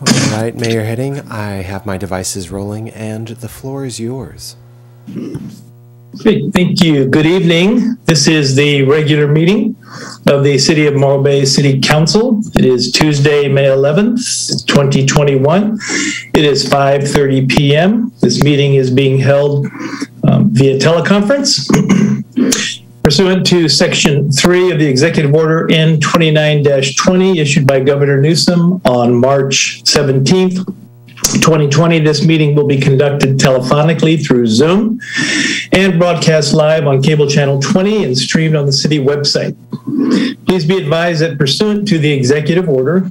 All right, Mayor Heading, I have my devices rolling, and the floor is yours. Great, thank you. Good evening. This is the regular meeting of the City of Morro Bay City Council. It is Tuesday, May 11th, 2021. It is 5:30 p.m. This meeting is being held via teleconference. Pursuant to Section 3 of the Executive Order N29-20 issued by Governor Newsom on March 17th, 2020, this meeting will be conducted telephonically through Zoom and broadcast live on cable channel 20 and streamed on the city website. Please be advised that pursuant to the executive order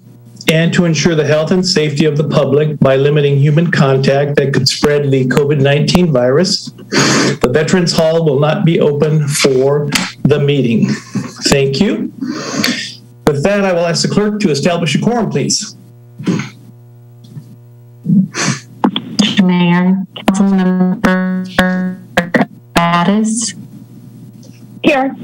and to ensure the health and safety of the public by limiting human contact that could spread the COVID-19 virus, the Veterans Hall will not be open for the meeting. Thank you. With that, I will ask the clerk to establish a quorum, please. Mayor, Councilmember Addis. Here.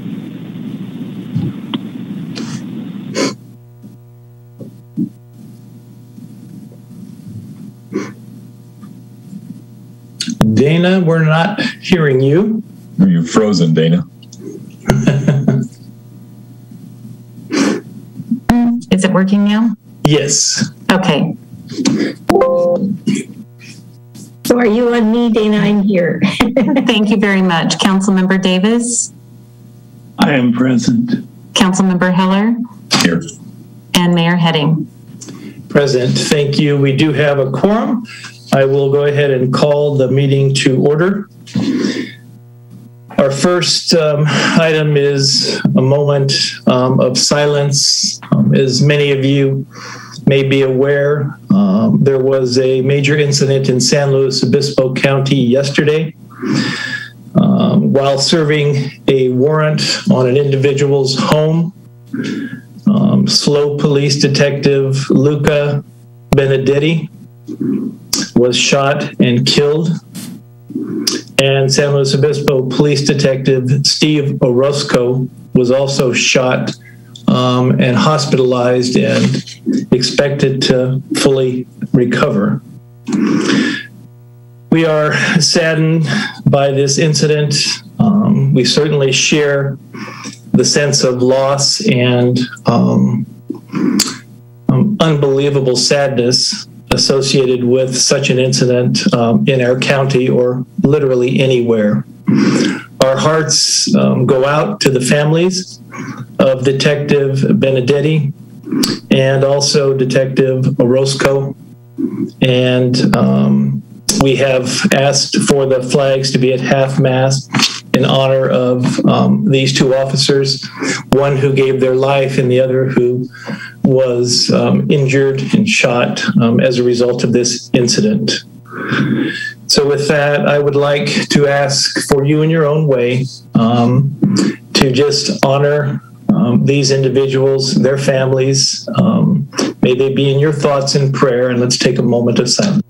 Dana, we're not hearing you. You're frozen, Dana. Is it working now? Yes. Okay. So are you on me, Dana? I'm here. Thank you very much. Councilmember Davis. I am present. Councilmember Heller. Here. And Mayor Heading. Present. Thank you. We do have a quorum. I will go ahead and call the meeting to order. Our first item is a moment of silence. As many of you may be aware, there was a major incident in San Luis Obispo County yesterday. While serving a warrant on an individual's home, SLO police detective Luca Benedetti was shot and killed. And San Luis Obispo police detective Steve Orozco was also shot and hospitalized and expected to fully recover. We are saddened by this incident. We certainly share the sense of loss and unbelievable sadness associated with such an incident in our county or literally anywhere. Our hearts go out to the families of Detective Benedetti and also Detective Orozco. And we have asked for the flags to be at half-mast in honor of these two officers, one who gave their life and the other who was injured and shot as a result of this incident. So with that, I would like to ask for you in your own way to just honor these individuals, their families. May they be in your thoughts and prayer, and let's take a moment of silence.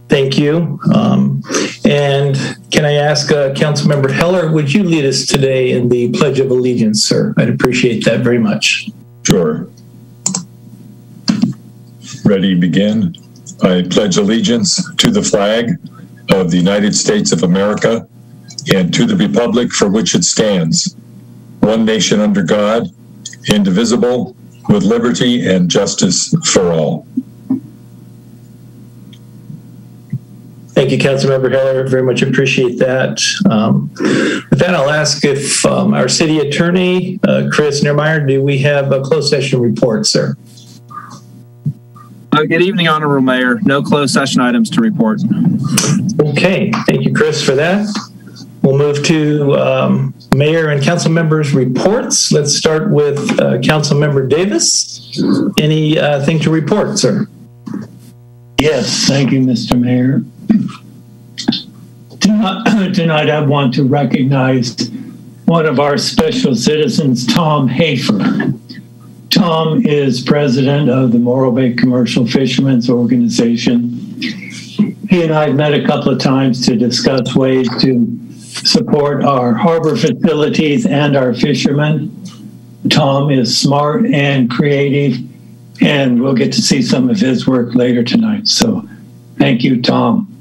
Thank you. And can I ask Councilmember Heller, would you lead us today in the Pledge of Allegiance, sir? I'd appreciate that very much. Sure. Ready, begin. I pledge allegiance to the flag of the United States of America and to the republic for which it stands, one nation under God, indivisible, with liberty and justice for all. Thank you, Councilmember Heller. Very much appreciate that. With that, I'll ask if our city attorney, Chris Neermeyer, do we have a closed session report, sir? Good evening, Honorable Mayor. No closed session items to report. Okay, thank you, Chris, for that. We'll move to Mayor and Council members' reports. Let's start with Council Member Davis. Anything to report, sir? Yes, thank you, Mr. Mayor. Tonight I want to recognize one of our special citizens, Tom Hafer. Tom is president of the Morrow Bay Commercial Fishermen's Organization. He and I have met a couple of times to discuss ways to support our harbor facilities and our fishermen. Tom is smart and creative, and we'll get to see some of his work later tonight. So thank you, Tom.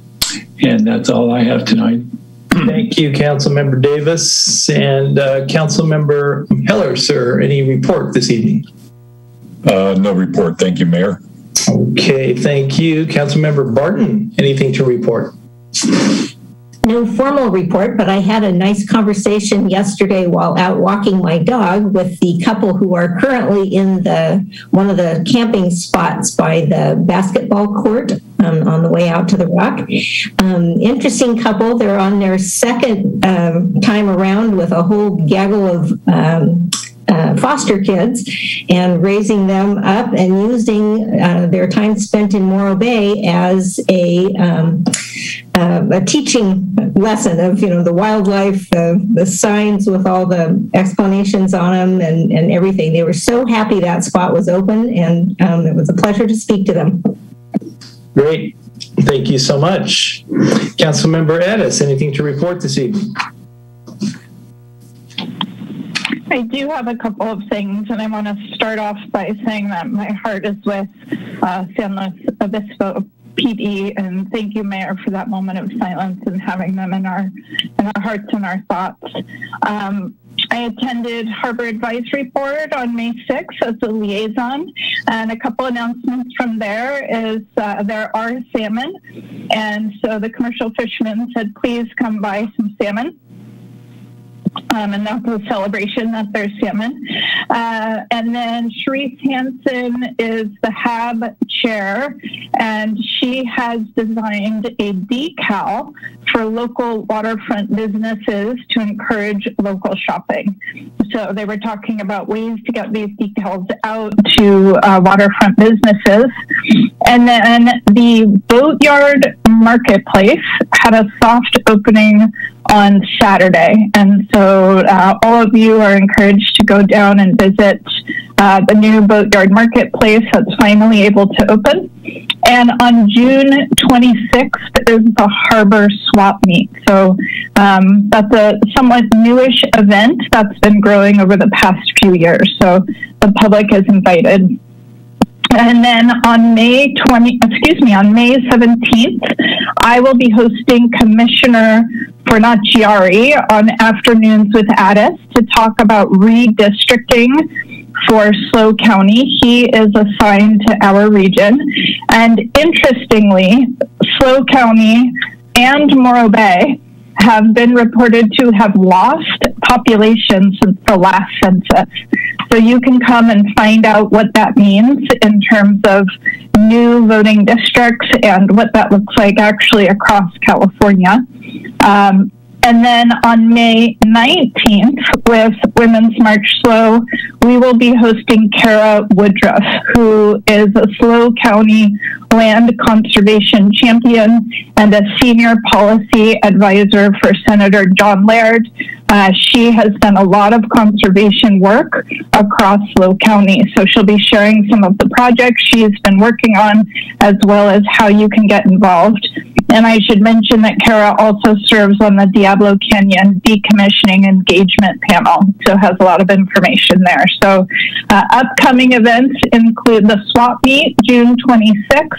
And that's all I have tonight. Thank you, Councilmember Davis. And Councilmember Heller, sir, any report this evening? No report. Thank you, Mayor. Okay, thank you. Councilmember Barton, anything to report? No formal report, but I had a nice conversation yesterday while out walking my dog with the couple who are currently in one of the camping spots by the basketball court on the way out to the rock. Interesting couple. They're on their second time around with a whole gaggle of foster kids and raising them up and using their time spent in Morrow Bay as a teaching lesson of, the wildlife, the signs with all the explanations on them and everything. They were so happy that spot was open, and it was a pleasure to speak to them. Great. Thank you so much. Councilmember Addis, anything to report this evening? I do have a couple of things, and I want to start off by saying that my heart is with San Luis Obispo PD, and thank you, Mayor, for that moment of silence and having them in our hearts and our thoughts. I attended Harbor Advisory Board on May 6th as a liaison, and a couple announcements from there is there are salmon, and so the commercial fishermen said, please come buy some salmon. And that's a celebration that there's salmon. And then Sharice Hansen is the HAB chair, and she has designed a decal for local waterfront businesses to encourage local shopping. So they were talking about ways to get these decals out to waterfront businesses. And then the Boatyard Marketplace had a soft opening on Saturday. And so all of you are encouraged to go down and visit the new Boatyard Marketplace that's finally able to open. And on June 26th is the Harbor Swap Meet. So that's a somewhat newish event that's been growing over the past few years. So the public is invited. And then on May 17th, I will be hosting Commissioner Fornaciari on Afternoons with Addis to talk about redistricting for SLO County. He is assigned to our region. And interestingly, SLO County and Morrow Bay have been reported to have lost population since the last census. So you can come and find out what that means in terms of new voting districts and what that looks like actually across California. And then on May 19th with Women's March SLO, we will be hosting Kara Woodruff, who is a SLO County land conservation champion and a senior policy advisor for Senator John Laird. She has done a lot of conservation work across SLO County, so she'll be sharing some of the projects she's been working on, as well as how you can get involved. And I should mention that Kara also serves on the Diablo Canyon Decommissioning Engagement Panel, so has a lot of information there. So upcoming events include the Swap Meet, June 26th,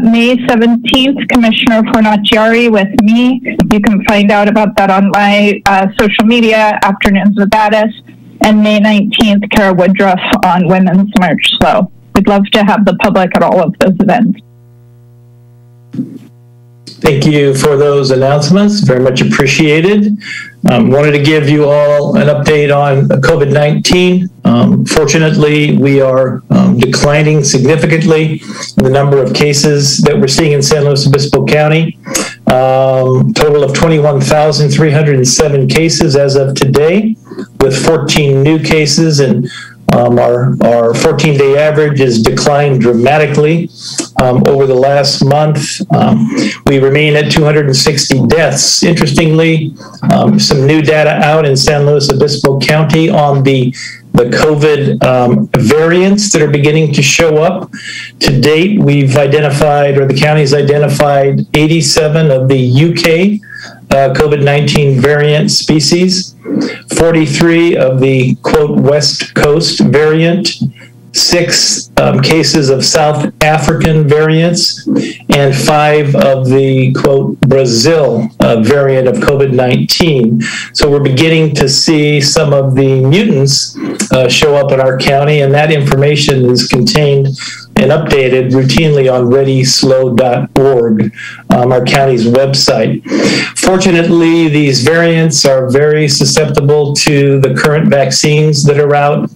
May 17th, Commissioner Fornaciari with me. You can find out about that on my social media, Afternoons with Addis, and May 19th, Kara Woodruff on Women's March SLO. We'd love to have the public at all of those events. Thank you for those announcements. Very much appreciated. Wanted to give you all an update on COVID-19. Fortunately, we are declining significantly in the number of cases that we're seeing in San Luis Obispo County. Total of 21,307 cases as of today, with 14 new cases and Our 14-day average has declined dramatically over the last month. We remain at 260 deaths. Interestingly, some new data out in San Luis Obispo County on the COVID variants that are beginning to show up. To date, we've identified, or the county's identified, 87 of the UK COVID-19 variant species, 43 of the, quote, West Coast variant, 6 cases of South African variants, and 5 of the, quote, Brazil variant of COVID-19. So we're beginning to see some of the mutants show up in our county, and that information is contained and updated routinely on readyslow.org, our county's website. Fortunately, these variants are very susceptible to the current vaccines that are out.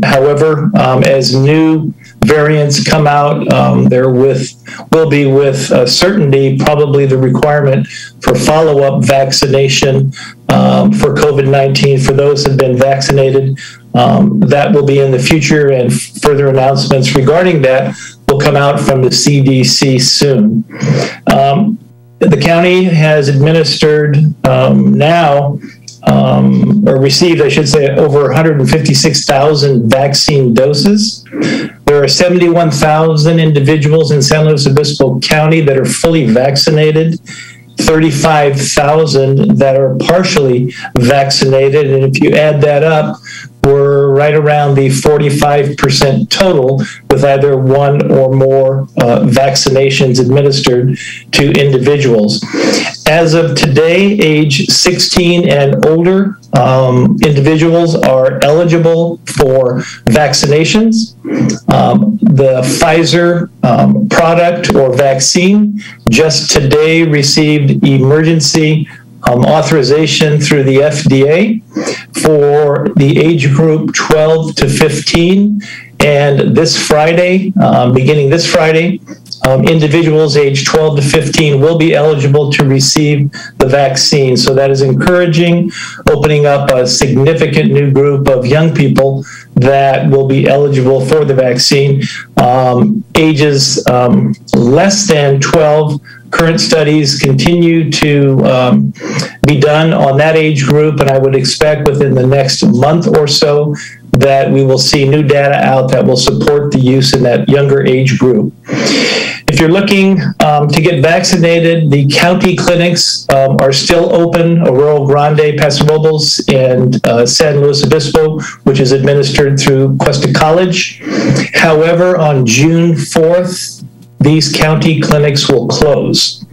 However, as new variants come out, there will be with certainty probably the requirement for follow-up vaccination for COVID-19 for those who have been vaccinated. That will be in the future, and further announcements regarding that will come out from the CDC soon. The county has administered or received, I should say, over 156,000 vaccine doses. There are 71,000 individuals in San Luis Obispo County that are fully vaccinated, 35,000 that are partially vaccinated, and if you add that up, we're right around the 45% total with either one or more vaccinations administered to individuals. As of today, age 16 and older individuals are eligible for vaccinations. The Pfizer product or vaccine just today received emergency authorization through the FDA for the age group 12 to 15. And this Friday, beginning this Friday, individuals age 12 to 15 will be eligible to receive the vaccine. So that is encouraging, opening up a significant new group of young people that will be eligible for the vaccine. Ages less than 12, current studies continue to be done on that age group, and I would expect within the next month or so that we will see new data out that will support the use in that younger age group. If you're looking to get vaccinated, the county clinics are still open, Arroyo Grande, Paso Robles, and San Luis Obispo, which is administered through Cuesta College. However, on June 4th, these county clinics will close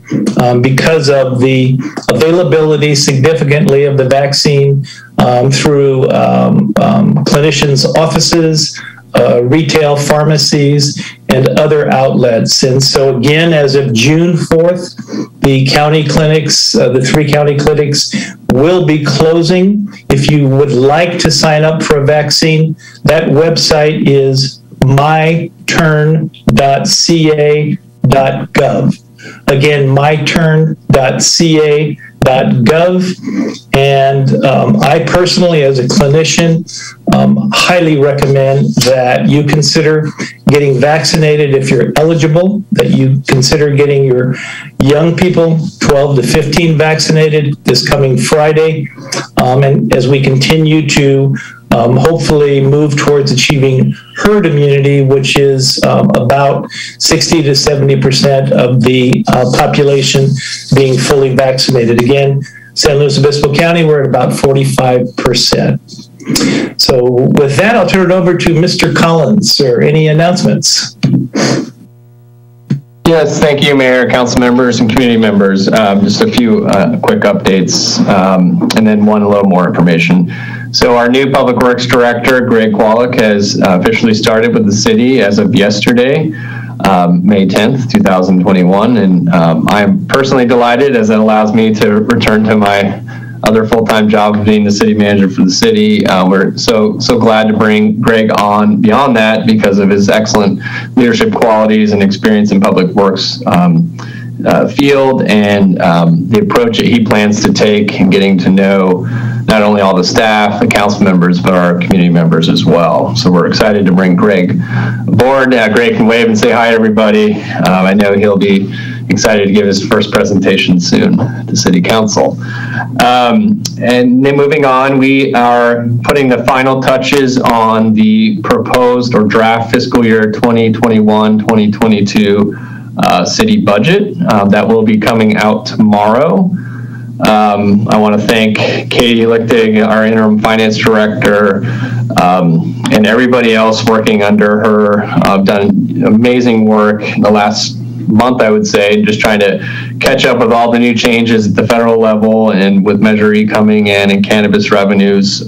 because of the availability significantly of the vaccine through clinicians' offices, retail pharmacies, and other outlets. And so again, as of June 4th, the county clinics, the 3 county clinics will be closing. If you would like to sign up for a vaccine, that website is myturn.ca.gov. Again, myturn.ca.gov. And I personally, as a clinician, highly recommend that you consider getting vaccinated if you're eligible, that you consider getting your young people, 12 to 15, vaccinated this coming Friday. And as we continue to hopefully move towards achieving herd immunity, which is about 60 to 70% of the population being fully vaccinated. Again, San Luis Obispo County, we're at about 45%. So with that, I'll turn it over to Mr. Collins. Sir, any announcements? Yes, thank you, Mayor, council members, and community members. Just a few quick updates, and then one a little more information. So our new Public Works Director, Greg Wallach, has officially started with the city as of yesterday, May 10th, 2021. And I'm personally delighted, as it allows me to return to my other full-time job of being the city manager for the city. We're so glad to bring Greg on beyond that because of his excellent leadership qualities and experience in public works field, and the approach that he plans to take in getting to know not not only all the staff, the council members, but our community members as well. So we're excited to bring Greg aboard. Greg can wave and say hi to everybody. I know he'll be excited to give his first presentation soon to City Council. And then moving on, we are putting the final touches on the proposed or draft fiscal year 2021-2022 city budget that will be coming out tomorrow. I want to thank Katie Lichtig, our interim finance director, and everybody else working under her. Done amazing work in the last month, I would say, just trying to catch up with all the new changes at the federal level and with Measure E coming in and cannabis revenues.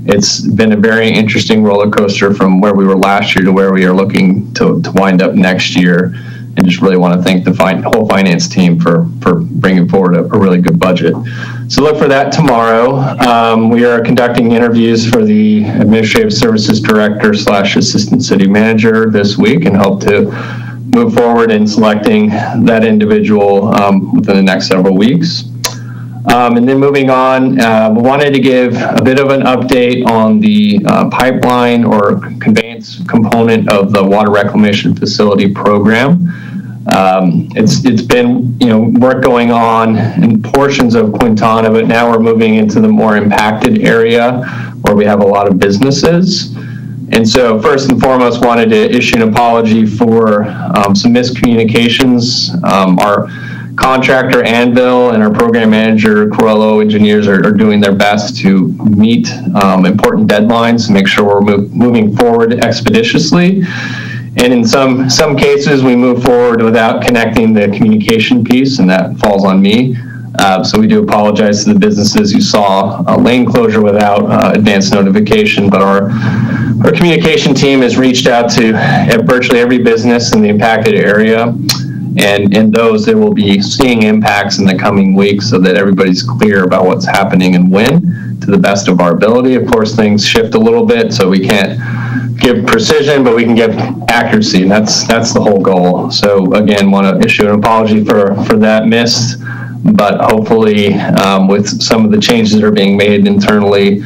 It's been a very interesting roller coaster from where we were last year to where we are looking to wind up next year. And just really want to thank the whole finance team for bringing forward a really good budget. So look for that tomorrow. We are conducting interviews for the Administrative Services Director / Assistant City Manager this week and hope to move forward in selecting that individual within the next several weeks. And then moving on, we wanted to give a bit of an update on the pipeline or conveyance component of the water reclamation facility program. It's been, work going on in portions of Quintana, but now we're moving into the more impacted area where we have a lot of businesses. And so first and foremost, wanted to issue an apology for some miscommunications. Our contractor Anvil and our program manager Corello engineers are doing their best to meet important deadlines and make sure we're moving forward expeditiously. And in some cases, we move forward without connecting the communication piece, and that falls on me. So we do apologize to the businesses who saw a lane closure without advance notification, but our communication team has reached out to virtually every business in the impacted area. And in those, they will be seeing impacts in the coming weeks so that everybody's clear about what's happening and when, to the best of our ability. Of course, things shift a little bit, so we can't give precision, but we can give accuracy, and that's the whole goal. So again, want to issue an apology for that miss, but hopefully with some of the changes that are being made internally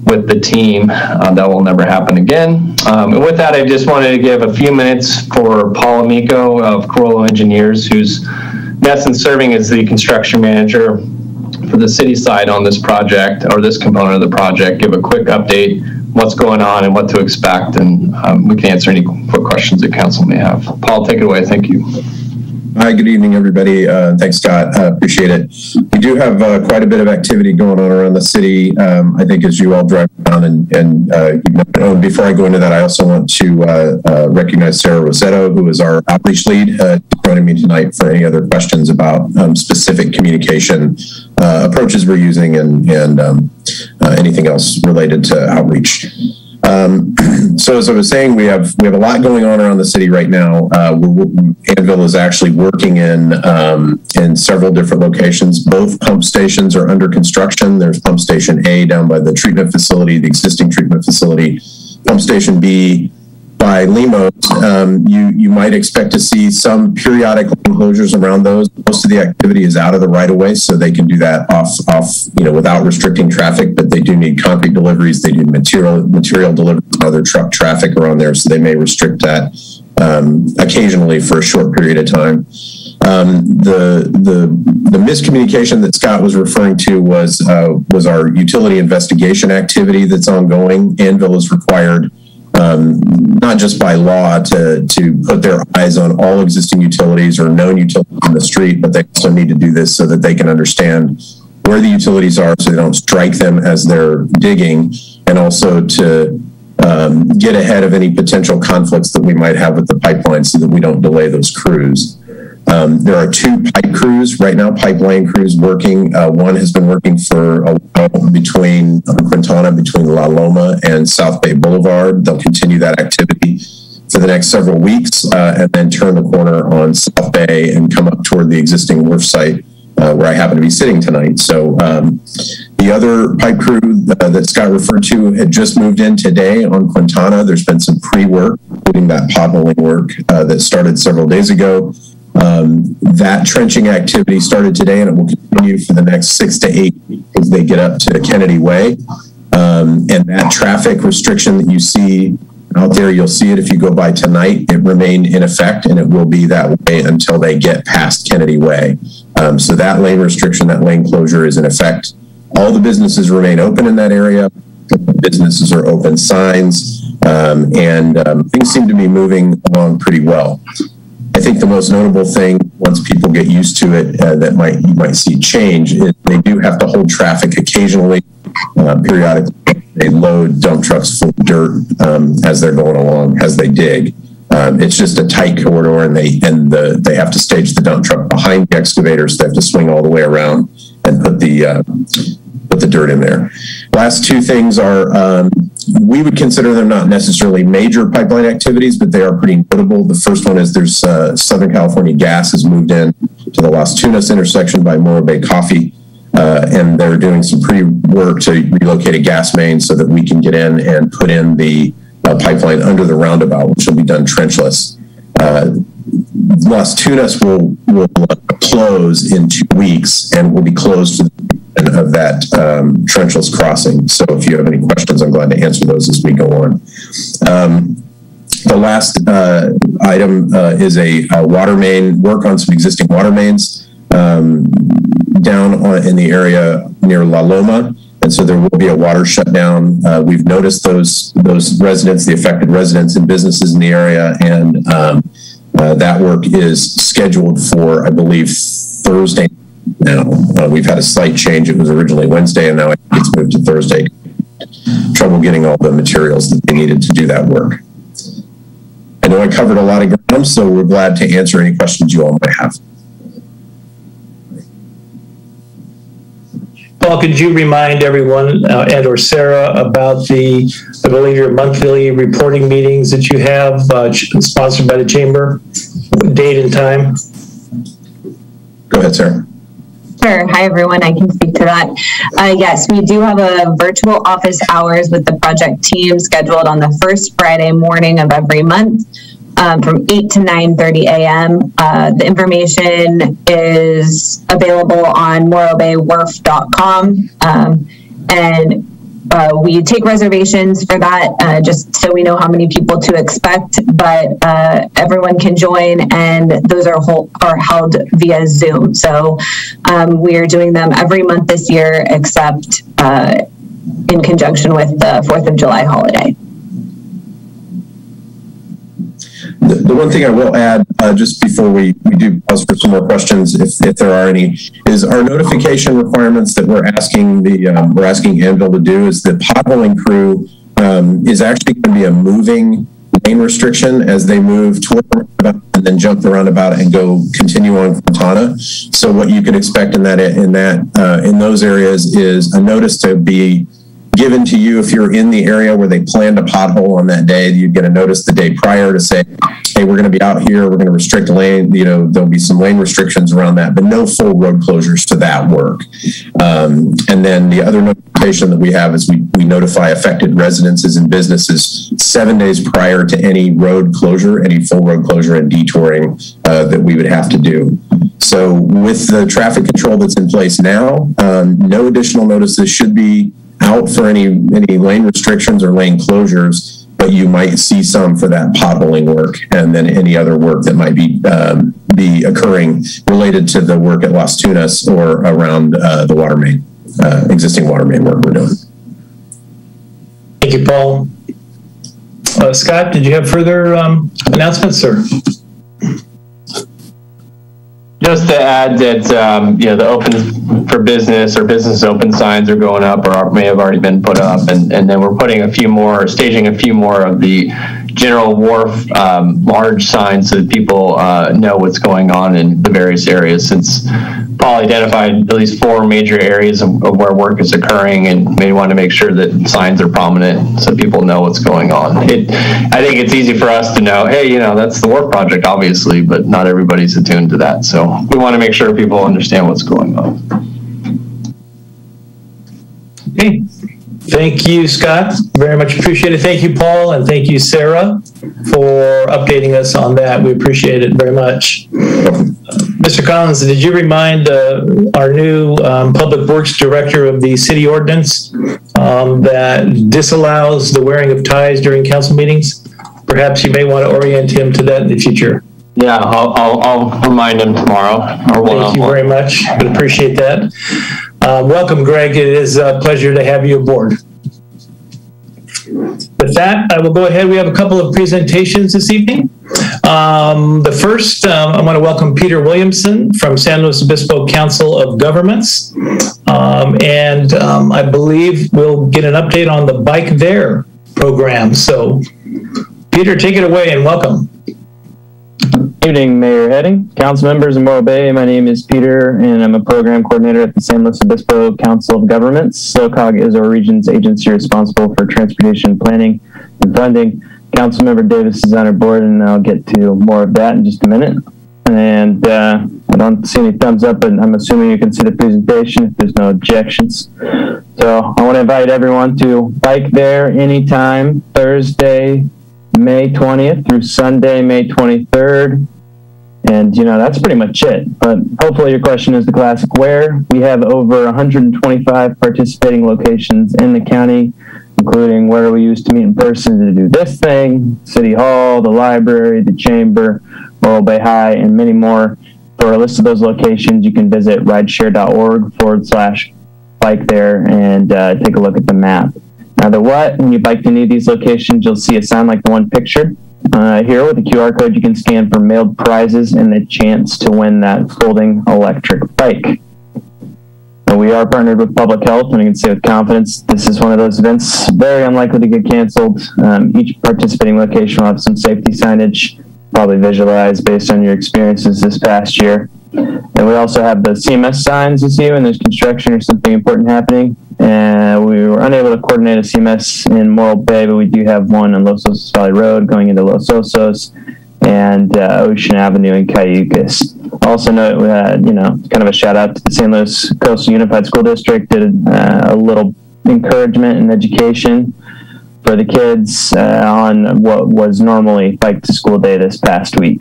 with the team, that will never happen again. And with that, I just wanted to give a few minutes for Paul Amico of Corello Engineers, who's in essence serving as the construction manager for the city side on this project, or this component of the project, give a quick update, what's going on and what to expect, and we can answer any quick questions that council may have. Paul, take it away. Thank you. Hi, good evening, everybody. Thanks, Scott. Appreciate it. We do have quite a bit of activity going on around the city. I think as you all drive around and before I go into that, I also want to recognize Sarah Rossetto, who is our outreach lead, joining me tonight for any other questions about specific communication approaches we're using and anything else related to outreach. So as I was saying, we have a lot going on around the city right now. Anvil is actually working in several different locations. Both pump stations are under construction. There's pump station A down by the treatment facility, the existing treatment facility. Pump station B by Limos. You might expect to see some periodic lane closures around those. Most of the activity is out of the right of way, so they can do that off without restricting traffic, but they do need concrete deliveries. They do material deliveries and other truck traffic around there, so they may restrict that occasionally for a short period of time. The miscommunication that Scott was referring to was our utility investigation activity that's ongoing. Anvil is required not just by law to put their eyes on all existing utilities or known utilities on the street, but they also need to do this so that they can understand where the utilities are so they don't strike them as they're digging, and also to get ahead of any potential conflicts that we might have with the pipeline so that we don't delay those crews. There are two pipe crews right now, pipeline crews working. One has been working for a while between Quintana, between La Loma and South Bay Boulevard. They'll continue that activity for the next several weeks and then turn the corner on South Bay and come up toward the existing wharf site where I happen to be sitting tonight. So the other pipe crew that Scott referred to had just moved in today on Quintana. There's been some pre-work, including that potholing work that started several days ago. That trenching activity started today, and it will continue for the next 6 to 8 weeks as they get up to Kennedy Way. And that traffic restriction that you see out there, you'll see it if you go by tonight. It remained in effect, and it will be that way until they get past Kennedy Way. So that lane restriction, that lane closure is in effect. All the businesses remain open in that area. Businesses are open, signs, and things seem to be moving along pretty well. I think the most notable thing, once people get used to it, that you might see change, is they do have to hold traffic occasionally, periodically. They load dump trucks full of dirt as they're going along, as they dig. It's just a tight corridor, and they have to stage the dump truck behind the excavators. They have to swing all the way around and put the dirt in there. Last two things are, we would consider them not necessarily major pipeline activities, but they are pretty notable. The first one is there's Southern California Gas has moved in to the Las Tunas intersection by Morrow Bay Coffee, and they're doing some pre-work to relocate a gas main so that we can get in and put in the pipeline under the roundabout, which will be done trenchless. Las Tunas will close in 2 weeks and will be closed to the of that trenchless crossing. So if you have any questions, I'm glad to answer those as we go on. The last item is a water main, work on some existing water mains down in the area near La Loma. And so there will be a water shutdown. We've noticed those residents, the affected residents and businesses in the area, and that work is scheduled for, I believe, Thursday. Now, we've had a slight change. It was originally Wednesday, and now it's moved to Thursday. Trouble getting all the materials that they needed to do that work. I know I covered a lot of ground, so we're glad to answer any questions you all might have. Paul, could you remind everyone, Ed or Sarah, about I believe, your monthly reporting meetings that you have sponsored by the Chamber, date and time? Go ahead, Sarah. Sure. Hi, everyone. I can speak to that. Yes, we do have a virtual office hours with the project team scheduled on the first Friday morning of every month from 8 to 9:30 a.m. The information is available on morrowbaywharf.com. And we take reservations for that just so we know how many people to expect, but everyone can join, and those are held via Zoom. So we are doing them every month this year, except in conjunction with the 4th of July holiday. The one thing I will add, just before we do pause for some more questions, if there are any, is our notification requirements that we're asking Anvil to do is the potholing crew is actually going to be a moving lane restriction as they move toward the roundabout and then jump the roundabout and go continue on Fontana. So what you can expect in those areas is a notice to be given to you if you're in the area where they planned a pothole on that day. You'd get a notice the day prior to say, hey, we're going to be out here, we're going to restrict lane, there'll be some lane restrictions around that, but no full road closures to that work. And then the other notification that we have is we notify affected residences and businesses 7 days prior to any road closure, any full road closure and detouring that we would have to do. So with the traffic control that's in place now, no additional notices should be out for any lane restrictions or lane closures, but you might see some for that potholing work and then any other work that might be occurring related to the work at Las Tunas or around the water main, existing water main work we're doing. Thank you, Paul. Scott, did you have further announcements, sir? Just to add that, the open for business or business open signs are going up or may have already been put up. And then we're putting staging a few more of the general wharf large signs so that people know what's going on in the various areas, since Paul identified at least 4 major areas of where work is occurring, and we want to make sure that signs are prominent so people know what's going on. I think it's easy for us to know, hey, that's the wharf project, obviously, but not everybody's attuned to that. So we want to make sure people understand what's going on. Okay. Thank you, Scott. Very much appreciate it. Thank you, Paul, and thank you, Sarah, for updating us on that. We appreciate it very much. Mr. Collins, did you remind our new Public Works Director of the city ordinance that disallows the wearing of ties during council meetings? Perhaps you may want to orient him to that in the future. Yeah, I'll remind him tomorrow. Thank you very much. I appreciate that. Welcome, Greg. It is a pleasure to have you aboard. With that, I will go ahead. We have a couple of presentations this evening. The first, I want to welcome Peter Williamson from San Luis Obispo Council of Governments. I believe we'll get an update on the Bike There program. So, Peter, take it away and welcome. Good evening, Mayor Heading, council members in Morrow Bay. My name is Peter, and I'm a program coordinator at the San Luis Obispo Council of Governments. SLOCOG is our region's agency responsible for transportation planning and funding. Councilmember Davis is on our board, and I'll get to more of that in just a minute. And I don't see any thumbs up, but I'm assuming you can see the presentation if there's no objections. So I want to invite everyone to Bike There anytime, Thursday, May 20th through Sunday, May 23rd. And, that's pretty much it. But hopefully your question is the classic where. We have over 125 participating locations in the county, including where we used to meet in person to do this thing, City Hall, the library, the chamber, Morrow Bay High, and many more. For a list of those locations, you can visit rideshare.org/bike there and take a look at the map. Now, when you bike to any of these locations, you'll see a sign like the one pictured here with a QR code you can scan for mailed prizes and the chance to win that folding electric bike. Now, we are partnered with Public Health, and I can say with confidence this is one of those events very unlikely to get canceled. Each participating location will have some safety signage, probably visualized based on your experiences this past year. And we also have the CMS signs you see when there's construction or something important happening. And we were unable to coordinate a CMS in Morro Bay, but we do have one on Los Osos Valley Road going into Los Osos and Ocean Avenue in Cayucas. Also note, kind of a shout out to the San Luis Coastal Unified School District, did a little encouragement and education for the kids on what was normally Bike to School Day this past week.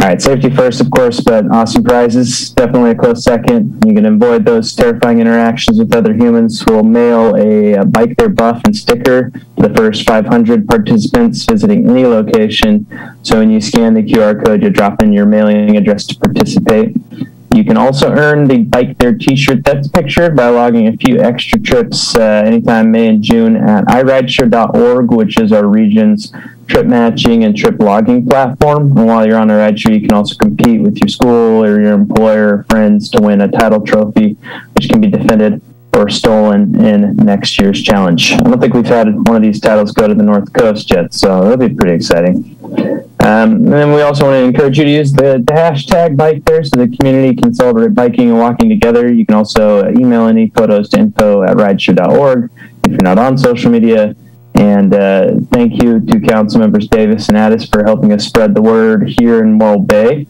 All right, safety first, of course, but awesome prizes, definitely a close second. You can avoid those terrifying interactions with other humans. We'll mail a Bike There buff and sticker to the first 500 participants visiting any location. So when you scan the QR code, you drop in your mailing address to participate. You can also earn the Bike There t-shirt that's pictured by logging a few extra trips anytime May and June at irideshare.org, which is our region's trip matching and trip logging platform. And while you're on a rideshare, you can also compete with your school or your employer or friends to win a title trophy, which can be defended or stolen in next year's challenge. I don't think we've had one of these titles go to the North Coast yet, so that'll be pretty exciting. And then we also want to encourage you to use the hashtag Bike There so the community can celebrate biking and walking together. You can also email any photos to info@rideshare.org if you're not on social media. And thank you to Council Members Davis and Addis for helping us spread the word here in Morro Bay.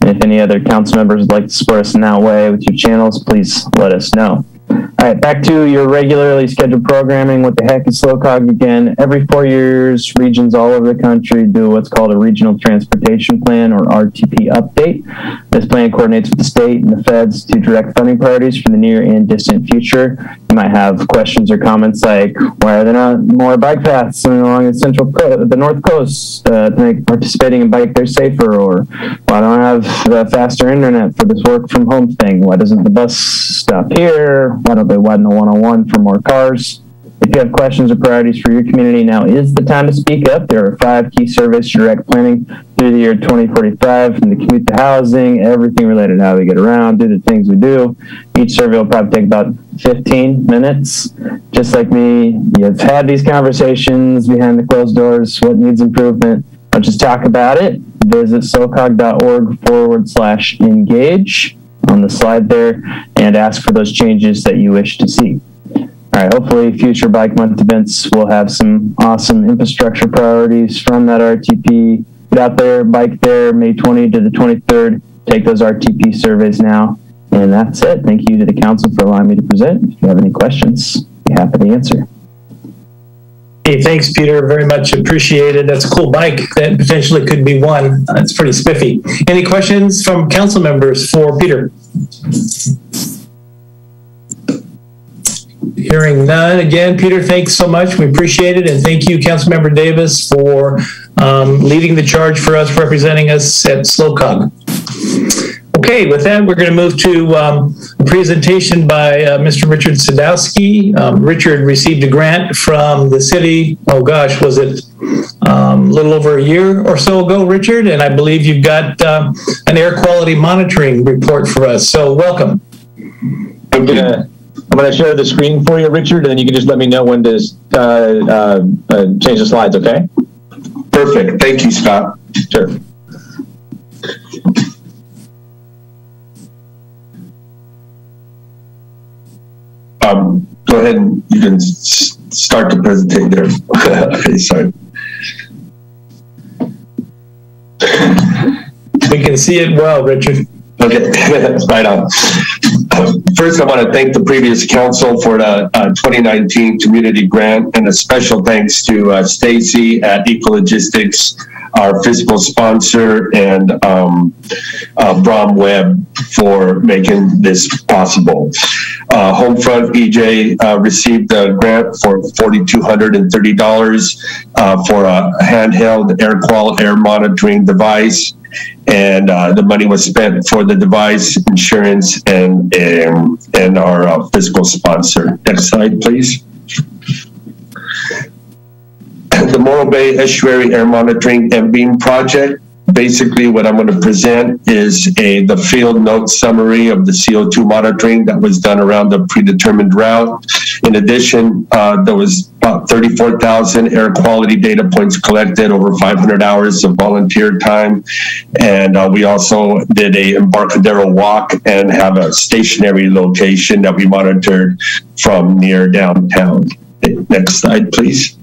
And if any other council members would like to support us in that way with your channels, please let us know. All right, back to your regularly scheduled programming. What the heck is SLOCOG again? Every 4 years, regions all over the country do what's called a Regional Transportation Plan, or RTP update. This plan coordinates with the state and the feds to direct funding priorities for the near and distant future. You might have questions or comments like, why are there not more bike paths along the North Coast to make participating in Bike There safer? Or why don't I have faster internet for this work from home thing? Why doesn't the bus stop here? Why don't they widen the 101 for more cars? If you have questions or priorities for your community, now is the time to speak up. There are 5 key surveys to direct planning through the year 2045, from the commute to housing, everything related to how we get around, do the things we do. Each survey will probably take about 15 minutes. Just like me, you've had these conversations behind the closed doors. What needs improvement? I'll just talk about it. Visit SLCOG.org/engage on the slide there and ask for those changes that you wish to see. All right, hopefully future Bike Month events will have some awesome infrastructure priorities from that RTP. Get out there, Bike There, May 20 to the 23rd. Take those RTP surveys now And that's it. Thank you to the council for allowing me to present. If you have any questions, I'd be happy to answer. Hey, thanks, Peter. Very much appreciated. That's a cool bike that potentially could be won. It's pretty spiffy. Any questions from council members for Peter? Hearing none. Again, Peter, thanks so much. We appreciate it. And thank you, Councilmember Davis, for leading the charge for us, representing us at SLOCOG. Okay, with that, we're going to move to a presentation by Mr. Richard Sadowski. Richard received a grant from the city, oh gosh, was it a little over a year or so ago, Richard? And I believe you've got an air quality monitoring report for us. So welcome. I'm going to share the screen for you, Richard, and then you can just let me know when to change the slides, okay? Perfect. Thank you, Scott. Sure. Go ahead and you can start the presentation there. Okay, sorry. We can see it well, Richard. Okay, right on. First, I want to thank the previous council for the 2019 community grant, and a special thanks to Stacy at Ecologistics, our fiscal sponsor, and Brom Webb for making this possible. Homefront EJ received a grant for $4,230 for a handheld air monitoring device. And the money was spent for the device, insurance, and our fiscal sponsor. Next slide, please. The Morrow Bay Estuary Air Monitoring and Beam Project. Basically, what I'm going to present is the field note summary of the CO2 monitoring that was done around the predetermined route. In addition, there was about 34,000 air quality data points collected, over 500 hours of volunteer time. And we also did a Embarcadero walk and have a stationary location that we monitored from near downtown. Next slide, please.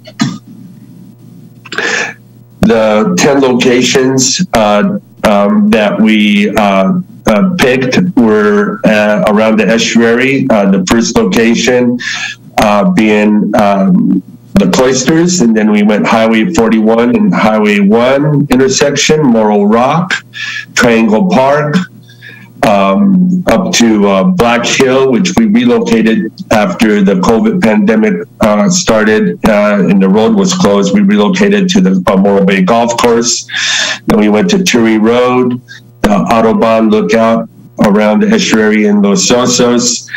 The 10 locations that we picked were around the estuary. The first location being the Cloisters, and then we went Highway 41 and Highway 1 intersection, Morrow Rock, Triangle Park, up to Black Hill, which we relocated after the COVID pandemic started and the road was closed. We relocated to the Morrow Bay Golf Course. Then we went to Turi Road, the Autobahn Lookout around the estuary in Los Osos,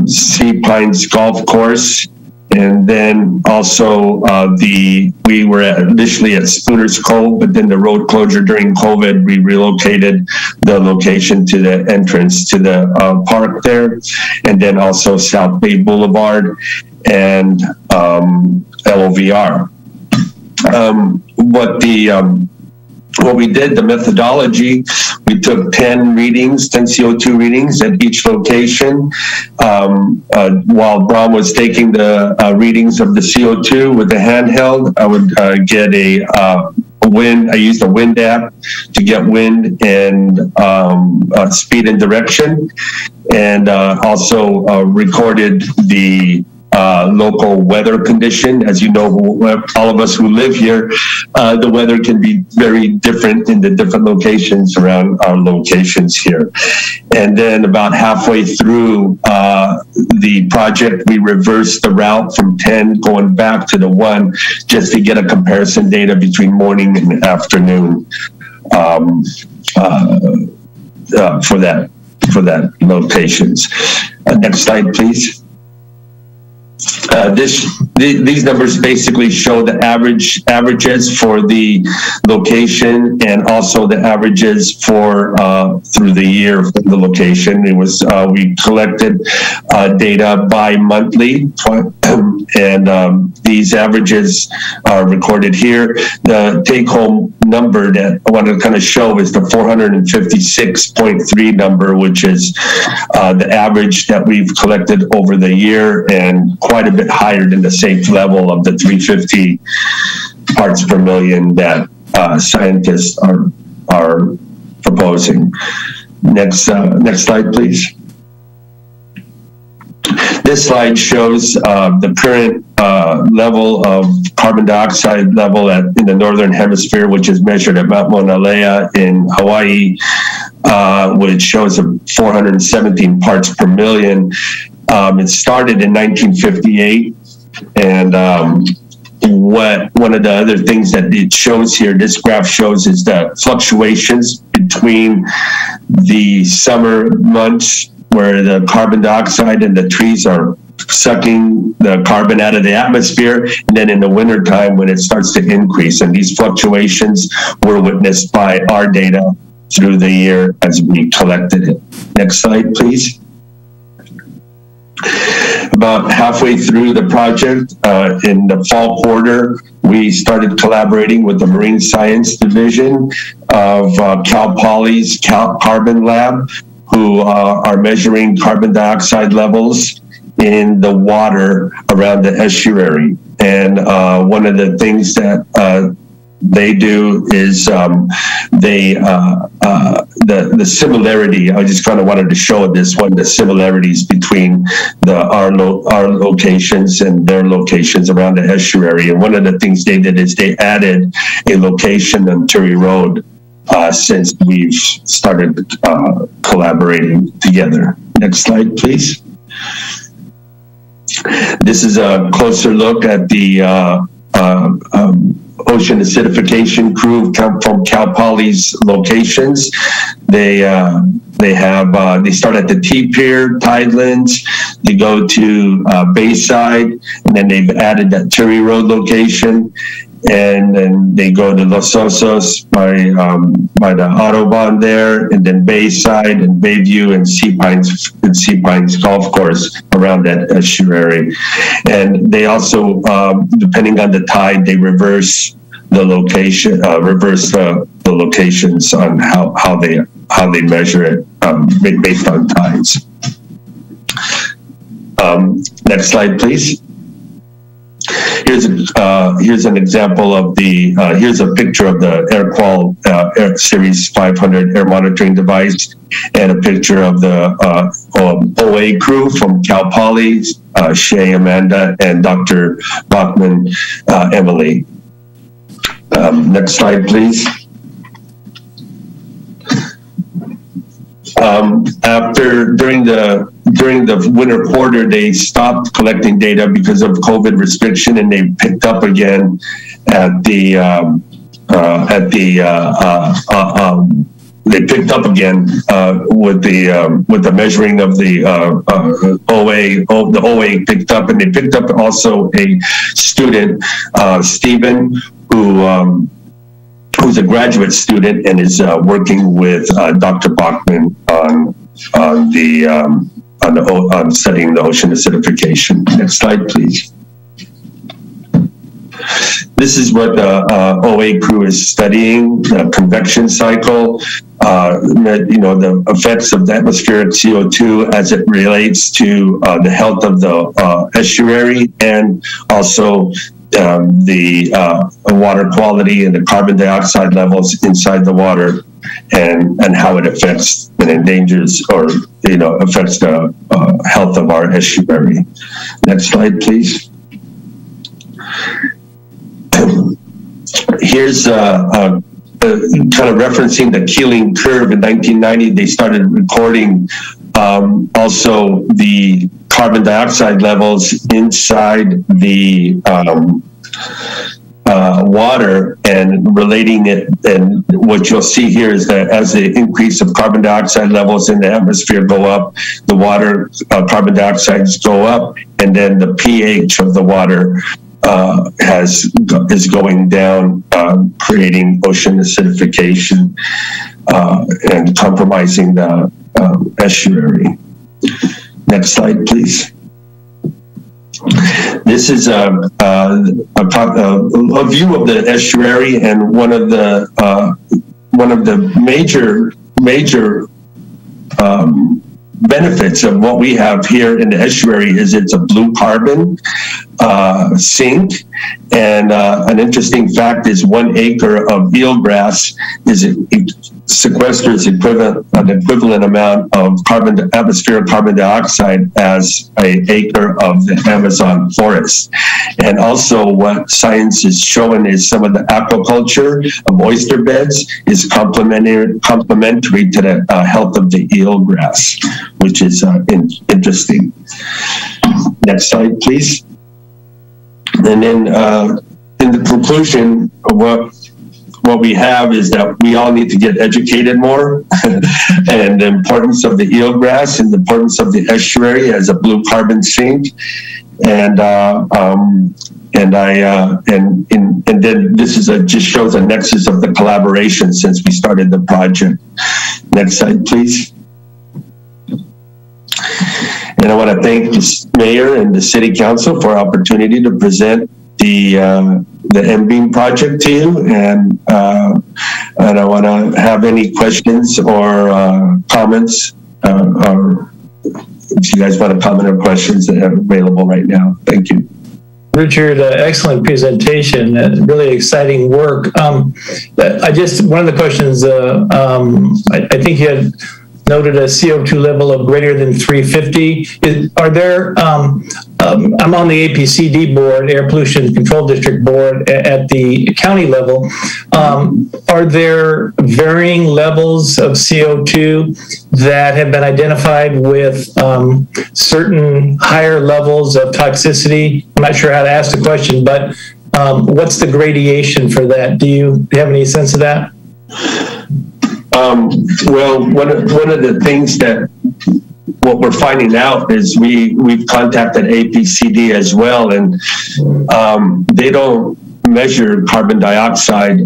Sea Pines Golf Course. And then also we were initially at Spooner's Cove, but then the road closure during COVID, we relocated the location to the entrance to the park there. And then also South Bay Boulevard and LOVR. What we did, the methodology, we took 10 CO2 readings at each location. While Brom was taking the readings of the CO2 with the handheld, I would get a wind. I used a wind app to get wind and speed and direction, and also recorded the local weather condition. As you know, all of us who live here, the weather can be very different in the different locations around our locations here. And then about halfway through the project, we reversed the route from 10 going back to the 1 just to get a comparison data between morning and afternoon for that locations. Next slide, please. These numbers basically show the averages for the location and also the averages for through the year for the location. It was we collected data bi-monthly, and these averages are recorded here. The take-home number that I want to kind of show is the 456.3 number, which is the average that we've collected over the year, and quite a bit higher than the safe level of the 350 parts per million that scientists are proposing. Next slide, please. This slide shows the current level of carbon dioxide level in the Northern Hemisphere, which is measured at Mount Mauna Lea in Hawaii, which shows 417 parts per million. It started in 1958, and one of the other things that it shows here, this graph shows, is the fluctuations between the summer months, where the carbon dioxide and the trees are sucking the carbon out of the atmosphere, and then in the winter time when it starts to increase. And these fluctuations were witnessed by our data through the year as we collected it. Next slide, please. About halfway through the project, in the fall quarter, we started collaborating with the Marine Science Division of Cal Poly's Carbon Lab, who are measuring carbon dioxide levels in the water around the estuary. And one of the things that they do is the similarity. I just kind of wanted to show this one, the similarities between our locations and their locations around the estuary. And one of the things they did is they added a location on Terry Road since we've started collaborating together. Next slide, please. This is a closer look at the ocean acidification crew from Cal Poly's locations. They start at the T-Pier, Tidelands, they go to Bayside, and then they've added that Terry Road location, and then they go to Los Osos by the Autobahn there, and then Bayside and Bayview and Sea Pines Golf Course around that estuary. And they also, depending on the tide, they reverse the location, the locations on how they measure it based on tides. Next slide, please. Here's an example of here's a picture of the AirQual Air Series 500 air monitoring device, and a picture of the OA crew from Cal Poly, Shay, Amanda, and Dr. Bachman, Emily. Next slide, please. During the winter quarter, they stopped collecting data because of COVID restriction, and they picked up again with the measuring of the OA. The OA picked up, and they picked up also a student, Stephen, who's a graduate student and is working with Dr. Bachman on studying the ocean acidification. Next slide, please. This is what the OA crew is studying: the convection cycle, the effects of the atmospheric CO2 as it relates to the health of the estuary, and also the water quality and the carbon dioxide levels inside the water, and how it affects and endangers or affects the health of our estuary. Next slide, please. Here's kind of referencing the Keeling Curve. In 1990, they started recording also the carbon dioxide levels inside the water and relating it. And what you'll see here is that as the increase of carbon dioxide levels in the atmosphere go up, the water carbon dioxides go up, and then the pH of the water is going down, creating ocean acidification and compromising the estuary. Next slide, please. This is a view of the estuary, and one of the major benefits of what we have here in the estuary is it's a blue carbon. sink. And an interesting fact is 1 acre of eelgrass sequesters an equivalent amount of atmospheric carbon dioxide as an acre of the Amazon forest. And also what science is showing is some of the aquaculture of oyster beds is complementary to the health of the eelgrass, which is interesting. Next slide, please. And then in the conclusion of what we have is that we all need to get educated more and the importance of the eelgrass and the importance of the estuary as a blue carbon sink. And then this is just shows a nexus of the collaboration since we started the project. Next slide, please. And I want to thank the mayor and the city council for our opportunity to present the MBeam project to you, and I want to have any questions or comments, or if you guys want to comment or questions that are available right now. Thank you. Richard, excellent presentation, really exciting work. One of the questions, I think you had noted a CO2 level of greater than 350. Are there, I'm on the APCD board, Air Pollution Control District board at the county level. Are there varying levels of CO2 that have been identified with certain higher levels of toxicity? I'm not sure how to ask the question, but what's the gradation for that? Do you have any sense of that? Well, one of the things that what we're finding out is we've contacted APCD as well, and they don't measure carbon dioxide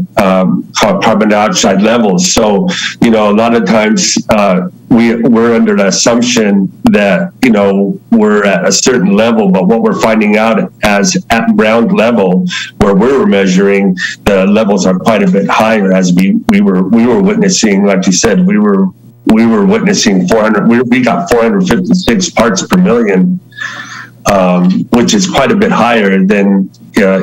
levels. So, a lot of times we're under the assumption that, we're at a certain level, but what we're finding out as at ground level where we're measuring, the levels are quite a bit higher, as we were witnessing, like you said, we were witnessing 400, we got 456 parts per million, which is quite a bit higher than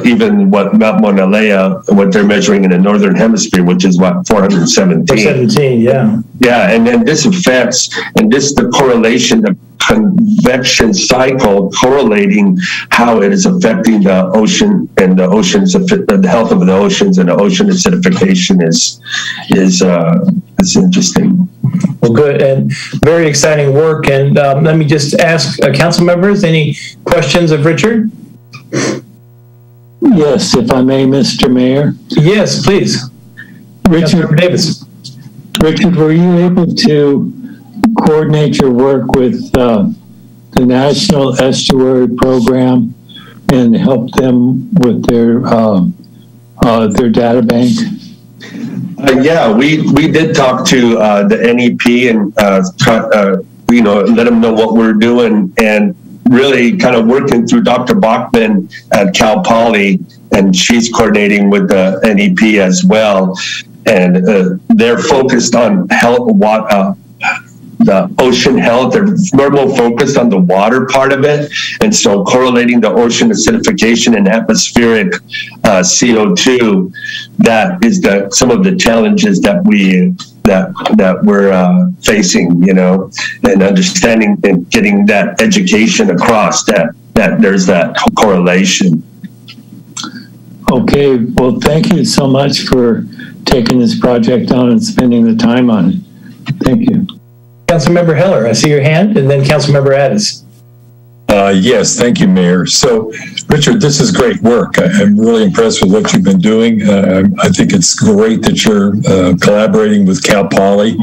even what Mount Mauna Lea, what they're measuring in the Northern Hemisphere, which is what, 417. 417, yeah. Yeah, and then this affects, and this the correlation, the convection cycle correlating how it is affecting the ocean and the oceans, the health of the oceans and the ocean acidification is interesting. Well, good, and very exciting work. And let me just ask council members, any questions of Richard? Yes, if I may, Mr. Mayor. Yes, please. Richard Davis. Richard, were you able to coordinate your work with the National Estuary Program and help them with their data bank? Yeah, we did talk to the NEP and let them know what we're doing, and really kind of working through Dr. Bachman at Cal Poly, and she's coordinating with the NEP as well. And they're focused on health, the ocean health. They're more focused on the water part of it. And so correlating the ocean acidification and atmospheric CO2, that is some of the challenges that we're facing, and understanding and getting that education across that there's that correlation. Okay, well, thank you so much for taking this project on and spending the time on it. Thank you. Councilmember Heller, I see your hand, and then Councilmember Addis. Yes, thank you, Mayor. So, Richard, this is great work. I'm really impressed with what you've been doing. I think it's great that you're collaborating with Cal Poly.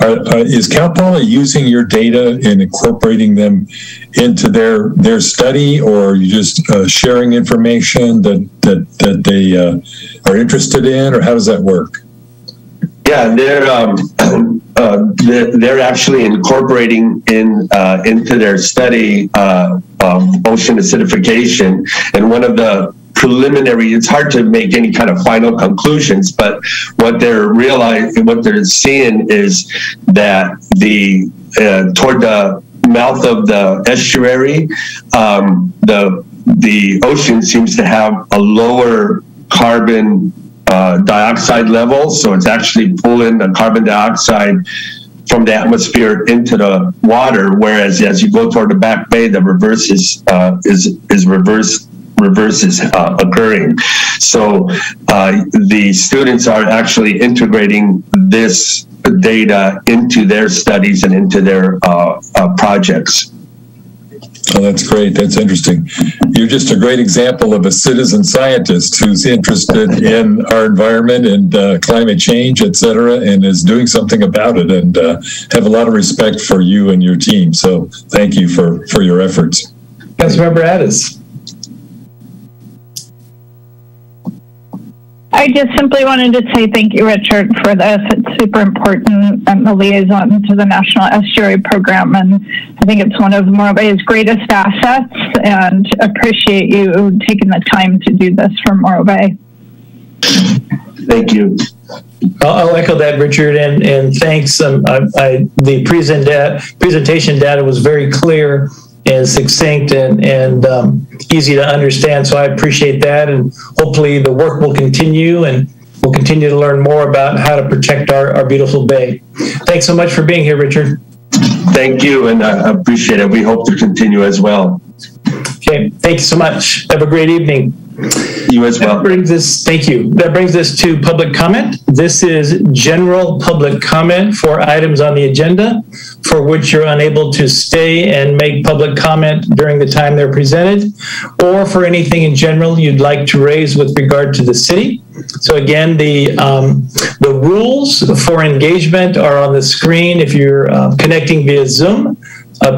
Is Cal Poly using your data and incorporating them into their study, or are you just sharing information that they are interested in, or how does that work? Yeah, they're actually incorporating into their study ocean acidification, and one of the preliminary, it's hard to make any kind of final conclusions, but what they're seeing is that toward the mouth of the estuary, the ocean seems to have a lower carbon dioxide level, so it's actually pulling the carbon dioxide from the atmosphere into the water, whereas as you go toward the back bay, the reverse is occurring. So the students are actually integrating this data into their studies and into their projects. Oh, that's great. That's interesting. You're just a great example of a citizen scientist who's interested in our environment and climate change, et cetera, and is doing something about it, and have a lot of respect for you and your team. So thank you for your efforts. Councilmember Addis. I just simply wanted to say thank you, Richard, for this. It's super important, and the liaison to the National Estuary Program, and I think it's one of Morrow Bay's greatest assets, and appreciate you taking the time to do this for Morrow Bay. Thank you. I'll echo that, Richard, and thanks. The presentation data was very clear and succinct and easy to understand. So I appreciate that, and hopefully the work will continue, and we'll continue to learn more about how to protect our beautiful bay. Thanks so much for being here, Richard. Thank you, and I appreciate it. We hope to continue as well. Okay, thank you so much. Have a great evening. You as well. Thank you. That brings us to public comment. This is general public comment for items on the agenda for which you're unable to stay and make public comment during the time they're presented, or for anything in general you'd like to raise with regard to the city. So again, the rules for engagement are on the screen. If you're connecting via Zoom,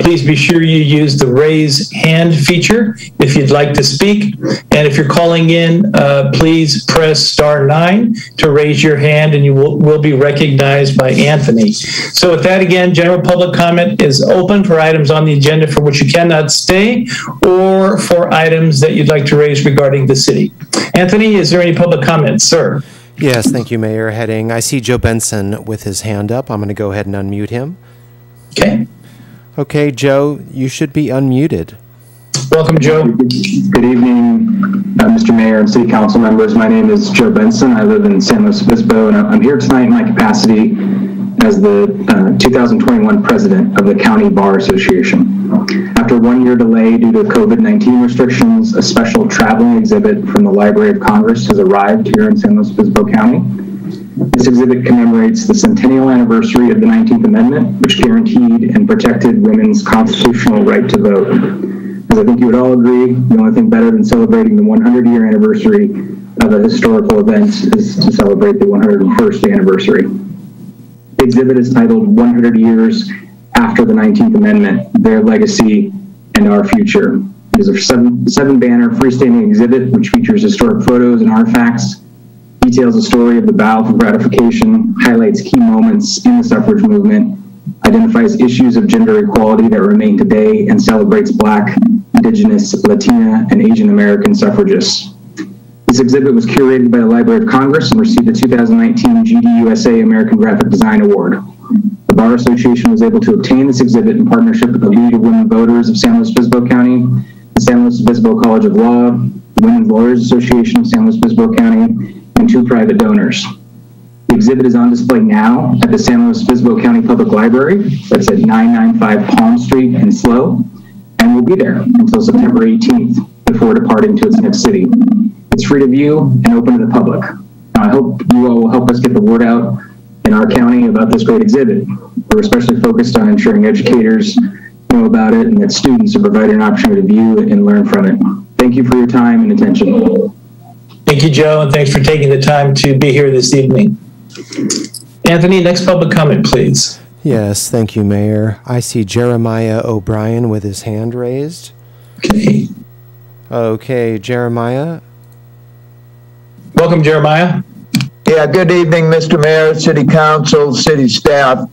please be sure you use the raise hand feature if you'd like to speak. And if you're calling in, please press *9 to raise your hand, and you will be recognized by Anthony. So with that, again, general public comment is open for items on the agenda for which you cannot stay, or for items that you'd like to raise regarding the city. Anthony, is there any public comments, sir? Yes, thank you, Mayor Heading. I see Joe Benson with his hand up. I'm going to go ahead and unmute him. Okay. Okay, Joe, you should be unmuted. Welcome, Joe. Good evening, Mr. Mayor and City Council members. My name is Joe Benson. I live in San Luis Obispo, and I'm here tonight in my capacity as the 2021 president of the County Bar Association. After 1 year delay due to COVID-19 restrictions, a special traveling exhibit from the Library of Congress has arrived here in San Luis Obispo County. This exhibit commemorates the centennial anniversary of the 19th Amendment, which guaranteed and protected women's constitutional right to vote. As I think you would all agree, the only thing better than celebrating the 100-year anniversary of a historical event is to celebrate the 101st anniversary. The exhibit is titled 100 Years After the 19th Amendment, Their Legacy and Our Future. It is a seven-banner freestanding exhibit which features historic photos and artifacts, details the story of the battle for ratification, highlights key moments in the suffrage movement, identifies issues of gender equality that remain today, and celebrates Black, Indigenous, Latina, and Asian American suffragists. This exhibit was curated by the Library of Congress and received the 2019 GDUSA American Graphic Design Award. The Bar Association was able to obtain this exhibit in partnership with the League of Women Voters of San Luis Obispo County, the San Luis Obispo College of Law, the Women's Lawyers Association of San Luis Obispo County, and 2 private donors. The exhibit is on display now at the San Luis Obispo County Public Library. That's at 995 Palm Street in SLO, and will be there until September 18th before departing to its next city. It's free to view and open to the public. Now, I hope you all will help us get the word out in our county about this great exhibit. We're especially focused on ensuring educators know about it and that students are provided an opportunity to view it and learn from it. Thank you for your time and attention. Thank you, Joe, and thanks for taking the time to be here this evening. Anthony, next public comment, please. Yes, thank you, Mayor. I see Jeremiah O'Brien with his hand raised. Okay. Okay, Jeremiah. Welcome, Jeremiah. Yeah, good evening, Mr. Mayor, City Council, City staff.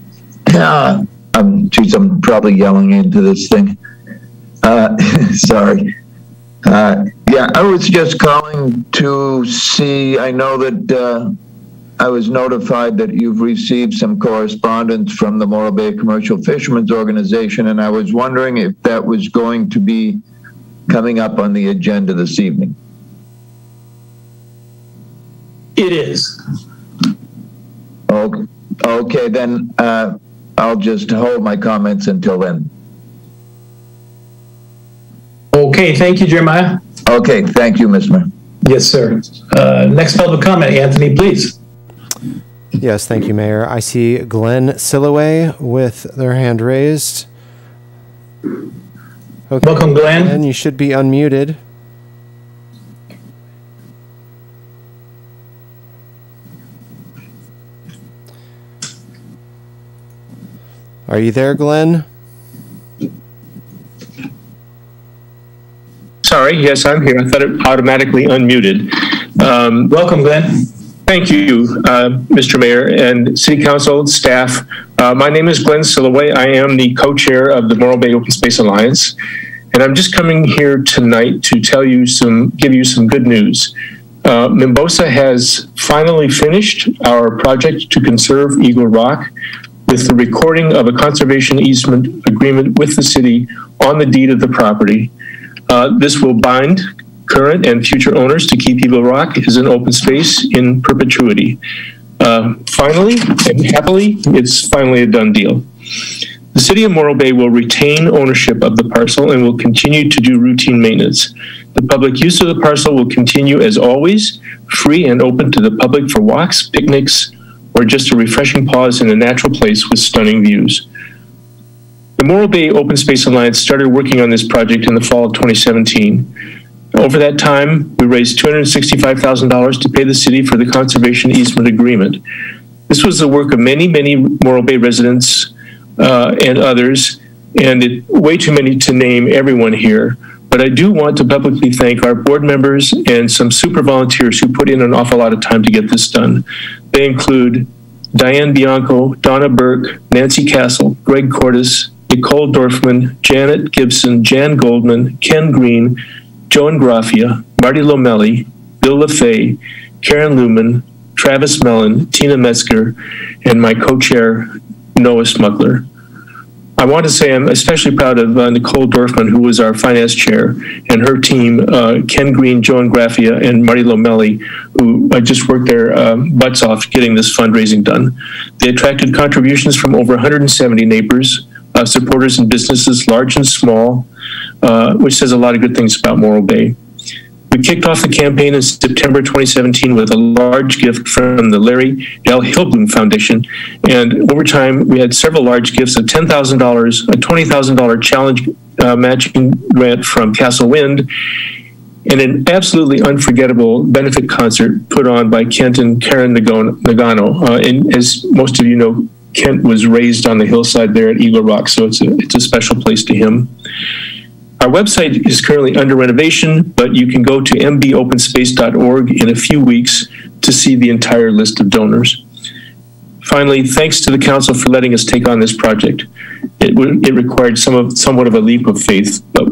Geez, I'm probably yelling into this thing. Sorry. Yeah, I was just calling to see, I know that I was notified that you've received some correspondence from the Morrow Bay Commercial Fishermen's Organization, and I was wondering if that was going to be coming up on the agenda this evening? It is. Okay, then I'll just hold my comments until then. Okay, thank you, Jeremiah. Okay, thank you, Mr. Mayor. Yes, sir. Next public comment, Anthony, please. Yes, thank you, Mayor. I see Glenn Silloway with their hand raised. Okay. Welcome, Glenn. And you should be unmuted. Are you there, Glenn? Sorry, yes, I'm here. I thought it automatically unmuted. Welcome, Glenn. Thank you, Mr. Mayor and City Council staff. My name is Glenn Silloway. I am the co-chair of the Morrow Bay Open Space Alliance, and I'm just coming here tonight to give you some good news. Mimbosa has finally finished our project to conserve Eagle Rock with the recording of a conservation easement agreement with the city on the deed of the property. This will bind current and future owners to keep Eagle Rock as an open space in perpetuity. Finally, and happily, it's finally a done deal. The City of Morrow Bay will retain ownership of the parcel and will continue to do routine maintenance. The public use of the parcel will continue as always, free and open to the public for walks, picnics, or just a refreshing pause in a natural place with stunning views. The Morrow Bay Open Space Alliance started working on this project in the fall of 2017. Over that time, we raised $265,000 to pay the city for the conservation easement agreement. This was the work of many, many Morrow Bay residents and others, and way too many to name everyone here. But I do want to publicly thank our board members and some super volunteers who put in an awful lot of time to get this done. They include Diane Bianco, Donna Burke, Nancy Castle, Greg Cordes, Nicole Dorfman, Janet Gibson, Jan Goldman, Ken Green, Joan Graffia, Marty Lomelli, Bill LaFay, Karen Luman, Travis Mellon, Tina Metzger, and my co-chair, Noah Smuggler. I want to say I'm especially proud of Nicole Dorfman, who was our finance chair, and her team, Ken Green, Joan Graffia, and Marty Lomelli, who just worked their butts off getting this fundraising done. They attracted contributions from over 170 neighbors, supporters and businesses, large and small, which says a lot of good things about Morrow Bay. We kicked off the campaign in September 2017 with a large gift from the Larry L. Hillbloom Foundation. And over time, we had several large gifts of $10,000, a $20,000 challenge matching grant from Castle Wind, and an absolutely unforgettable benefit concert put on by Kent and Karen Nagano. And as most of you know, Kent was raised on the hillside there at Eagle Rock, so it's a special place to him. Our website is currently under renovation, but you can go to mbopenspace.org in a few weeks to see the entire list of donors. Finally, thanks to the council for letting us take on this project. It required somewhat of a leap of faith, but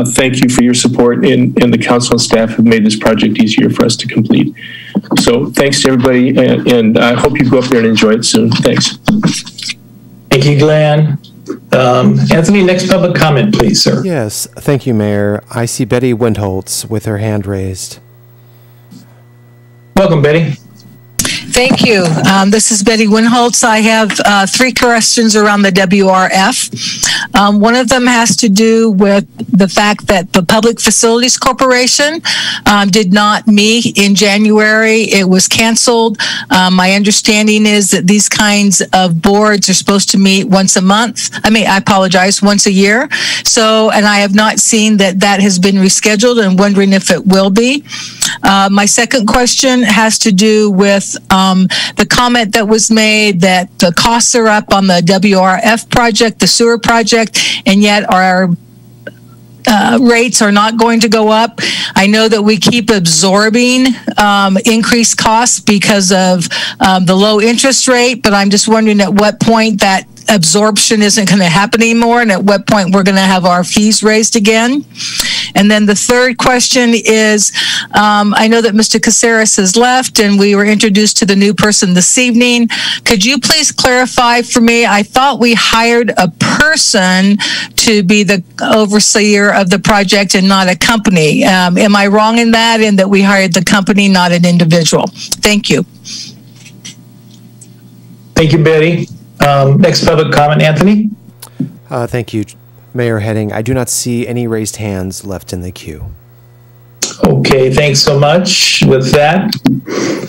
thank you for your support, and the council and staff have made this project easier for us to complete. So thanks to everybody, and I hope you go up there and enjoy it soon. Thanks. Thank you, Glenn. Anthony, next public comment, please, sir. Yes, thank you, Mayor. I see Betty Windholtz with her hand raised. Welcome, Betty. Thank you. This is Betty Winholtz. I have 3 questions around the WRF. One of them has to do with the fact that the Public Facilities Corporation did not meet in January. It was canceled. My understanding is that these kinds of boards are supposed to meet once a month. I apologize, once a year. So, and I have not seen that has been rescheduled, and wondering if it will be. My second question has to do with the comment that was made that the costs are up on the WRF project, the sewer project, and yet our rates are not going to go up. I know that we keep absorbing increased costs because of the low interest rate, but I'm just wondering at what point that absorption isn't going to happen anymore, and at what point we're going to have our fees raised again. And then the third question is, I know that Mr. Caceres has left and we were introduced to the new person this evening. Could you please clarify for me? I thought we hired a person to be the overseer of the project and not a company. Am I wrong in that, and that we hired the company, not an individual? Thank you. Thank you, Betty. Next public comment, Anthony. Thank you, Mayor Heading. I do not see any raised hands left in the queue. Okay, thanks so much. With that,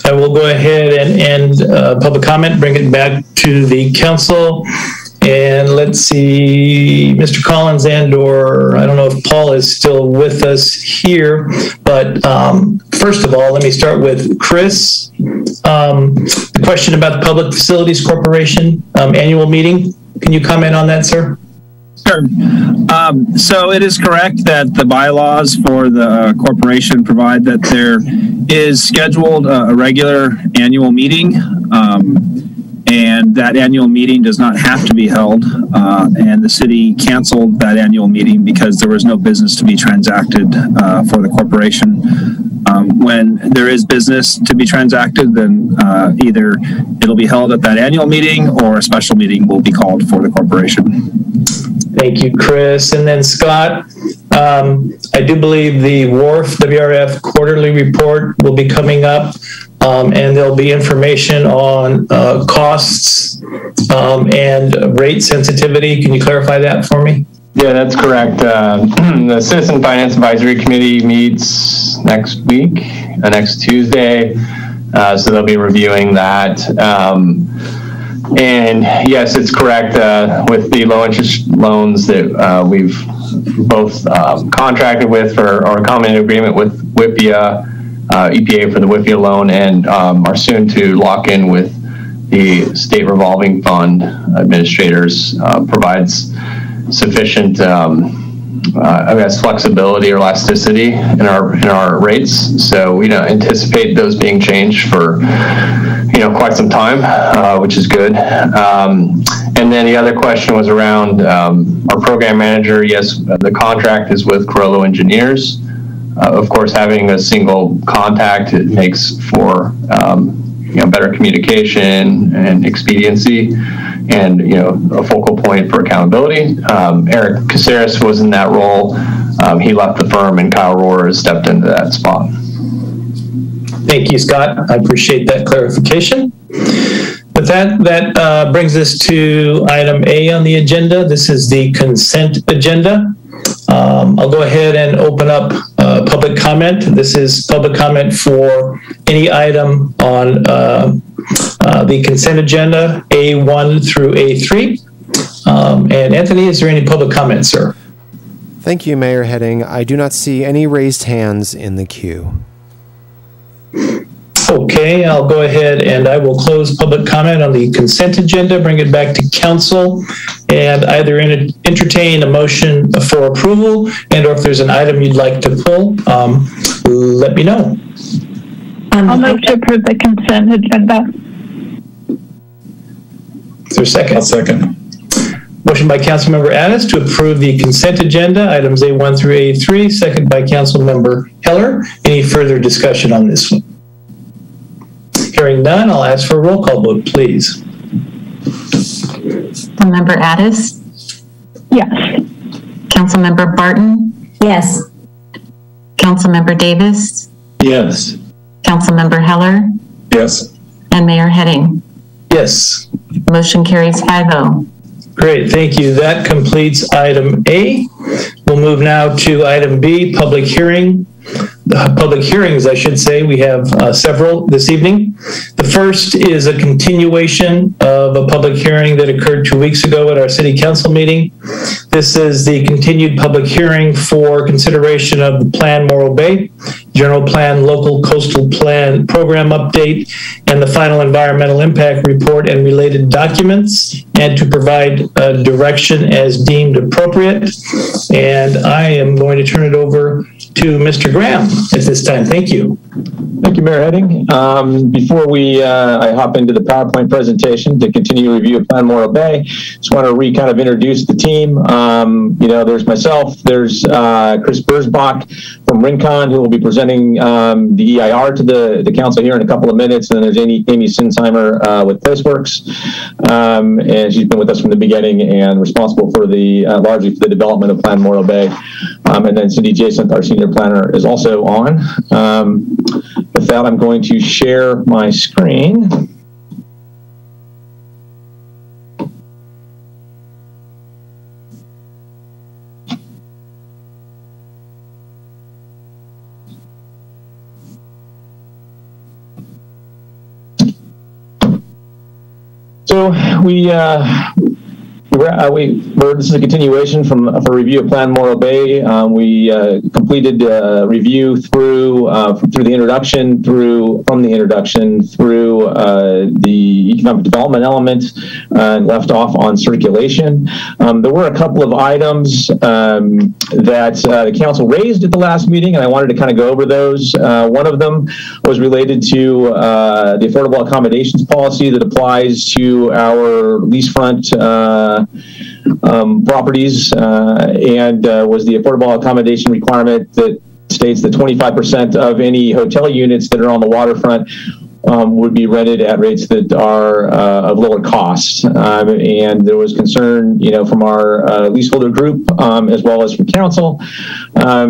I will go ahead and end public comment, bring it back to the council. And let's see, Mr. Collins or I don't know if Paul is still with us here, but first of all, let me start with Chris. The question about the Public Facilities Corporation annual meeting. Can you comment on that, sir? Sure. So it is correct that the bylaws for the corporation provide that there is scheduled a regular annual meeting. And that annual meeting does not have to be held. And the city canceled that annual meeting because there was no business to be transacted for the corporation. When there is business to be transacted, then either it'll be held at that annual meeting or a special meeting will be called for the corporation. Thank you, Chris. And then Scott, I do believe the WRF quarterly report will be coming up. And there'll be information on costs and rate sensitivity. Can you clarify that for me? Yeah, that's correct. The Citizen Finance Advisory Committee meets next week, next Tuesday. So they'll be reviewing that. And yes, it's correct with the low interest loans that we've both contracted with or come into agreement with WIPIA. EPA for the WIPIA loan, and are soon to lock in with the state revolving fund administrators. Provides sufficient, I guess, flexibility or elasticity in our rates. So we don't anticipate those being changed for quite some time, which is good. And then the other question was around our program manager. Yes, the contract is with Corello Engineers. Of course, having a single contact, it makes for better communication and expediency, and a focal point for accountability. Eric Caceres was in that role. He left the firm, and Kyle Rohrer has stepped into that spot. Thank you, Scott. I appreciate that clarification. But that brings us to item A on the agenda. This is the consent agenda. I'll go ahead and open up public comment. This is public comment for any item on the consent agenda, A1 through A3. And Anthony, is there any public comment, sir? Thank you, Mayor Heading. I do not see any raised hands in the queue. Okay, I'll go ahead and I will close public comment on the consent agenda, bring it back to council, and either entertain a motion for approval, and or if there's an item you'd like to pull, let me know. I'll move to approve the consent agenda. Is there a second? I'll second. Motion by Councilmember Addis to approve the consent agenda, items A1 through A3, second by Councilmember Heller. Any further discussion on this one? Hearing none, I'll ask for a roll call vote, please. Councilmember Addis? Yes. Councilmember Barton? Yes. Councilmember Davis? Yes. Councilmember Heller? Yes. And Mayor Heading? Yes. Motion carries 5-0. Great, thank you. That completes item A. We'll move now to item B, public hearing. Public hearings, I should say. We have several this evening. The first is a continuation of a public hearing that occurred 2 weeks ago at our city council meeting. This is the continued public hearing for consideration of the Plan Morrow Bay, General Plan Local Coastal Plan Program Update, and the final environmental impact report and related documents, and to provide direction as deemed appropriate. And I am going to turn it over to Mr. Graham at this time. Thank you. Thank you, Mayor Heading. Before I hop into the PowerPoint presentation to continue review of Plan Morrow Bay, just want to kind of introduce the team. There's myself, there's Chris Burzbach from Rincon, who will be presenting the EIR to the council here in a couple of minutes, and then there's Amy Sinsheimer with PlaceWorks, and she's been with us from the beginning and responsible for largely for the development of Plan Morrow Bay. And then Cindy Jacinth, our senior planner, is also on. With that, I'm going to share my screen. So this is a continuation from a review of Plan Morrow Bay. We completed review through the introduction, from the introduction through the economic development element, and left off on circulation. There were a couple of items that the council raised at the last meeting, and I wanted to kind of go over those. One of them was related to the affordable accommodations policy that applies to our lease front properties, and was the affordable accommodation requirement that states that 25% of any hotel units that are on the waterfront would be rented at rates that are of lower cost. And there was concern, from our leaseholder group, as well as from council. I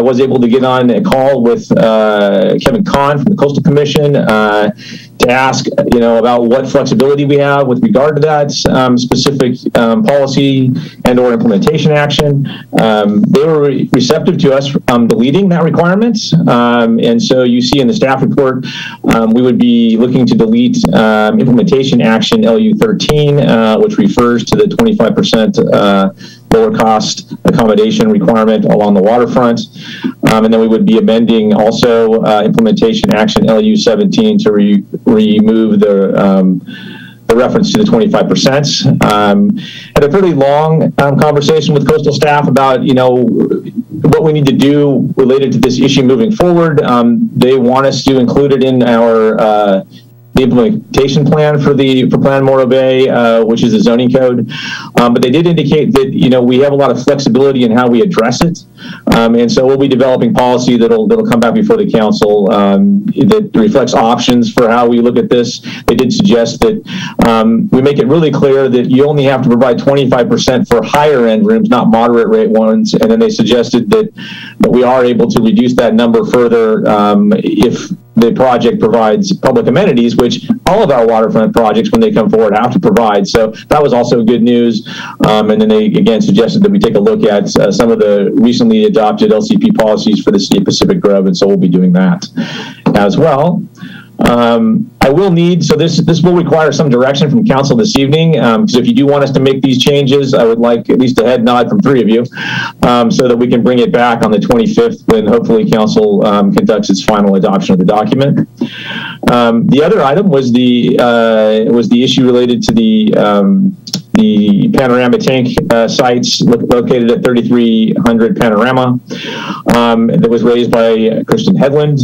was able to get on a call with Kevin Kahn from the Coastal Commission to ask, about what flexibility we have with regard to that specific policy and or implementation action. They were receptive to us deleting that requirement. And so you see in the staff report, we would be looking to delete implementation action LU 13, which refers to the 25% lower cost accommodation requirement along the waterfront. And then we would be amending also implementation action LU 17 to remove the reference to the 25%. Had a fairly long conversation with coastal staff about, what we need to do related to this issue moving forward. They want us to include it in our the implementation plan for Plan Morrow Bay, which is the zoning code. But they did indicate that, we have a lot of flexibility in how we address it. And so we'll be developing policy that'll come back before the council that reflects options for how we look at this. They did suggest that we make it really clear that you only have to provide 25% for higher end rooms, not moderate rate ones. And then they suggested that we are able to reduce that number further if the project provides public amenities, which all of our waterfront projects, when they come forward, have to provide. So that was also good news. And then they, again, suggested that we take a look at some of the recently adopted LCP policies for the City of Pacific Grove, and so we'll be doing that as well. I will need, so this will require some direction from council this evening. So if you do want us to make these changes, I would like at least a head nod from 3 of you, so that we can bring it back on the 25th when hopefully council conducts its final adoption of the document. The other item was the issue related to the panorama tank sites located at 3300 Panorama that was raised by Kristen Headland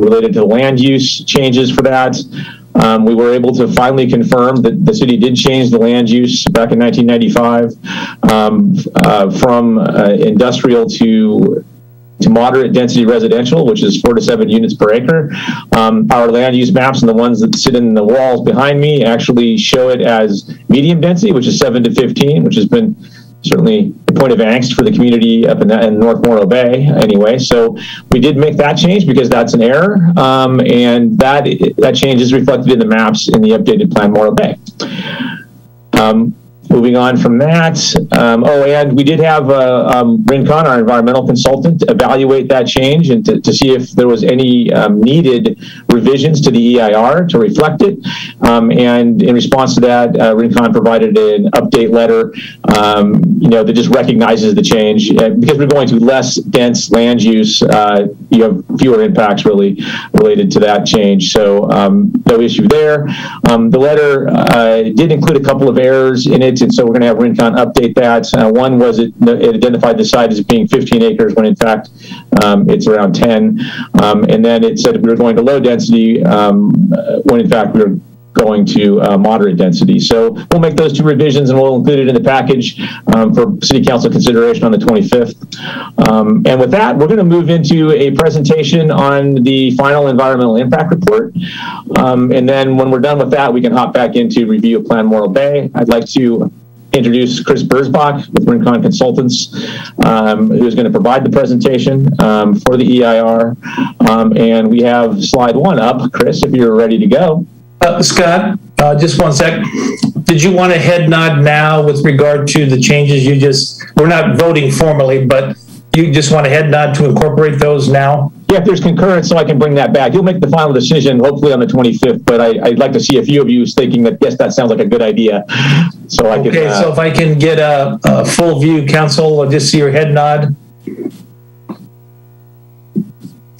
related to the land use changes for that. We were able to finally confirm that the city did change the land use back in 1995 from industrial to moderate density residential, which is 4 to 7 units per acre. Our land use maps and the ones that sit in the walls behind me actually show it as medium density, which is 7 to 15, which has been certainly a point of angst for the community up in North Morrow Bay anyway. So we did make that change because that's an error. And that change is reflected in the maps in the updated Plan Morrow Bay. Moving on from that, and we did have Rincon, our environmental consultant, evaluate that change and to see if there was any needed revisions to the EIR to reflect it. And in response to that, Rincon provided an update letter, that just recognizes the change. Because we're going to less dense land use, you have fewer impacts really related to that change. So no issue there. The letter did include a couple of errors in it. it, and so we're going to have Rincon update that. One was it identified the site as being 15 acres when in fact it's around 10, and then it said we were going to low density when in fact we were going to moderate density. So we'll make those 2 revisions and we'll include it in the package for City Council consideration on the 25th. And with that, we're going to move into a presentation on the final environmental impact report. And then when we're done with that, we can hop back into review of Plan Morrow Bay. I'd like to introduce Chris Burzbach with Rincon Consultants, who is going to provide the presentation for the EIR. And we have slide 1 up. Chris, if you're ready to go. Scott, just one sec. Did you want a head nod now with regard to the changes we're not voting formally, but you just want a head nod to incorporate those now? Yeah, if there's concurrence, so I can bring that back. You'll make the final decision hopefully on the 25th, but I'd like to see a few of you thinking that, yes, that sounds like a good idea. So I can. Okay, so if I can get a full view, council, I'll just see your head nod.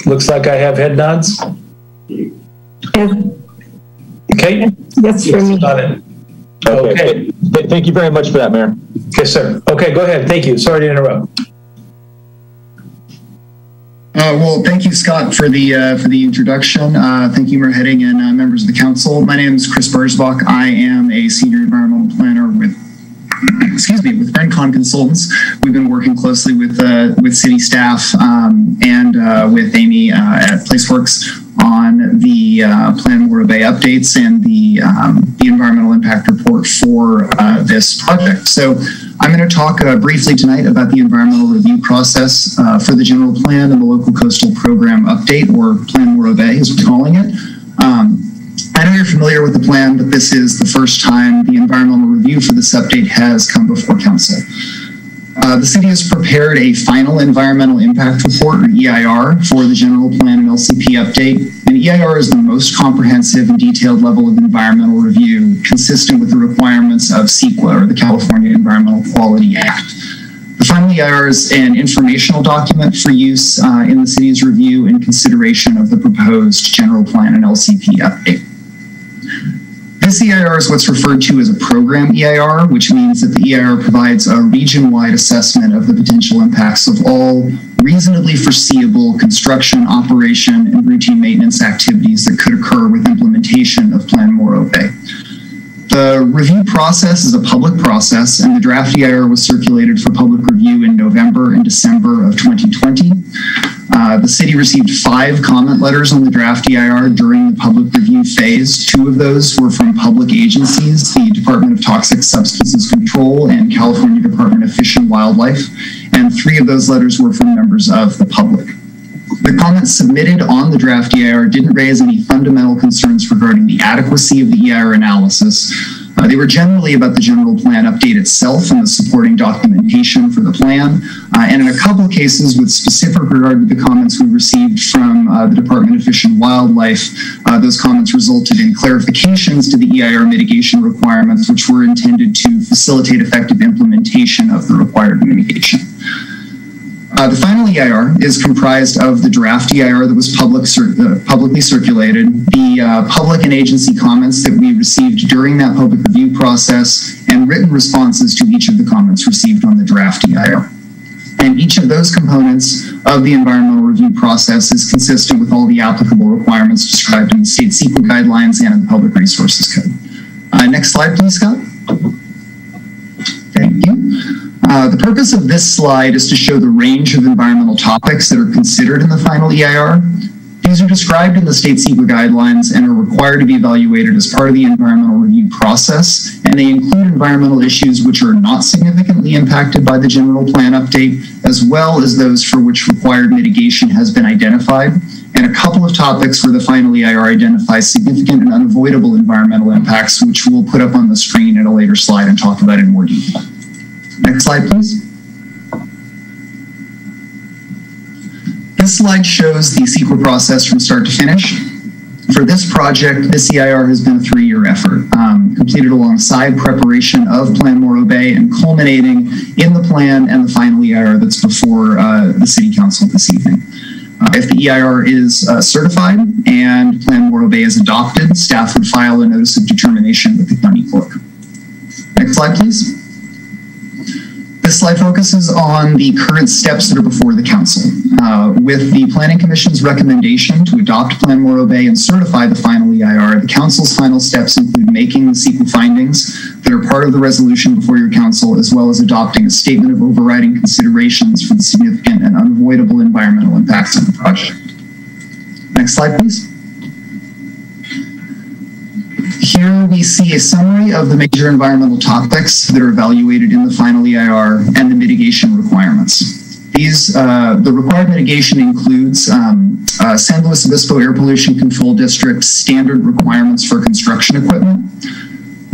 Looks like I have head nods. Yeah. Okay. That's for me. Got it. Okay. Thank you very much for that, Mayor. Yes, sir. Okay, go ahead. Thank you. Sorry to interrupt. Well, thank you, Scott, for the introduction. Thank you, Mayor Heading and members of the council. My name is Chris Burzbach. I am a senior environmental planner with Rincon Consultants. We've been working closely with city staff and with Amy at Placeworks on the Plan Morrow Bay updates and the environmental impact report for this project. So I'm going to talk briefly tonight about the environmental review process for the general plan and the local coastal program update, or Plan Morrow Bay as we're calling it. I know you're familiar with the plan, but this is the first time the environmental review for this update has come before council. The city has prepared a final environmental impact report, or EIR, for the general plan and LCP update. And EIR is the most comprehensive and detailed level of environmental review consistent with the requirements of CEQA, or the California Environmental Quality Act. The final EIR is an informational document for use in the city's review and consideration of the proposed general plan and LCP update. This EIR is what's referred to as a program EIR, which means that the EIR provides a region-wide assessment of the potential impacts of all reasonably foreseeable construction, operation, and routine maintenance activities that could occur with implementation of Plan Morrow Bay. The review process is a public process, and the draft EIR was circulated for public review in November and December of 2020. The city received 5 comment letters on the draft EIR during the public review phase. 2 of those were from public agencies, the Department of Toxic Substances Control and California Department of Fish and Wildlife, and 3 of those letters were from members of the public. The comments submitted on the draft EIR didn't raise any fundamental concerns regarding the adequacy of the EIR analysis. They were generally about the general plan update itself and the supporting documentation for the plan, and in a couple of cases with specific regard to the comments we received from the Department of Fish and Wildlife. Those comments resulted in clarifications to the EIR mitigation requirements, which were intended to facilitate effective implementation of the required mitigation. The final EIR is comprised of the draft EIR that was publicly circulated, the public and agency comments that we received during that public review process, and written responses to each of the comments received on the draft EIR. And each of those components of the environmental review process is consistent with all the applicable requirements described in the state CEQA guidelines and in the Public Resources Code. Next slide, please, Scott. Thank you. The purpose of this slide is to show the range of environmental topics that are considered in the final EIR. These are described in the state CEQA guidelines and are required to be evaluated as part of the environmental review process, and they include environmental issues which are not significantly impacted by the general plan update, as well as those for which required mitigation has been identified, and a couple of topics where the final EIR identifies significant and unavoidable environmental impacts, which we'll put up on the screen in a later slide and talk about in more detail. Next slide, please. This slide shows the CEQA process from start to finish. For this project, this EIR has been a 3-year effort, completed alongside preparation of Plan Morrow Bay and culminating in the plan and the final EIR that's before the City Council this evening. If the EIR is certified and Plan Morrow Bay is adopted, staff would file a notice of determination with the county clerk. Next slide, please. This slide focuses on the current steps that are before the council. With the Planning Commission's recommendation to adopt Plan Morrow Bay and certify the final EIR, the council's final steps include making the Sql findings that are part of the resolution before your council, as well as adopting a statement of overriding considerations for the significant and unavoidable environmental impacts of the project. Next slide, please. Here we see a summary of the major environmental topics that are evaluated in the final EIR and the mitigation requirements. The required mitigation includes San Luis Obispo Air Pollution Control District standard requirements for construction equipment,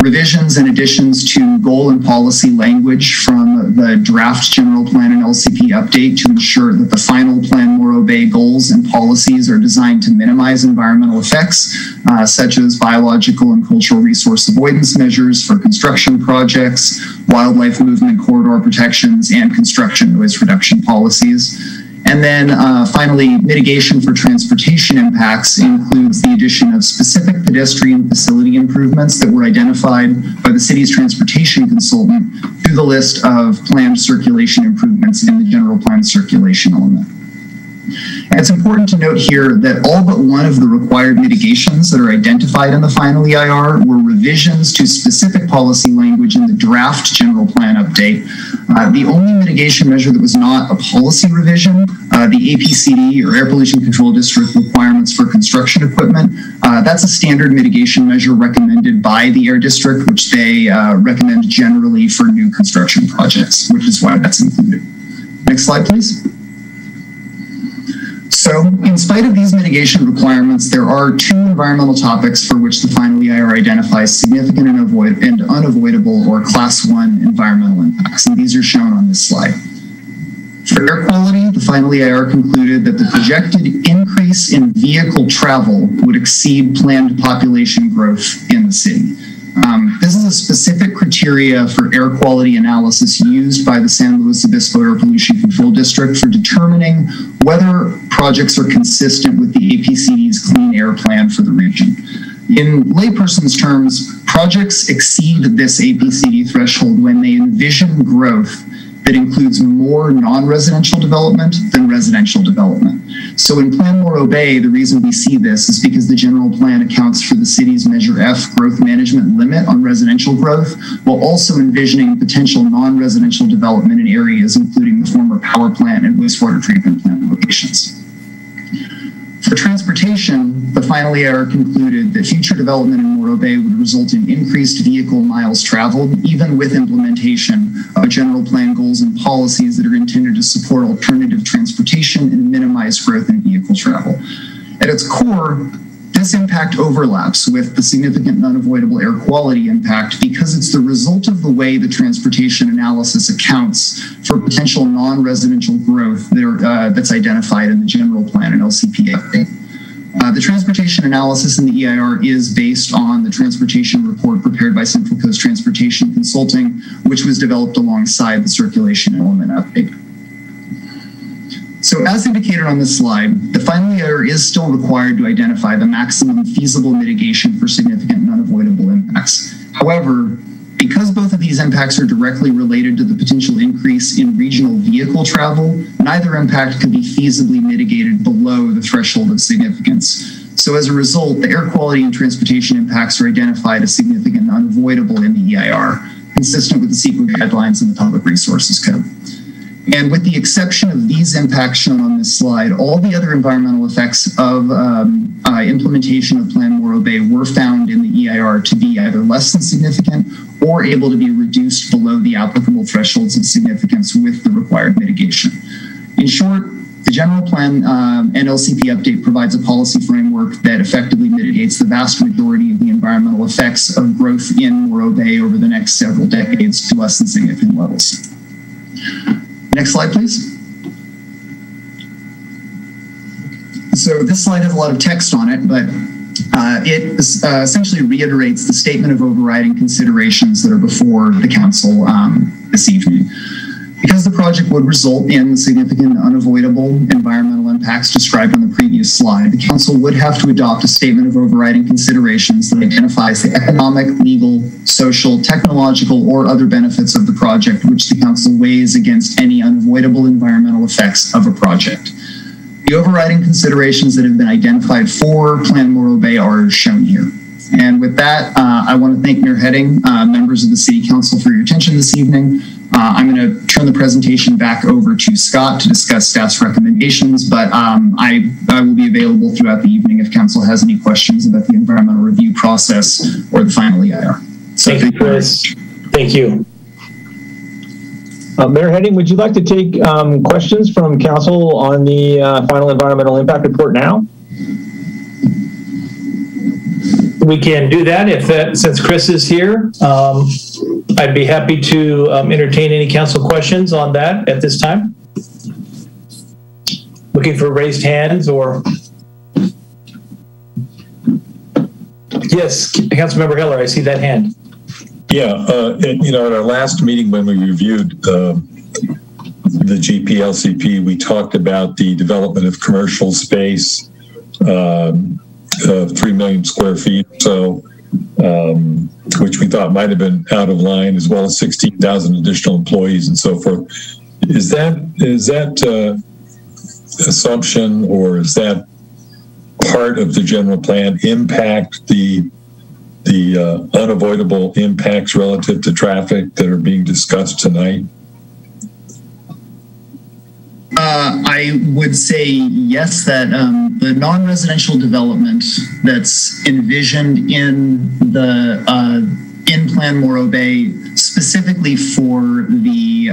revisions and additions to goal and policy language from the draft general plan and LCP update to ensure that the final Plan Morrow Bay goals and policies are designed to minimize environmental effects, such as biological and cultural resource avoidance measures for construction projects, wildlife movement corridor protections, and construction noise reduction policies. And then finally, mitigation for transportation impacts includes the addition of specific pedestrian facility improvements that were identified by the city's transportation consultant to the list of planned circulation improvements in the general plan circulation element. And it's important to note here that all but one of the required mitigations that are identified in the final EIR were revisions to specific policy language in the draft general plan update. The only mitigation measure that was not a policy revision, the APCD or Air Pollution Control District requirements for construction equipment, that's a standard mitigation measure recommended by the Air District, which they recommend generally for new construction projects, which is why that's included. Next slide, please. So, in spite of these mitigation requirements, there are two environmental topics for which the final EIR identifies significant and unavoidable or Class 1 environmental impacts, and these are shown on this slide. For air quality, the final EIR concluded that the projected increase in vehicle travel would exceed planned population growth in the city. This is a specific criteria for air quality analysis used by the San Luis Obispo Air Pollution Control District for determining whether projects are consistent with the APCD's clean air plan for the region. In layperson's terms, projects exceed this APCD threshold when they envision growth that includes more non-residential development than residential development. So in Plan Morrow Bay, the reason we see this is because the general plan accounts for the city's Measure F growth management limit on residential growth, while also envisioning potential non-residential development in areas including the former power plant and wastewater treatment plant locations. For transportation, the final EIR concluded that future development in Morrow Bay would result in increased vehicle miles traveled, even with implementation of general plan goals and policies that are intended to support alternative transportation and minimize growth in vehicle travel. At its core, this impact overlaps with the significant and unavoidable air quality impact because it's the result of the way the transportation analysis accounts for potential non-residential growth that's identified in the general plan and LCP update. The transportation analysis in the EIR is based on the transportation report prepared by Central Coast Transportation Consulting, which was developed alongside the circulation element update. So as indicated on this slide, the final EIR is still required to identify the maximum feasible mitigation for significant and unavoidable impacts. However, because both of these impacts are directly related to the potential increase in regional vehicle travel, neither impact can be feasibly mitigated below the threshold of significance. So as a result, the air quality and transportation impacts are identified as significant and unavoidable in the EIR, consistent with the CEQA guidelines and the Public Resources Code. And with the exception of these impacts shown on this slide, all the other environmental effects of implementation of Plan Morrow Bay were found in the EIR to be either less than significant or able to be reduced below the applicable thresholds of significance with the required mitigation. In short, the general plan and LCP update provides a policy framework that effectively mitigates the vast majority of the environmental effects of growth in Morrow Bay over the next several decades to less than significant levels. Next slide, please. So this slide has a lot of text on it, but it essentially reiterates the statement of overriding considerations that are before the council this evening. Because the project would result in significant unavoidable environmental impacts described on the previous slide, the council would have to adopt a statement of overriding considerations that identifies the economic, legal, social, technological, or other benefits of the project, which the council weighs against any unavoidable environmental effects of a project. The overriding considerations that have been identified for Plan Morrow Bay are shown here. And with that, I want to thank Mayor Heading, members of the City Council for your attention this evening. I'm going to turn the presentation back over to Scott to discuss staff's recommendations, but I will be available throughout the evening if council has any questions about the environmental review process or the final EIR. So thank you, Chris. Thank you. Mayor Heading, would you like to take questions from council on the final environmental impact report now? We can do that since Chris is here. I'd be happy to entertain any council questions on that at this time. Looking for raised hands or... Yes, Councilmember Heller, I see that hand. Yeah, at our last meeting when we reviewed the GPLCP, we talked about the development of commercial space, 3 million square feet, so which we thought might have been out of line, as well as 16,000 additional employees and so forth. Is that assumption, or is that part of the general plan impact the unavoidable impacts relative to traffic that are being discussed tonight? I would say yes, that the non-residential development that's envisioned in the in Plan Morrow Bay, specifically for the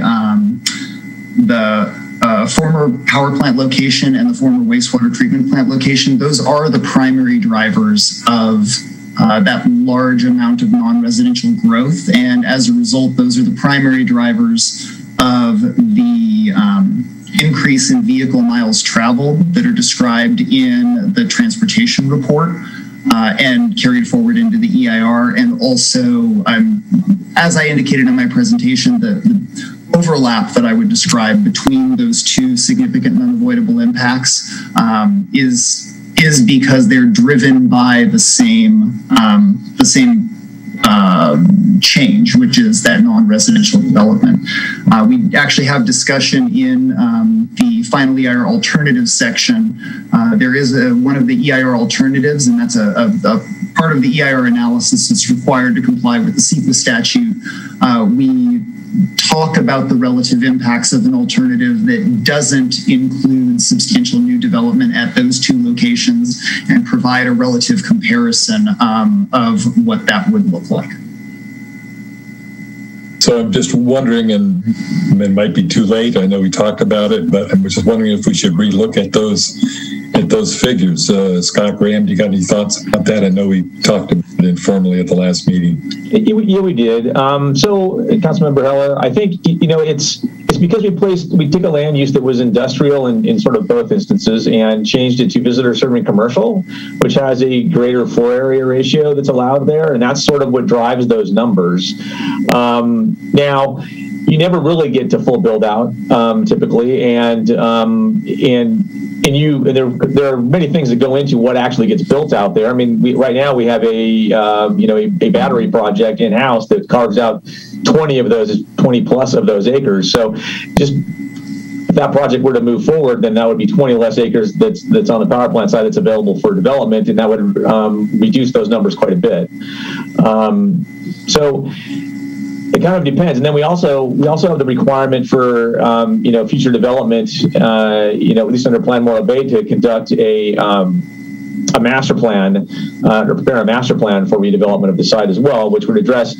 former power plant location and the former wastewater treatment plant location, those are the primary drivers of that large amount of non-residential growth. And as a result, those are the primary drivers of the increase in vehicle miles traveled that are described in the transportation report and carried forward into the EIR. And also, as I indicated in my presentation, the overlap that I would describe between those two significant and unavoidable impacts is because they're driven by the same change, which is that non-residential development. We actually have discussion in the final EIR alternatives section. There is one of the EIR alternatives, and that's a part of the EIR analysis that's required to comply with the CEQA statute. We talk about the relative impacts of an alternative that doesn't include substantial new development at those two locations and provide a relative comparison of what that would look like. So I'm just wondering, and it might be too late, I know we talked about it, but I'm just wondering if we should relook at those figures. Scott Graham, do you got any thoughts about that? I know we talked about it informally at the last meeting. Yeah, we did. So, Councilmember Heller, I think, it's because we took a land use that was industrial in sort of both instances and changed it to visitor serving commercial, which has a greater floor area ratio that's allowed there, and that's sort of what drives those numbers. Now, you never really get to full build out typically, and there are many things that go into what actually gets built out there. I mean, right now we have a battery project in house that carves out 20 plus of those acres. So just if that project were to move forward, then that would be 20 less acres that's on the power plant side that's available for development, and that would reduce those numbers quite a bit. So it kind of depends. And then we also have the requirement for future development, at least under Plan Morrow Bay, to conduct a master plan or prepare a master plan for redevelopment of the site as well, which would address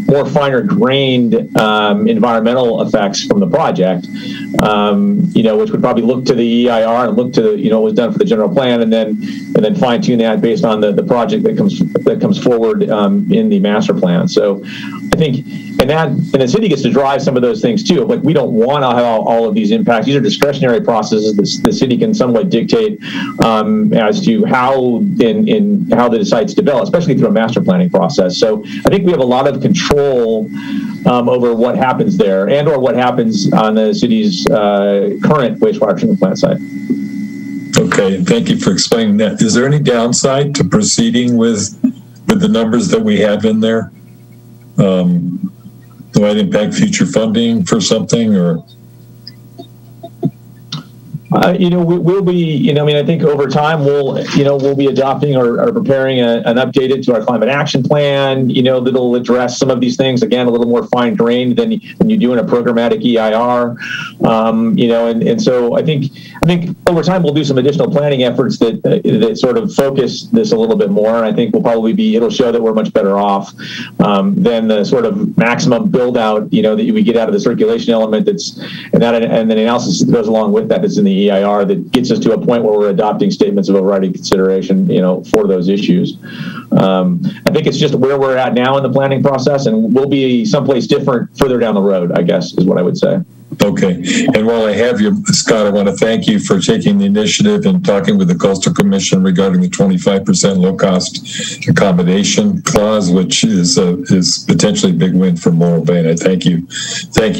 more finer grained environmental effects from the project, which would probably look to the EIR and look to what was done for the general plan, and then fine tune that based on the project that comes forward in the master plan. So I think, and the city gets to drive some of those things too. Like, we don't want to have all of these impacts. These are discretionary processes. The city can somewhat dictate as to how the sites develop, especially through a master planning process. So I think we have a lot of control over what happens there, and or what happens on the city's current wastewater treatment plant site. Okay, thank you for explaining that. Is there any downside to proceeding with the numbers that we have in there? Might impact future funding for something, or? We'll be, I think over time we'll be adopting or preparing an updated to our climate action plan, that'll address some of these things, again, a little more fine grained than you do in a programmatic EIR. And so I think over time we'll do some additional planning efforts that sort of focus this a little bit more. I think it'll show that we're much better off than the sort of maximum build out, that we get out of the circulation element and the analysis that goes along with that is in the EIR that gets us to a point where we're adopting statements of overriding consideration, for those issues. I think it's just where we're at now in the planning process, and we'll be someplace different further down the road, I guess, is what I would say. Okay. And while I have you, Scott, I want to thank you for taking the initiative and talking with the Coastal Commission regarding the 25% low-cost accommodation clause, which is potentially a big win for Morrow Bay. And I thank you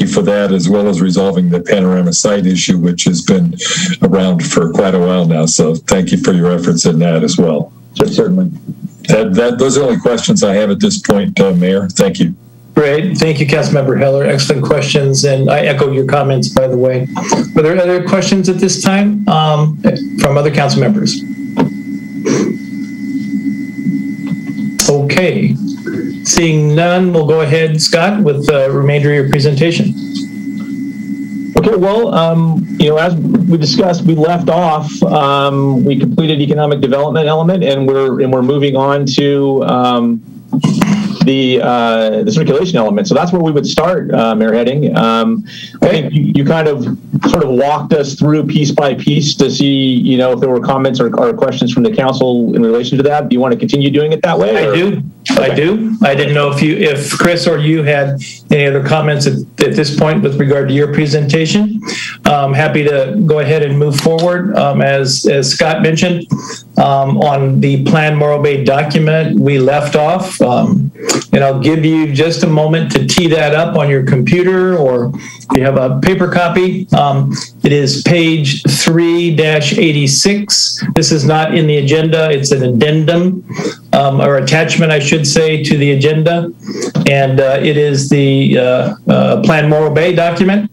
for that, as well as resolving the panorama site issue, which has been around for quite a while now. So thank you for your efforts in that as well. Certainly. Those are the only questions I have at this point, Mayor. Thank you. Great. Thank you, Councilmember Heller. Excellent questions. And I echo your comments, by the way. Are there other questions at this time from other council members? Okay. Seeing none, we'll go ahead, Scott, with the remainder of your presentation. Okay, well, as we discussed, we left off, we completed economic development element, and we're moving on to the circulation element. So that's where we would start, Mayor Heading. I think you kind of sort of walked us through piece by piece to see, if there were comments or questions from the council in relation to that. Do you want to continue doing it that way? I do. Okay. I do. I didn't know if Chris or you had any other comments at this point with regard to your presentation. Happy to go ahead and move forward. As Scott mentioned, on the Plan Morrow Bay document, we left off, and I'll give you just a moment to tee that up on your computer, or if you have a paper copy. It is page 3-86. This is not in the agenda. It's an addendum or attachment, I should say, to the agenda. And it is the Plan Morrow Bay document.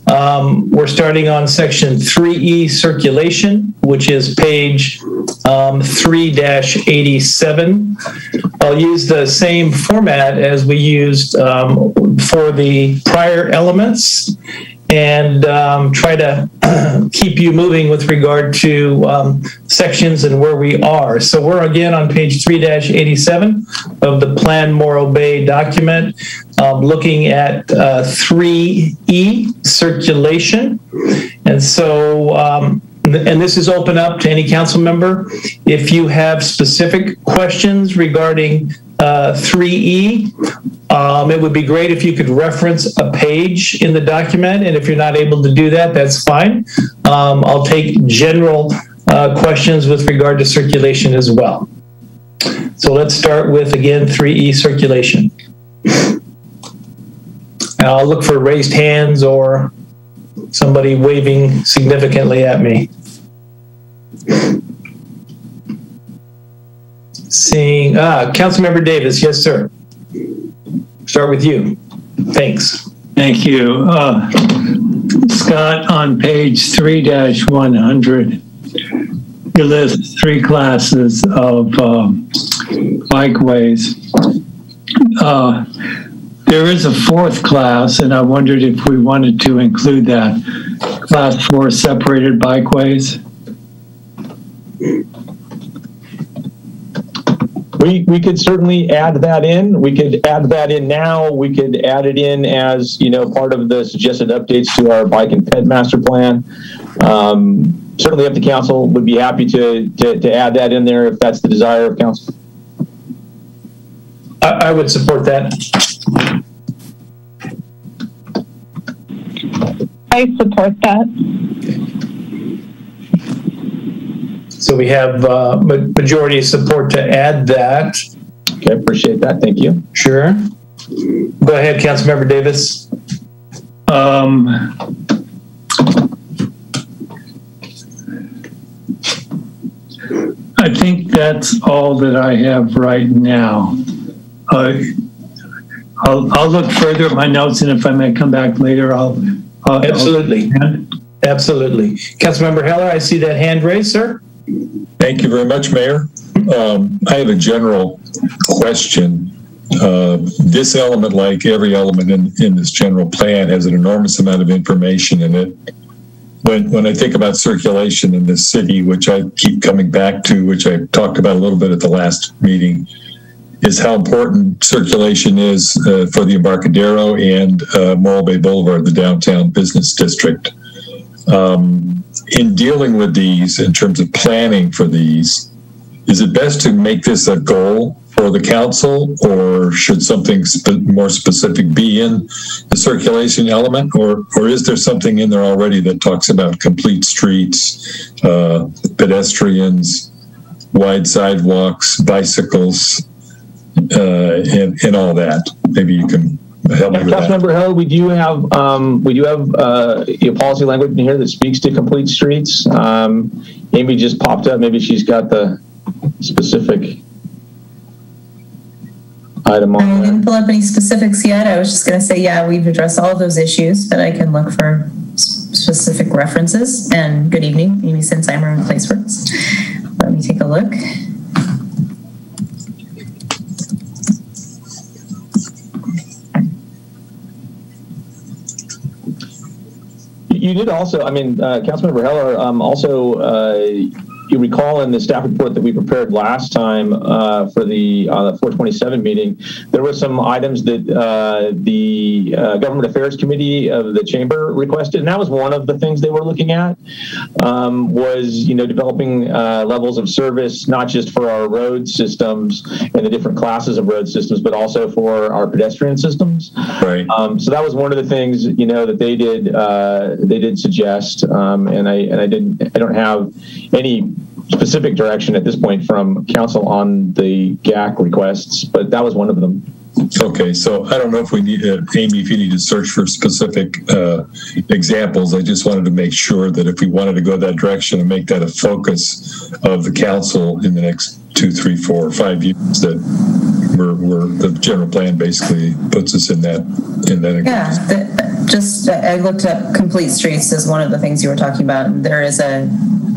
We're starting on section 3E circulation, which is page 3-87. I'll use the same format as we used for the prior elements, and try to keep you moving with regard to sections and where we are. So we're again on page 3-87 of the Plan Morrow Bay document, looking at 3E circulation. And so, and this is open up to any council member. If you have specific questions regarding 3E, it would be great if you could reference a page in the document, and if you're not able to do that, that's fine. I'll take general questions with regard to circulation as well. So let's start with, again, 3E circulation. I'll look for raised hands or somebody waving significantly at me. Seeing, Councilmember Davis, yes, sir. Start with you. Thanks. Thank you. Scott, on page 3-100, you list 3 classes of bikeways. There is a 4th class, and I wondered if we wanted to include that, class 4 separated bikeways. We could certainly add that in. We could add that in now. We could add it in as, part of the suggested updates to our bike and ped master plan. Certainly up to council. Would be happy to add that in there if that's the desire of council. I would support that. I support that. So we have majority support to add that. Okay, appreciate that. Thank you. Sure. Go ahead, Councilmember Davis. I think that's all that I have right now. I'll look further at my notes, and if I may come back later, I'll absolutely. Absolutely. Councilmember Heller, I see that hand raised, sir. Thank you very much, Mayor. I have a general question. This element, like every element in this general plan, has an enormous amount of information in it. When I think about circulation in this city, which I keep coming back to, which I talked about a little bit at the last meeting, is how important circulation is for the Embarcadero and Morro Bay Boulevard, the downtown business district. In dealing with these, in terms of planning for these, is it best to make this a goal for the council, or should something more specific be in the circulation element, or is there something in there already that talks about complete streets, pedestrians, wide sidewalks, bicycles, and all that? Maybe you can help me with that. Councilmember Hill, we do have a policy language in here that speaks to complete streets. Amy just popped up. Maybe she's got the specific item on I didn't pull up any specifics yet. I was just going to say, yeah, we've addressed all of those issues, but I can look for specific references. And good evening, Amy Sinsheimer with Placeworks. Let me take a look. You did also, Councilmember Heller, you recall in the staff report that we prepared last time for the 427 meeting, there were some items that the Government Affairs Committee of the Chamber requested, and that was one of the things they were looking at, was developing levels of service, not just for our road systems and the different classes of road systems, but also for our pedestrian systems. Right. So that was one of the things that they did suggest, and I don't have any specific direction at this point from council on the GAC requests, but that was one of them. Okay, so I don't know if we need, Amy, if you need to search for specific examples. I just wanted to make sure that if we wanted to go that direction and make that a focus of the council in the next 2, 3, 4, or 5 years, that we're the general plan basically puts us in that. Yeah, I looked up complete streets as one of the things you were talking about. There is a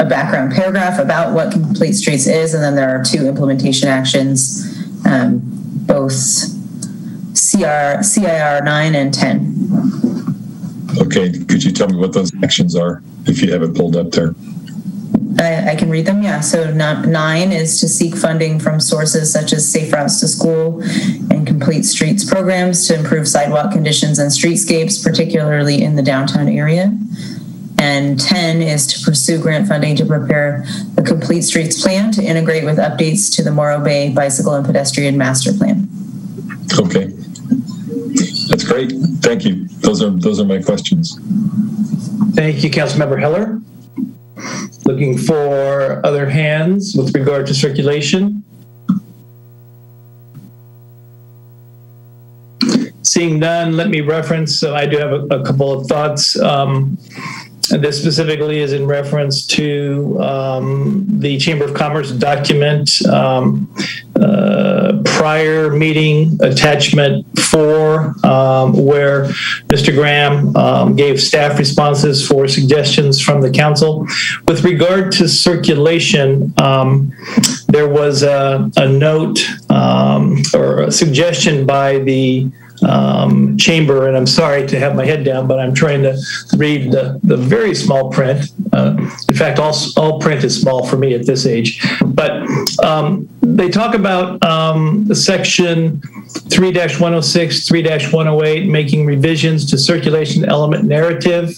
background paragraph about what complete streets is, and then there are 2 implementation actions, both CIR 9 and 10. Okay, could you tell me what those actions are, if you have it pulled up there? I can read them, yeah. So 9 is to seek funding from sources such as Safe Routes to School and Complete Streets programs to improve sidewalk conditions and streetscapes, particularly in the downtown area. And 10 is to pursue grant funding to prepare the Complete Streets plan to integrate with updates to the Morrow Bay Bicycle and Pedestrian Master Plan. Okay, that's great. Thank you. Those are my questions. Thank you, Councilmember Heller. Looking for other hands with regard to circulation. Seeing none, let me reference, I do have a couple of thoughts. This specifically is in reference to the Chamber of Commerce document, prior meeting attachment 4, where Mr. Graham gave staff responses for suggestions from the council. With regard to circulation, there was a note or a suggestion by the chamber, and I'm sorry to have my head down, but I'm trying to read the very small print. In fact, all print is small for me at this age. But they talk about section 3-106, 3-108, making revisions to circulation element narrative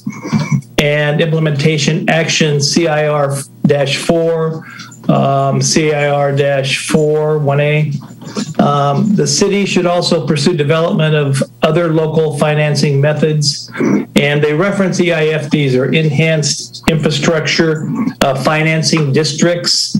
and implementation action CIR-4 CIR-4 1A. The city should also pursue development of other local financing methods, and they reference EIFDs, or Enhanced Infrastructure Financing Districts.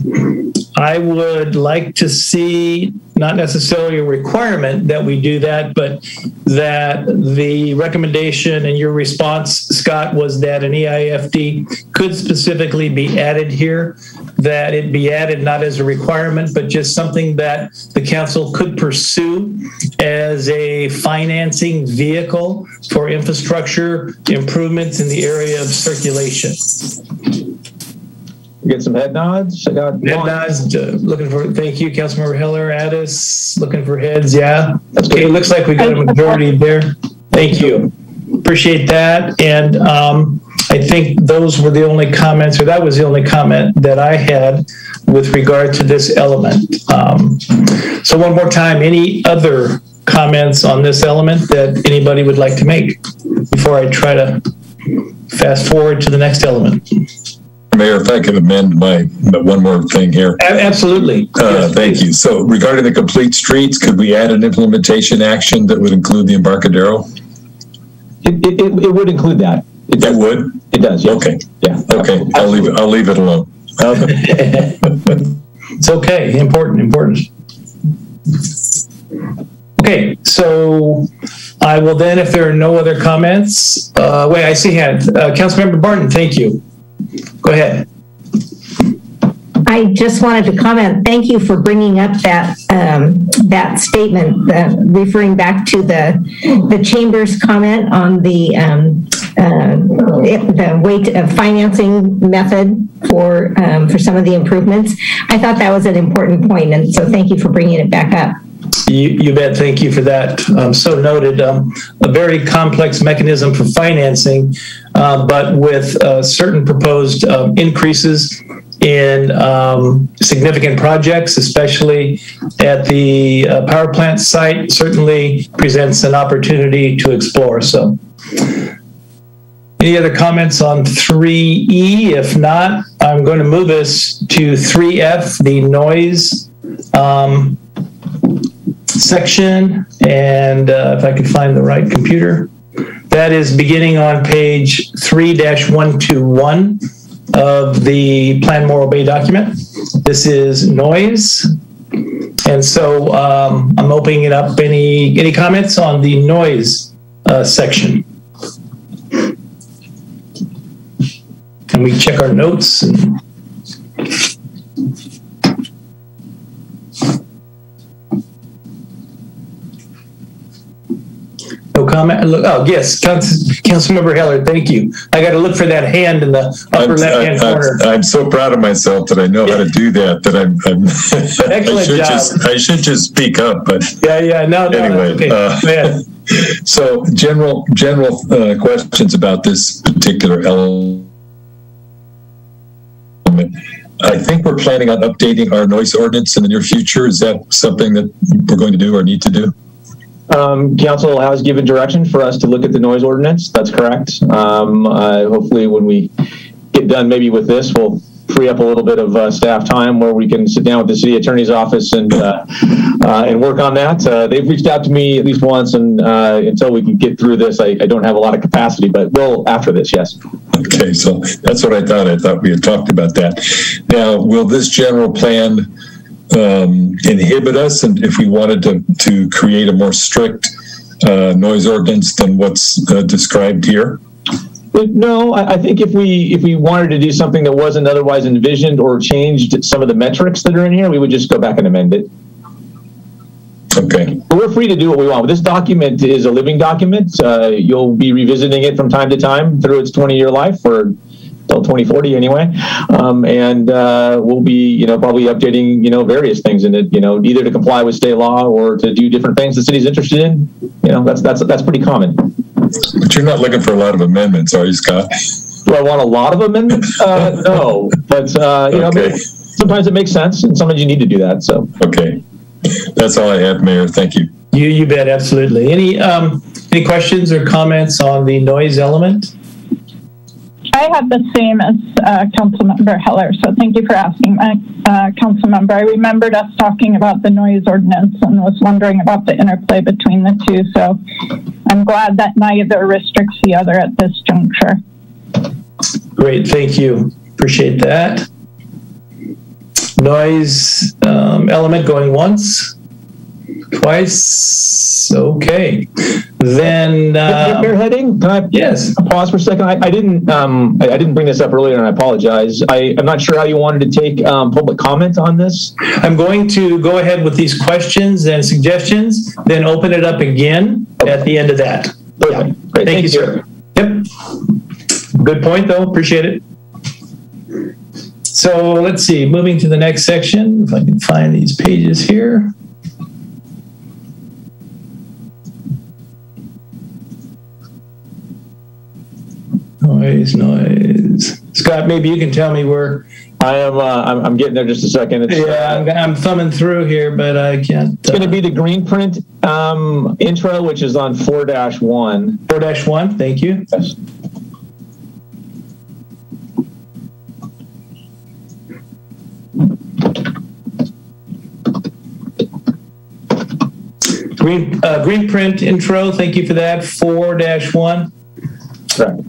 I would like to see, not necessarily a requirement that we do that, but that the recommendation and your response, Scott, was that an EIFD could specifically be added here, that it be added not as a requirement, but just something that the council could pursue as a financing vehicle for infrastructure improvements in the area of circulation. Get some head nods. I got head nods. Looking for. Thank you, Councilmember Heller. Addis looking for heads. Yeah. Okay. It looks like we got a majority there. Thank you. Appreciate that. And I think those were the only comments, or that was the only comment that I had with regard to this element. So one more time, any other comments on this element that anybody would like to make before I try to fast forward to the next element? Mayor, if I could amend my one more thing here. Absolutely. Yes, thank you. So regarding the complete streets, could we add an implementation action that would include the Embarcadero? It would include that. It would? It does, yes. Okay. Yeah. Okay. I'll leave it alone. Okay. It's okay. Important. Okay, so I will then, if there are no other comments, wait, I see hand. Councilmember Barton, thank you. Go ahead. I just wanted to comment. Thank you for bringing up that that statement, referring back to the chamber's comment on the weight of financing method for some of the improvements. I thought that was an important point, and so thank you for bringing it back up. You bet. Thank you for that. So noted. A very complex mechanism for financing, but with certain proposed increases in significant projects, especially at the power plant site, certainly presents an opportunity to explore. So, any other comments on 3E? If not, I'm going to move us to 3F, the noise section, and if I can find the right computer, that is beginning on page 3-121 of the Plan Morro Bay document. This is noise, and so I'm opening it up. Any comments on the noise section? Can we check our notes? No comment? Oh, yes, Councilmember Heller, thank you. I got to look for that hand in the upper left-hand corner. I'm so proud of myself that I know how to do that, I should just speak up, but no, anyway. Okay. So general questions about this particular element. I think we're planning on updating our noise ordinance in the near future. Is that something that we're going to do or need to do? Council has given direction for us to look at the noise ordinance. That's correct. Hopefully when we get done maybe with this, we'll free up a little bit of staff time where we can sit down with the city attorney's office and work on that. They've reached out to me at least once, and until we can get through this, I don't have a lot of capacity, but we'll after this, yes. Okay, so that's what I thought. I thought we had talked about that. Now, will this general plan inhibit us, and if we wanted to create a more strict noise ordinance than what's described here? No, I think if we wanted to do something that wasn't otherwise envisioned or changed some of the metrics that are in here, we would just go back and amend it. Okay. But we're free to do what we want. This document is a living document. You'll be revisiting it from time to time through its 20-year life, or till 2040 anyway, and we'll be, probably updating, various things in it, either to comply with state law or to do different things the city's interested in. That's pretty common. But you're not looking for a lot of amendments, are you, Scott? Do I want a lot of amendments? No, but okay. Sometimes it makes sense, and sometimes you need to do that. So okay, that's all I have, Mayor. Thank you. You bet, absolutely. Any questions or comments on the noise element? I have the same as Councilmember Heller, so thank you for asking, Councilmember. I remembered us talking about the noise ordinance and was wondering about the interplay between the two, so I'm glad that neither restricts the other at this juncture. Great, thank you. Appreciate that. Noise element going once, twice, okay. Then Mayor Heading, can I yes pause for a second? I didn't bring this up earlier, and I apologize. I'm not sure how you wanted to take public comment on this. I'm going to go ahead with these questions and suggestions, then open it up again at the end of that. Yeah. Great. Thank you, sir. Yep. Good point, though. Appreciate it. So let's see. Moving to the next section, if I can find these pages here. Noise. Scott, maybe you can tell me where. I'm getting there just a second. I'm thumbing through here, but I can't. It's going to be the green print intro, which is on 4-1. 4-1, thank you. Yes. Green print intro, thank you for that. 4-1. Correct.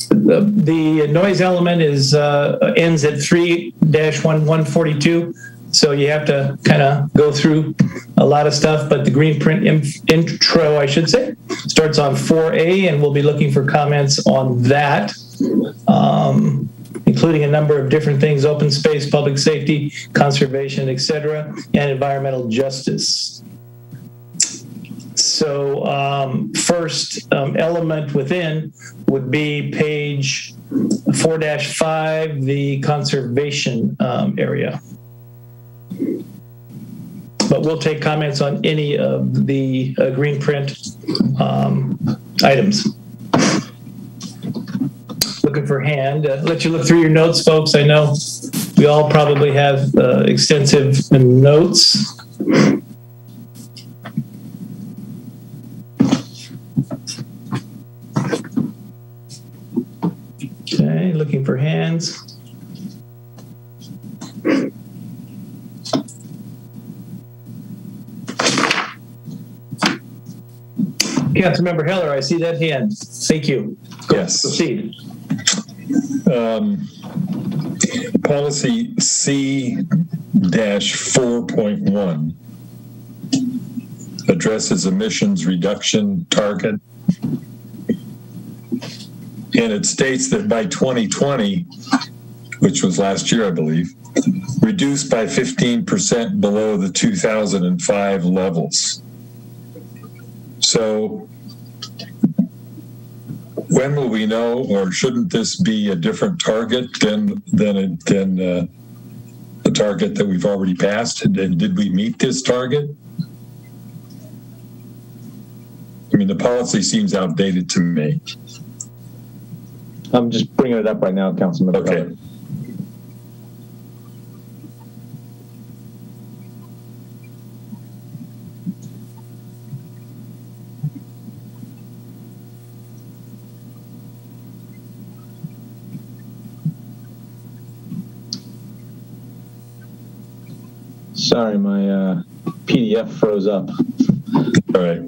The noise element is ends at 3-142, so you have to kind of go through a lot of stuff, but the green print intro, I should say, starts on 4A, and we'll be looking for comments on that, including a number of different things: open space, public safety, conservation, etc., and environmental justice. So first element within would be page 4-5, the conservation area. But we'll take comments on any of the green print items. Looking for hand. Let you look through your notes, folks. I know we all probably have extensive notes. Okay, looking for hands. Councilmember Heller, I see that hand. Thank you. Go, yes. Proceed. Policy C-4.1 addresses emissions reduction target. And it states that by 2020, which was last year, I believe, reduced by 15% below the 2005 levels. So when will we know, or shouldn't this be a different target than the target that we've already passed? And did we meet this target? I mean, the policy seems outdated to me. I'm just bringing it up right now, Councilman. Okay. Sorry, my PDF froze up. All right.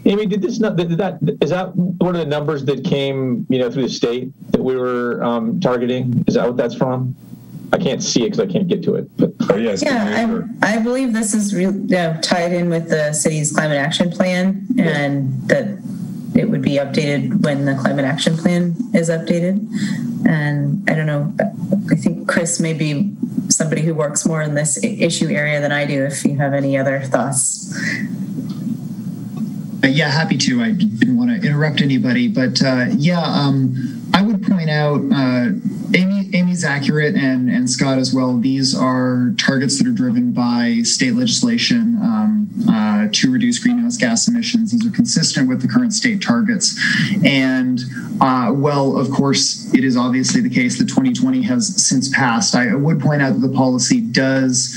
Amy, is that one of the numbers that came, through the state that we were targeting? Is that what that's from? I can't see it because I can't get to it. But. Oh, yes. Yeah, I believe this is tied in with the city's climate action plan, and that it would be updated when the climate action plan is updated. And I don't know, I think Chris may be somebody who works more in this issue area than I do, if you have any other thoughts. Yeah, happy to. I didn't want to interrupt anybody, but I would point out Amy's accurate, and Scott as well. These are targets that are driven by state legislation to reduce greenhouse gas emissions. These are consistent with the current state targets. And well, of course, it is obviously the case that 2020 has since passed. I would point out that the policy does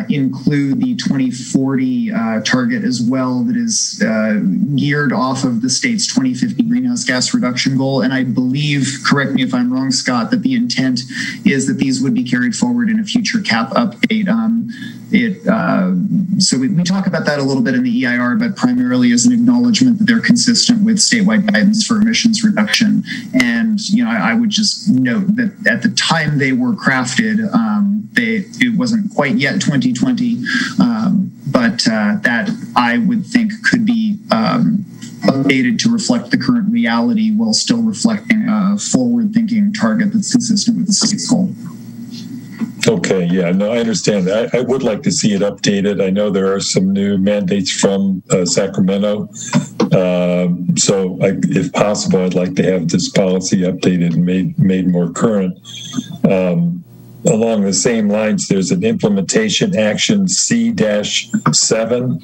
include the 2040 target as well, that is geared off of the state's 2050 greenhouse gas reduction goal. And I believe, correct me if I'm wrong, Scott, that the intent is that these would be carried forward in a future CAP update. So we talk about that a little bit in the EIR, but primarily as an acknowledgement that they're consistent with statewide guidance for emissions reduction. And I would just note that at the time they were crafted, it wasn't quite yet 2020, but that I would think could be updated to reflect the current reality while still reflecting a forward-thinking target that's consistent with the state's goal. Okay, yeah, no, I understand. I would like to see it updated. I know there are some new mandates from Sacramento. So if possible, I'd like to have this policy updated and made more current. Along the same lines, there's an implementation action C-7,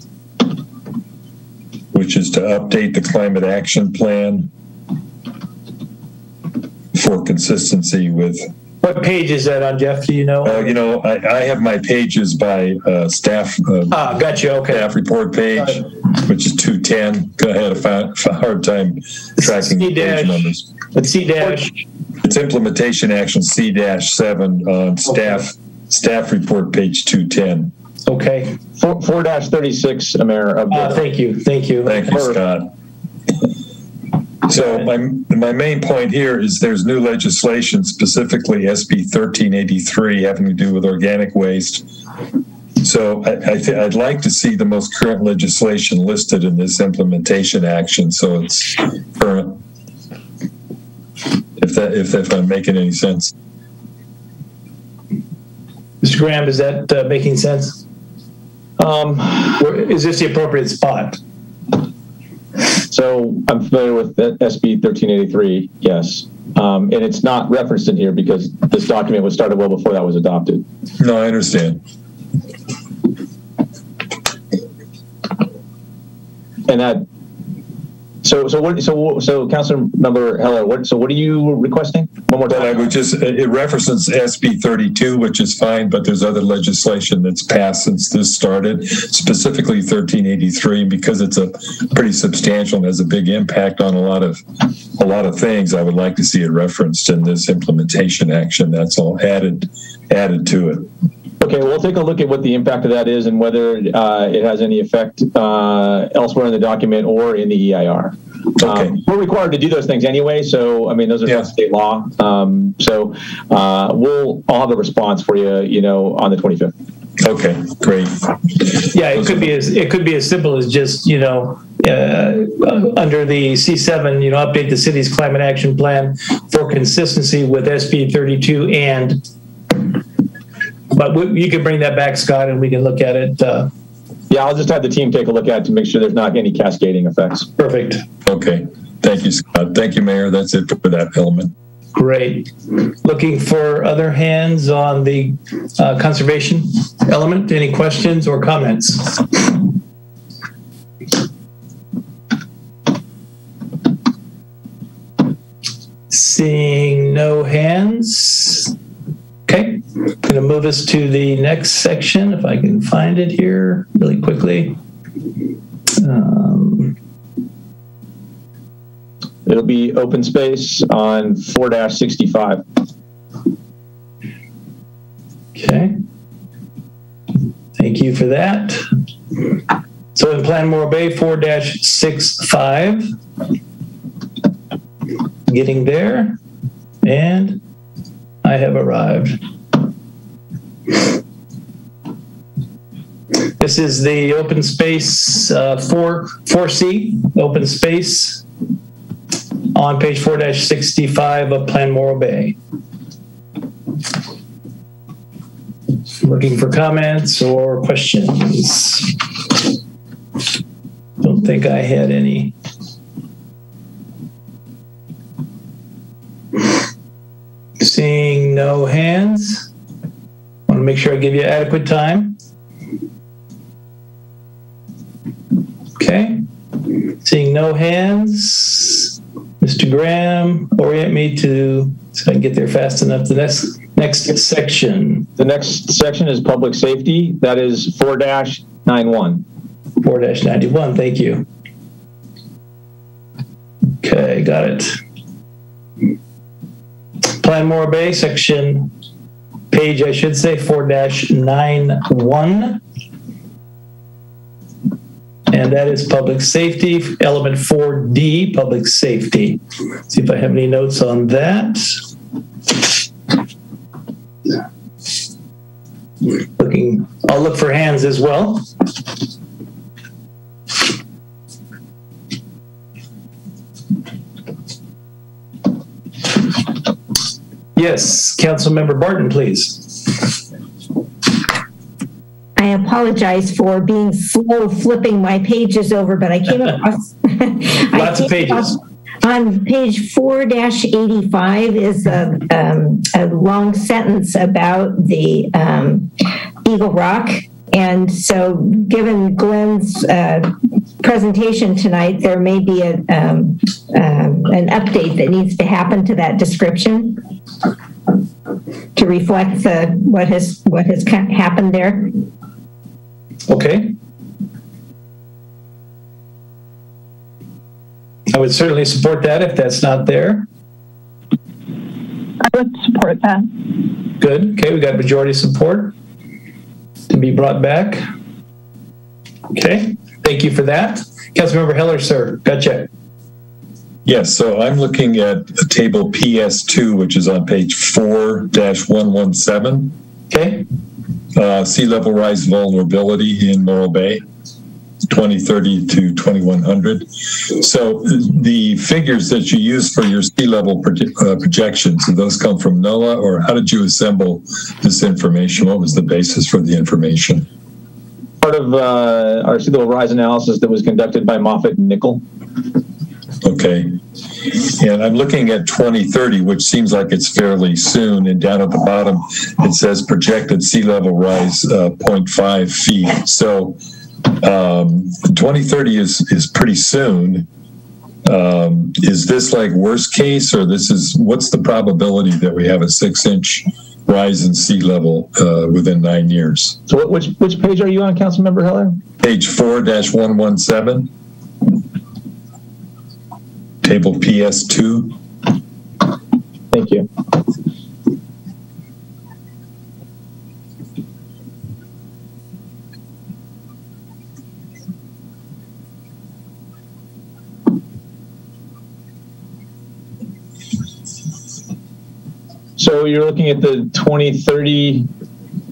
which is to update the climate action plan for consistency with. What page is that on, Jeff? Do you know? I have my pages by staff. Got you. Okay. Staff report page, which is 210. Go ahead. If I have a hard time tracking the page numbers. Let's C dash. It's implementation action C-7 on staff report page 210. Okay. 4-36, Mayor. Thank you. Thank you, Scott. So my main point here is there's new legislation, specifically SB 1383, having to do with organic waste. So I'd like to see the most current legislation listed in this implementation action, so it's current. If I'm making any sense. Mr. Graham, is that making sense? Is this the appropriate spot? So I'm familiar with SB 1383, yes. And it's not referenced in here because this document was started well before that was adopted. No, I understand. And that, so Councilor Member Heller, what are you requesting? One more time. I would just, it references SB 32, which is fine, but there's other legislation that's passed since this started, specifically 1383, because it's a pretty substantial and has a big impact on a lot of things. I would like to see it referenced in this implementation action. That's all added to it. Okay, we'll take a look at what the impact of that is and whether it has any effect elsewhere in the document or in the EIR. Okay. We're required to do those things anyway, so I mean those are state law. I'll have a response for you, on the 25th. Okay, great. Yeah, it could be as simple as just under the C7, update the city's climate action plan for consistency with SB 32 and. But you can bring that back, Scott, and we can look at it. Yeah, I'll just have the team take a look at it to make sure there's not any cascading effects. Perfect. Okay. Thank you, Scott. Thank you, Mayor. That's it for that element. Great. Looking for other hands on the conservation element. Any questions or comments? Seeing no hands. Okay, I'm going to move us to the next section, if I can find it here really quickly. It'll be open space on 4-65. Okay. Thank you for that. So in Plan Morrow Bay 4-65, getting there, and I have arrived. This is the open space 4C, open space on page 4-65 of Plan Morrow Bay. Looking for comments or questions. Don't think I had any. Seeing no hands. Want to make sure I give you adequate time. Okay. Seeing no hands. Mr. Graham, orient me to, so I can get there fast enough. The next section. The next section is public safety. That is 4-91. 4-91, thank you. Okay, got it. Plan Morrow Bay, section, page, I should say, 4-91. And that is public safety, element 4D, public safety. See if I have any notes on that. I'll look for hands as well. Yes, Councilmember Barton, please. I apologize for being slow flipping my pages over, but I came across lots of pages. On page 4-85 is a long sentence about the Eagle Rock. And so given Glenn's presentation tonight, there may be an update that needs to happen to that description to reflect what has happened there. Okay. I would certainly support that if that's not there. I would support that. Good. Okay, we got majority support to be brought back. Okay, thank you for that. Councilmember Heller, sir, gotcha. Yes, so I'm looking at table PS2, which is on page 4-117. Okay. Sea level rise vulnerability in Morrow Bay, 2030 to 2100. So the figures that you use for your sea level projections, do those come from NOAA, or how did you assemble this information? What was the basis for the information? Part of our sea level rise analysis that was conducted by Moffitt and Nickel. Okay. And I'm looking at 2030, which seems like it's fairly soon. And down at the bottom, it says projected sea level rise 0.5 feet. So 2030 is pretty soon. Is this like worst case, or what's the probability that we have a 6-inch rise in sea level within 9 years? So which page are you on, Councilmember Heller? Page 4-117. Table PS2. Thank you. So you're looking at the 2030.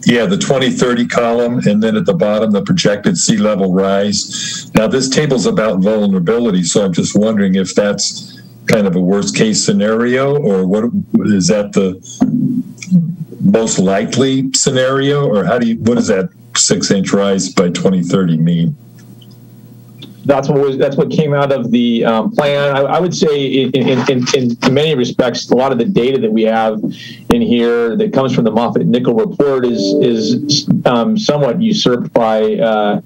Yeah, the 2030 column, and then at the bottom, the projected sea level rise. Now, this table's about vulnerability, so I'm just wondering if that's kind of a worst case scenario, or what is that the most likely scenario, or what does that 6-inch rise by 2030 mean? That's what came out of the plan. I would say in many respects, a lot of the data that we have in here that comes from the Moffitt Nickel report is somewhat usurped by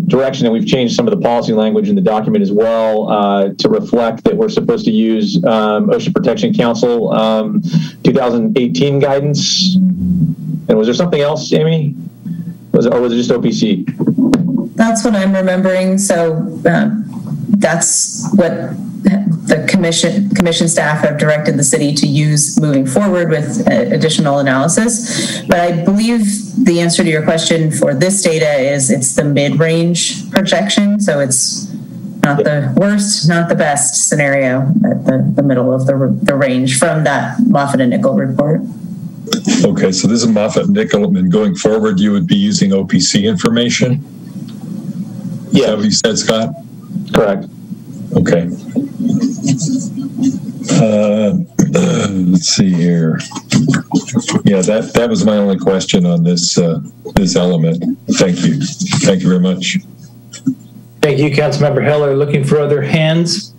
direction, and we've changed some of the policy language in the document as well to reflect that we're supposed to use Ocean Protection Council 2018 guidance. And was there something else, Amy? Or was it just OPC? That's what I'm remembering. So that's what the commission staff have directed the city to use moving forward with additional analysis. But I believe the answer to your question for this data is it's the mid-range projection. So it's not the worst, not the best scenario at the middle of the range from that Moffitt and Nickel report. Okay, so this is Moffitt and Nickel, and going forward, you would be using OPC information? Yeah. Is that what you said, Scott? Correct. Okay. Let's see here. Yeah, that was my only question on this this element. Thank you. Thank you very much. Thank you, Councilmember Heller. Looking for other hands.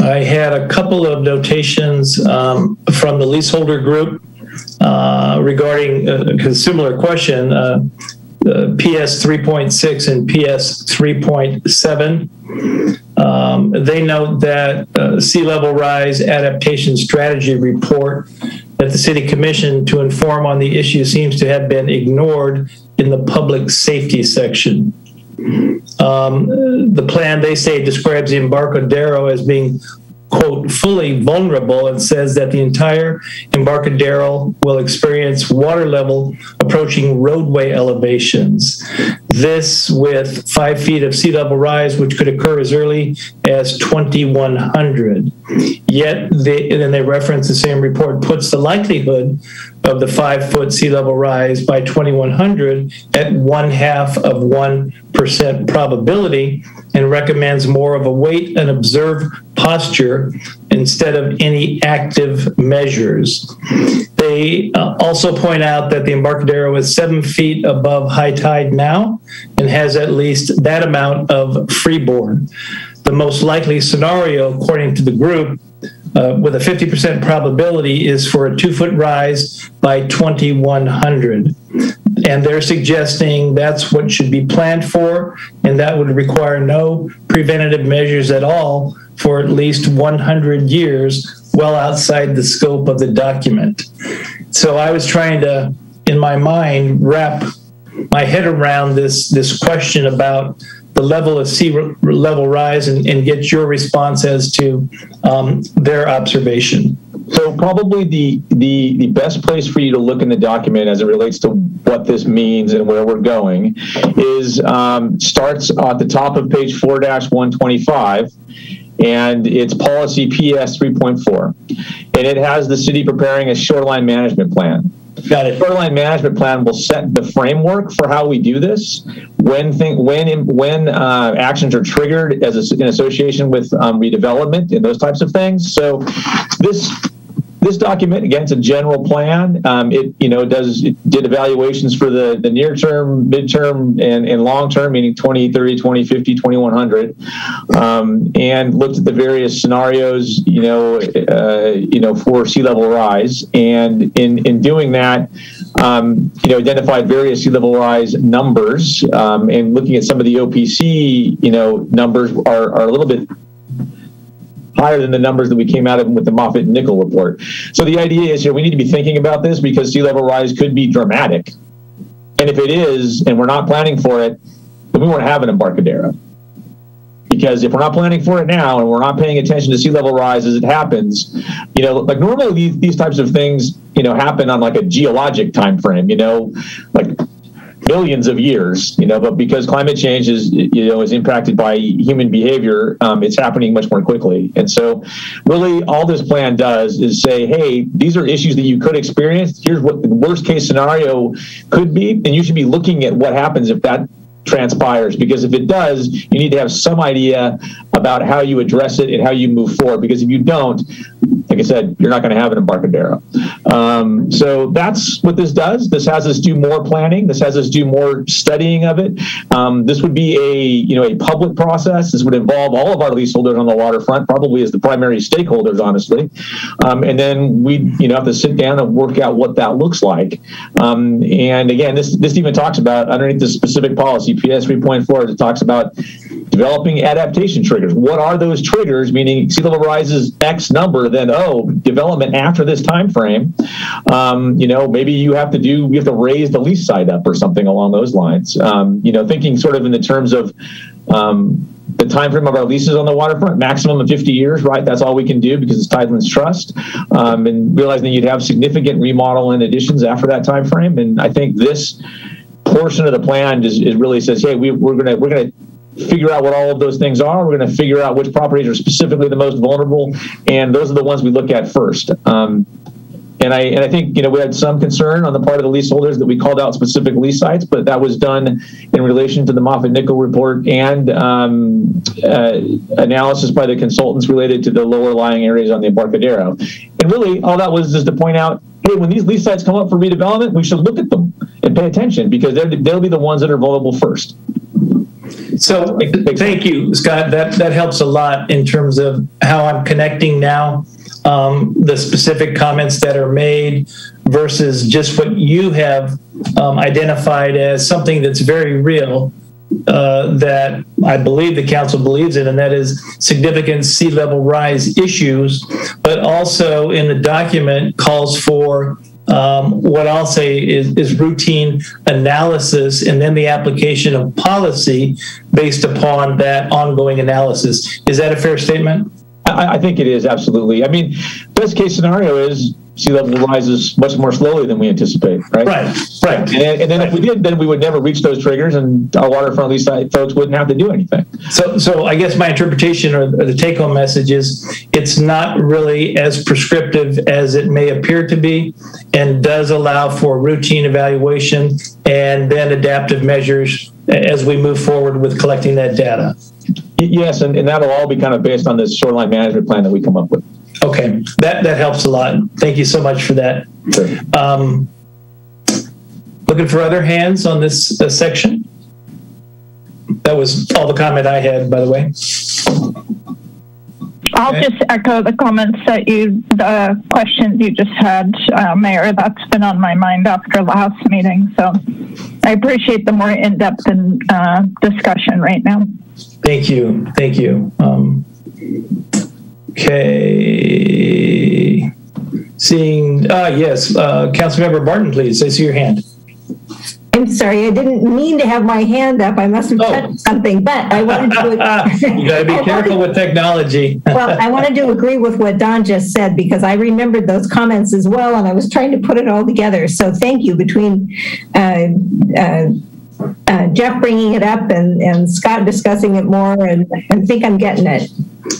I had a couple of notations from the leaseholder group regarding a similar question, PS 3.6 and PS 3.7. They note that sea level rise adaptation strategy report that the city commissioned to inform on the issue seems to have been ignored in the public safety section. The plan, they say, describes the Embarcadero as being, quote, fully vulnerable, and says that the entire Embarcadero will experience water level approaching roadway elevations. This with 5 feet of sea level rise, which could occur as early as 2100. Yet, they reference the same report, puts the likelihood of the 5-foot sea level rise by 2100 at 0.5% probability, and recommends more of a wait and observe posture instead of any active measures. They also point out that the Embarcadero is 7 feet above high tide now and has at least that amount of freeboard. The most likely scenario, according to the group, with a 50% probability, is for a 2-foot rise by 2100. And they're suggesting that's what should be planned for, and that would require no preventative measures at all for at least 100 years, well outside the scope of the document. So I was trying to, in my mind, wrap my head around this question about the level of sea level rise and get your response as to their observation. So probably the best place for you to look in the document as it relates to what this means and where we're going is starts at the top of page 4-125, and it's policy PS 3.4. And it has the city preparing a shoreline management plan. Got it. Shoreline management plan will set the framework for how we do this, when actions are triggered as in association with redevelopment and those types of things. So this document, again, it's a general plan. It did evaluations for the near term, midterm, and long term, meaning 2030, 2050, 2100, and looked at the various scenarios, for sea level rise. And in doing that, identified various sea level rise numbers, and looking at some of the OPC, numbers are a little bit higher than the numbers that we came out of with the Moffitt-Nickel report. So the idea is we need to be thinking about this because sea level rise could be dramatic. And if it is, and we're not planning for it, then we won't have an Embarcadero. Because if we're not planning for it now and we're not paying attention to sea level rise as it happens, like normally these types of things, happen on like a geologic time frame, like millions of years, but because climate change is impacted by human behavior, it's happening much more quickly. And so really all this plan does is say, hey, these are issues that you could experience. Here's what the worst case scenario could be. And you should be looking at what happens if that transpires, because if it does, you need to have some idea about how you address it and how you move forward, because if you don't, like I said, you're not going to have an Embarcadero. So that's what this does. This has us do more planning. This has us do more studying of it. This would be a public process. This would involve all of our leaseholders on the waterfront, probably as the primary stakeholders, honestly. And then we have to sit down and work out what that looks like. And again, this even talks about, underneath the specific policy, PS 3.4, it talks about developing adaptation triggers. What are those triggers? Meaning sea level rises X number, then development after this time frame. Maybe you have to raise the lease side up or something along those lines. Thinking sort of in the terms of the time frame of our leases on the waterfront, maximum of 50 years, right? That's all we can do because it's Tidelands Trust, and realizing that you'd have significant remodel and additions after that time frame. And I think this portion of the plan is really says, hey, we're gonna figure out what all of those things are. We're going to figure out which properties are specifically the most vulnerable, and those are the ones we look at first. And I think we had some concern on the part of the leaseholders that we called out specific lease sites, but that was done in relation to the Moffitt-Nickel report and analysis by the consultants related to the lower lying areas on the Embarcadero. And really, all that was is to point out, hey, when these lease sites come up for redevelopment, we should look at them and pay attention because they'll be the ones that are vulnerable first. So thank you, Scott. That helps a lot in terms of how I'm connecting now the specific comments that are made versus just what you have identified as something that's very real that I believe the council believes in, and that is significant sea level rise issues, but also in the document calls for what I'll say is routine analysis and then the application of policy based upon that ongoing analysis. Is that a fair statement? I think it is, absolutely. I mean, best case scenario is sea level rises much more slowly than we anticipate, right? Right. And then if we did, then we would never reach those triggers, and our waterfront lease folks wouldn't have to do anything. So I guess my interpretation or the take-home message is it's not really as prescriptive as it may appear to be, and does allow for routine evaluation and then adaptive measures as we move forward with collecting that data. Yes, and that'll all be kind of based on this shoreline management plan that we come up with. Okay, that helps a lot. Thank you so much for that. Sure. Looking for other hands on this section. That was all the comment I had, by the way. I'll just echo the comments that the questions you just had, Mayor. That's been on my mind after last meeting. So I appreciate the more in-depth discussion right now. Thank you. Okay. Seeing, yes, Councilmember Barton, please. I see your hand. I'm sorry, I didn't mean to have my hand up. I must have touched something, but I wanted to. You got to be careful with technology. Well, I wanted to agree with what Don just said because I remembered those comments as well, and I was trying to put it all together. So thank you between Jeff bringing it up and Scott discussing it more, and I think I'm getting it.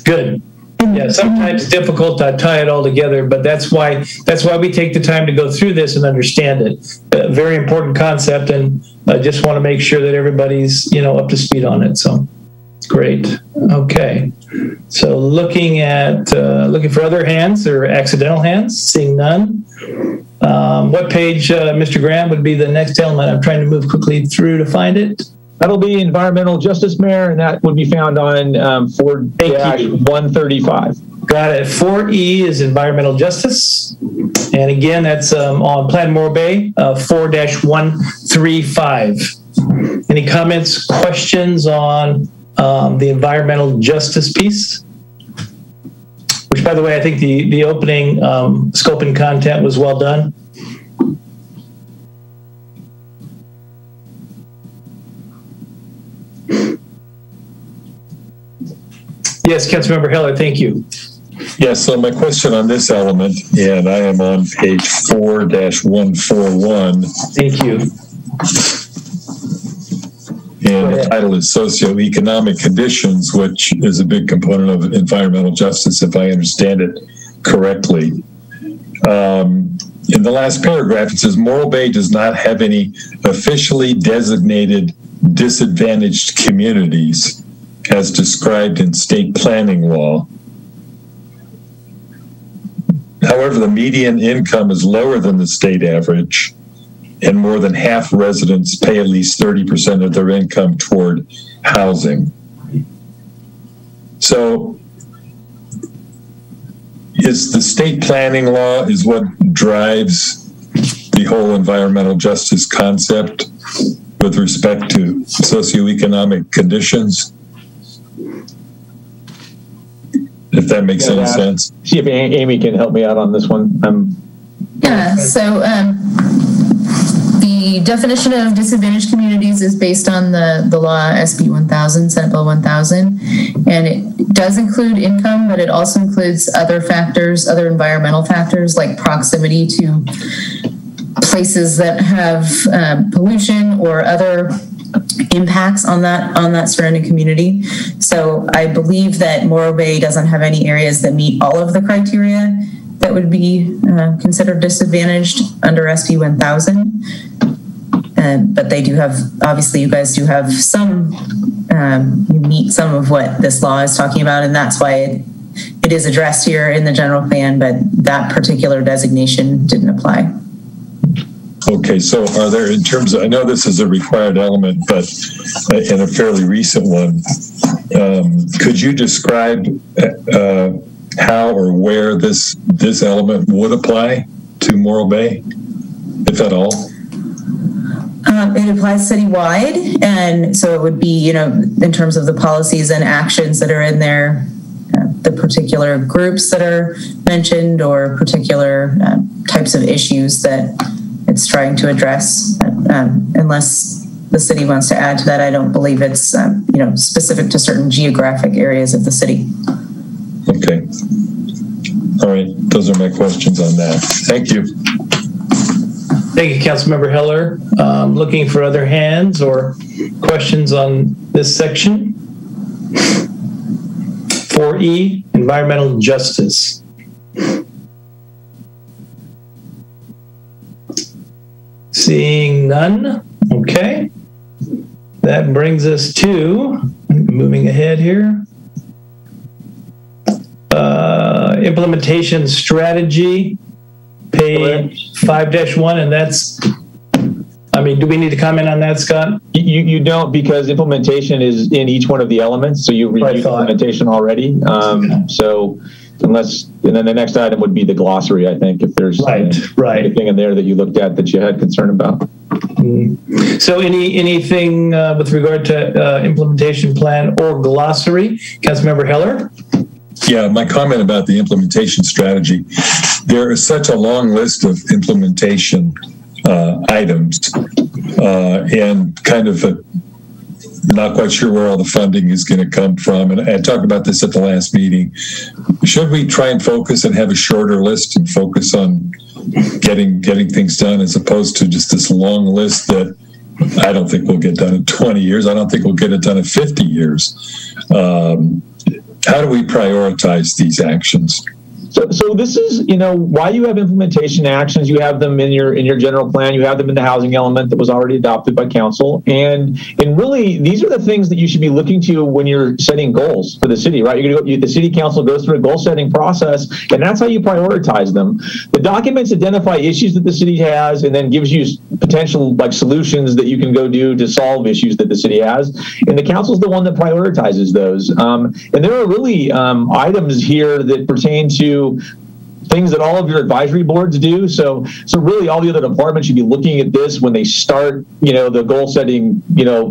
Good. Yeah, sometimes it's difficult to tie it all together, but that's why we take the time to go through this and understand it. Very important concept, and I just want to make sure that everybody's up to speed on it. So great. Okay. So looking for other hands or accidental hands, seeing none. What page, Mr. Graham, would be the next element? I'm trying to move quickly through to find it. That'll be environmental justice, Mayor, and that would be found on 4-135. Got it. 4E is environmental justice. And again, that's on Plan Morrow Bay, 4-135. Any comments, questions on the environmental justice piece? Which, by the way, I think the opening scope and content was well done. Yes, Councilmember Heller, thank you. Yes, so my question on this element, and I am on page 4-141. Thank you. And the title is Socioeconomic Conditions, which is a big component of environmental justice, if I understand it correctly. In the last paragraph, it says Morrow Bay does not have any officially designated disadvantaged communities as described in state planning law. However, the median income is lower than the state average, and more than half residents pay at least 30% of their income toward housing. So, is the state planning law is what drives the whole environmental justice concept with respect to socioeconomic conditions? If that makes any sense. See if Amy can help me out on this one. Yeah, so the definition of disadvantaged communities is based on the law SB 1000, Senate Bill 1000, and it does include income, but it also includes other factors, other environmental factors like proximity to places that have pollution or other impacts on that surrounding community. So I believe that Morrow Bay doesn't have any areas that meet all of the criteria that would be considered disadvantaged under SB 1000. But they do have, obviously you guys do have some, you meet some of what this law is talking about, and that's why it is addressed here in the general plan, but that particular designation didn't apply. Okay, so are there, in terms of, I know this is a required element, but in a fairly recent one, could you describe how or where this element would apply to Morro Bay, if at all? It applies citywide, and so it would be, in terms of the policies and actions that are in there, the particular groups that are mentioned or particular types of issues that it's trying to address. Unless the city wants to add to that, I don't believe it's specific to certain geographic areas of the city. Okay. All right. Those are my questions on that. Thank you. Thank you, Councilmember Heller. Looking for other hands or questions on this section. 4E, environmental justice. Seeing none. Okay. That brings us to, moving ahead here, implementation strategy, page 5-1, and that's, do we need to comment on that, Scott? You don't, because implementation is in each one of the elements, so you reviewed implementation already. So unless, and then the next item would be the glossary, I think, if there's anything in there that you looked at that you had concern about. So anything with regard to implementation plan or glossary? Councilmember Heller? Yeah, my comment about the implementation strategy, there is such a long list of implementation items and kind of not quite sure where all the funding is going to come from. And I talked about this at the last meeting. Should we try and focus and have a shorter list and focus on getting things done as opposed to just this long list that I don't think we'll get done in 20 years. I don't think we'll get it done in 50 years. How do we prioritize these actions? So this is, why you have implementation actions. You have them in your general plan. You have them in the housing element that was already adopted by council. And really, these are the things that you should be looking to when you're setting goals for the city, right? The city council goes through a goal setting process, and that's how you prioritize them. The documents identify issues that the city has, and then gives you potential solutions that you can go do to solve issues that the city has. And the council is the one that prioritizes those. And there are really items here that pertain to things that all of your advisory boards do. So really all the other departments should be looking at this when they start, the goal setting,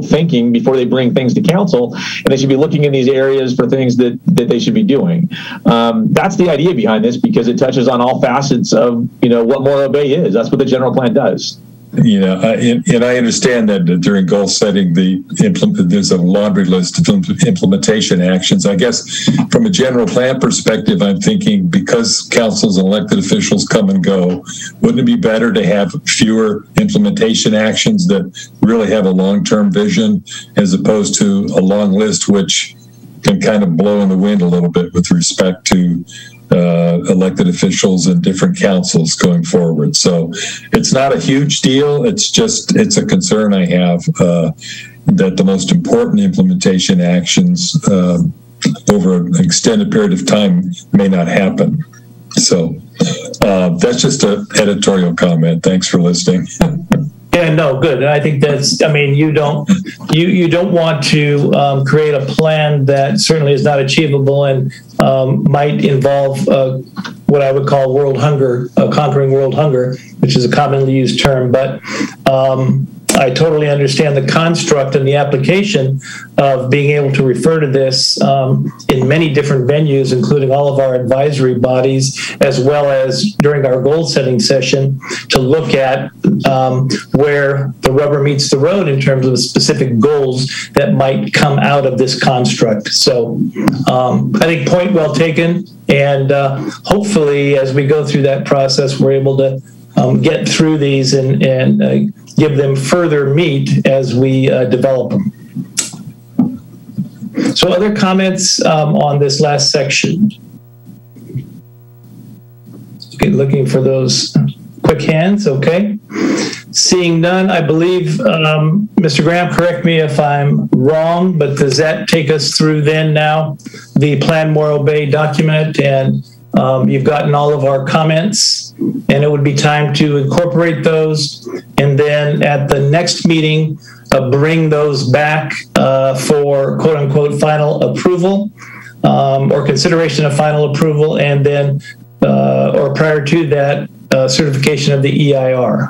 thinking before they bring things to council, and they should be looking in these areas for things that they should be doing. That's the idea behind this, because it touches on all facets of, what Morro Bay is. That's what the general plan does. And I understand that during goal setting, there's a laundry list of implementation actions. I guess from a general plan perspective, I'm thinking because councils and elected officials come and go, wouldn't it be better to have fewer implementation actions that really have a long-term vision as opposed to a long list which can kind of blow in the wind a little bit with respect to elected officials and different councils going forward. So it's not a huge deal. It's a concern I have that the most important implementation actions over an extended period of time may not happen. So that's just an editorial comment. Thanks for listening. Yeah, no, good. And I think that's, you don't want to create a plan that certainly is not achievable and might involve what I would call world hunger, conquering world hunger, which is a commonly used term. But I totally understand the construct and the application of being able to refer to this in many different venues, including all of our advisory bodies, as well as during our goal setting session, to look at where the rubber meets the road in terms of specific goals that might come out of this construct. So I think point well taken. And hopefully, as we go through that process, we're able to get through these and give them further meat as we develop them. So other comments on this last section? Okay, looking for those quick hands, okay. Seeing none, I believe, Mr. Graham, correct me if I'm wrong, but does that take us through then now the Plan Morro Bay document, and you've gotten all of our comments and it would be time to incorporate those, and then at the next meeting, bring those back for quote-unquote final approval, or consideration of final approval, and then, or prior to that, certification of the EIR.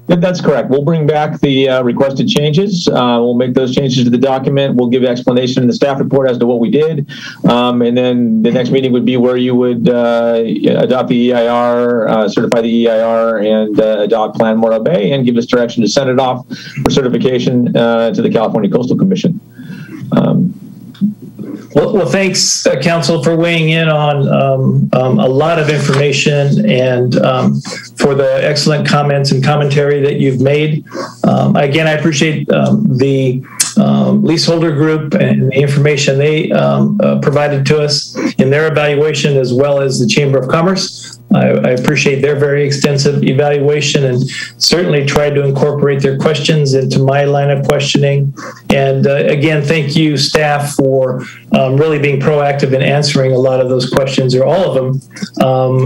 That's correct. We'll bring back the requested changes. We'll make those changes to the document. We'll give explanation in the staff report as to what we did. And then the next meeting would be where you would adopt the EIR, certify the EIR, and adopt Plan Morrow Bay, and give us direction to send it off for certification to the California Coastal Commission. Well, thanks, Council, for weighing in on a lot of information and for the excellent comments and commentary that you've made. Again, I appreciate the leaseholder group and the information they provided to us in their evaluation, as well as the Chamber of Commerce. I appreciate their very extensive evaluation and certainly tried to incorporate their questions into my line of questioning. And again, thank you, staff, for really being proactive in answering a lot of those questions, or all of them,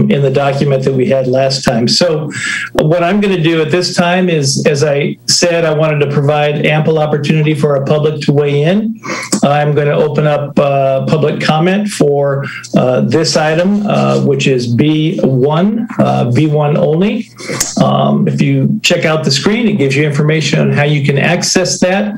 in the document that we had last time. So what I'm going to do at this time is, as I said, I wanted to provide ample opportunity for our public to weigh in. I'm going to open up public comment for this item, which is B1, B1 only. If you check out the screen, it gives you information on how you can access that.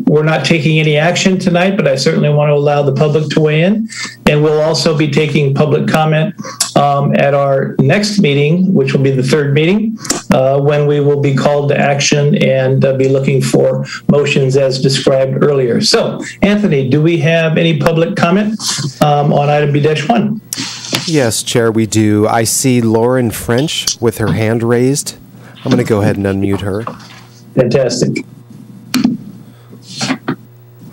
We're not taking any action tonight, but I certainly want to allow the public to weigh in. And we'll also be taking public comment at our next meeting, which will be the third meeting, when we will be called to action and be looking for motions as described earlier. So, Anthony, do we have any public comment on item B-1? Yes, Chair, we do. I see Lauren French with her hand raised. I'm going to go ahead and unmute her. Fantastic.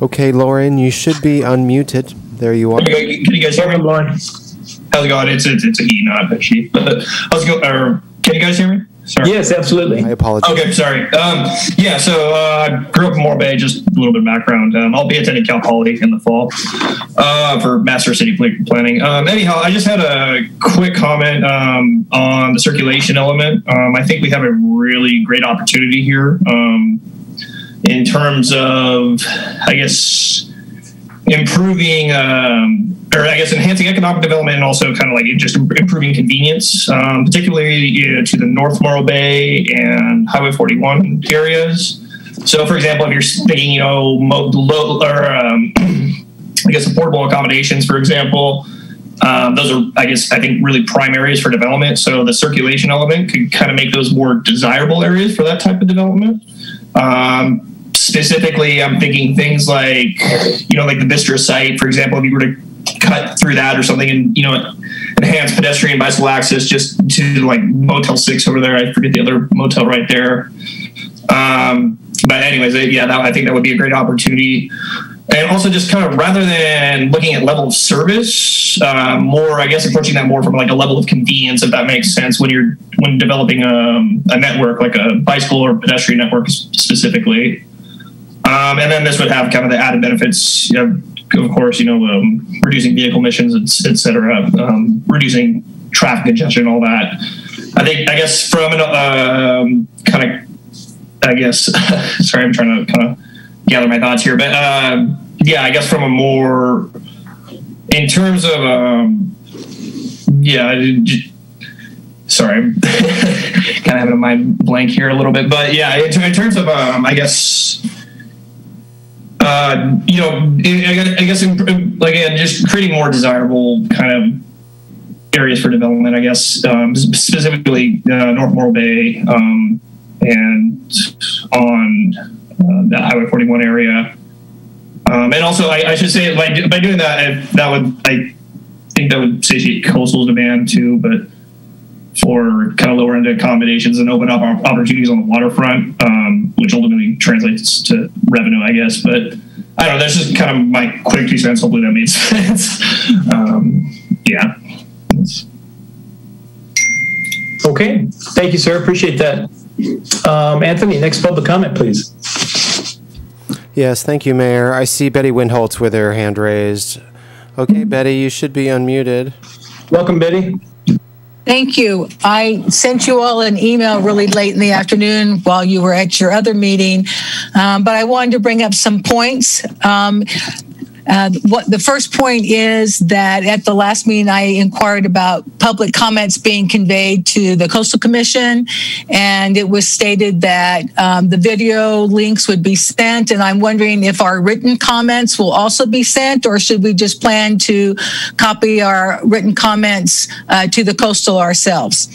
Okay, Lauren, you should be unmuted. There you are. Can you guys hear me? Lauren. How's it going? It's a he, not a she. How's it going? Can you guys hear me? Sorry. Yes, absolutely. I apologize. Okay, sorry. Yeah, so I grew up in Morrow Bay, just a little bit of background. I'll be attending Cal Poly in the fall for Master City Planning. Anyhow, I just had a quick comment on the circulation element. I think we have a really great opportunity here in terms of, I guess, improving or I guess enhancing economic development, and also kind of like just improving convenience, particularly to the North Morrow Bay and Highway 41 areas. So, for example, if you're thinking, I guess affordable accommodations, for example, those are, I think, really prime areas for development. So the circulation element could kind of make those more desirable areas for that type of development. Specifically, I'm thinking things like, like the Vistra site, for example, if you were to cut through that or something and, enhance pedestrian bicycle access just to like Motel 6 over there. I forget the other motel right there. But anyways, I think that would be a great opportunity. And also just kind of, rather than looking at level of service, more, I guess, approaching that more from like a level of convenience, if that makes sense, when developing a network, like a bicycle or pedestrian network specifically. And then this would have kind of the added benefits, of course, reducing vehicle emissions, et cetera, reducing traffic congestion, all that. I guess from an sorry, I'm trying to kind of gather my thoughts here, but I guess from a more, in terms of, sorry, I'm kind of having a mind blank here a little bit, but yeah, in terms of, I guess, I guess, again, just creating more desirable kind of areas for development, I guess, specifically North Morrow Bay and on that Highway 41 area. And also, I should say, by doing that, I think that would satiate coastal demand too, but for kind of lower end accommodations and open up opportunities on the waterfront, which ultimately translates to revenue, I guess. But I don't know, that's just kind of my quick 2 cents. Hopefully that made sense. Yeah. Okay. Thank you, sir. Appreciate that. Anthony, next public comment, please. Yes, thank you, Mayor. I see Betty Windholtz with her hand raised. Okay, Betty, you should be unmuted. Welcome, Betty. Thank you. I sent you all an email really late in the afternoon while you were at your other meeting, but I wanted to bring up some points. What the first point is that at the last meeting, I inquired about public comments being conveyed to the Coastal Commission, and it was stated that the video links would be sent, and I'm wondering if our written comments will also be sent, or should we just plan to copy our written comments to the Coastal ourselves?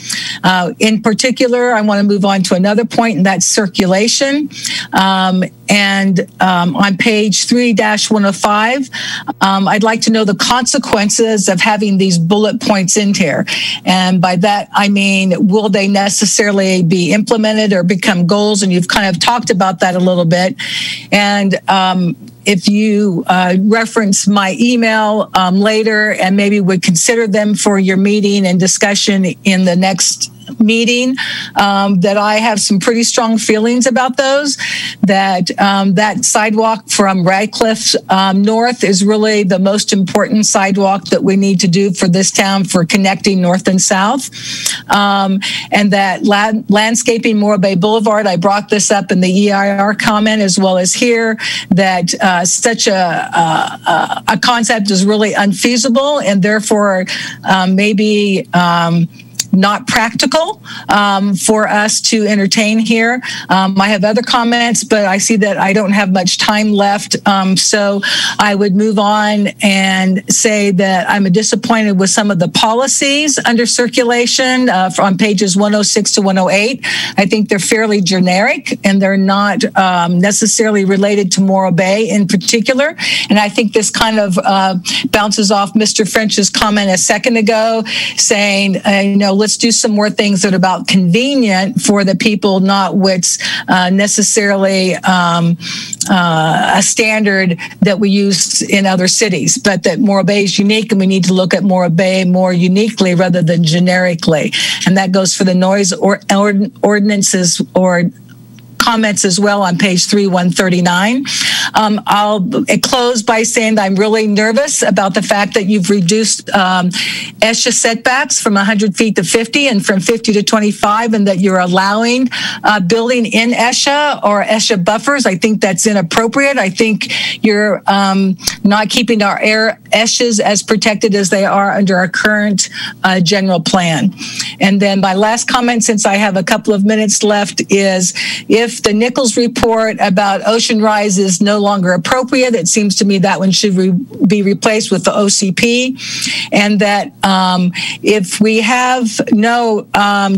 In particular, I want to move on to another point, and that's circulation. And on page 3-105, I'd like to know the consequences of having these bullet points in here. And by that, I mean, will they necessarily be implemented or become goals? And you've kind of talked about that a little bit. And if you reference my email later and maybe would consider them for your meeting and discussion in the next meeting, that I have some pretty strong feelings about those, that that sidewalk from Radcliffe north is really the most important sidewalk that we need to do for this town for connecting north and south. And that landscaping Morrow Bay Boulevard, I brought this up in the EIR comment as well as here, that such a concept is really unfeasible and therefore maybe not practical for us to entertain here. I have other comments, but I see that I don't have much time left. So I would move on and say that I'm disappointed with some of the policies under circulation on pages 106 to 108. I think they're fairly generic and they're not necessarily related to Morrow Bay in particular. And I think this kind of bounces off Mr. French's comment a second ago saying, let's do some more things that are about convenient for the people, not what's necessarily a standard that we use in other cities, but that Morrow Bay is unique and we need to look at Morrow Bay more uniquely rather than generically. And that goes for the noise ordinances or comments as well on page 139. I'll close by saying that I'm really nervous about the fact that you've reduced ESHA setbacks from 100 feet to 50 and from 50 to 25, and that you're allowing building in ESHA or ESHA buffers. I think that's inappropriate. I think you're not keeping our air ESHAs as protected as they are under our current general plan. And then my last comment, since I have a couple of minutes left, is if the Nichols report about ocean rise is no longer appropriate, it seems to me that one should be replaced with the OCP, and that if we have no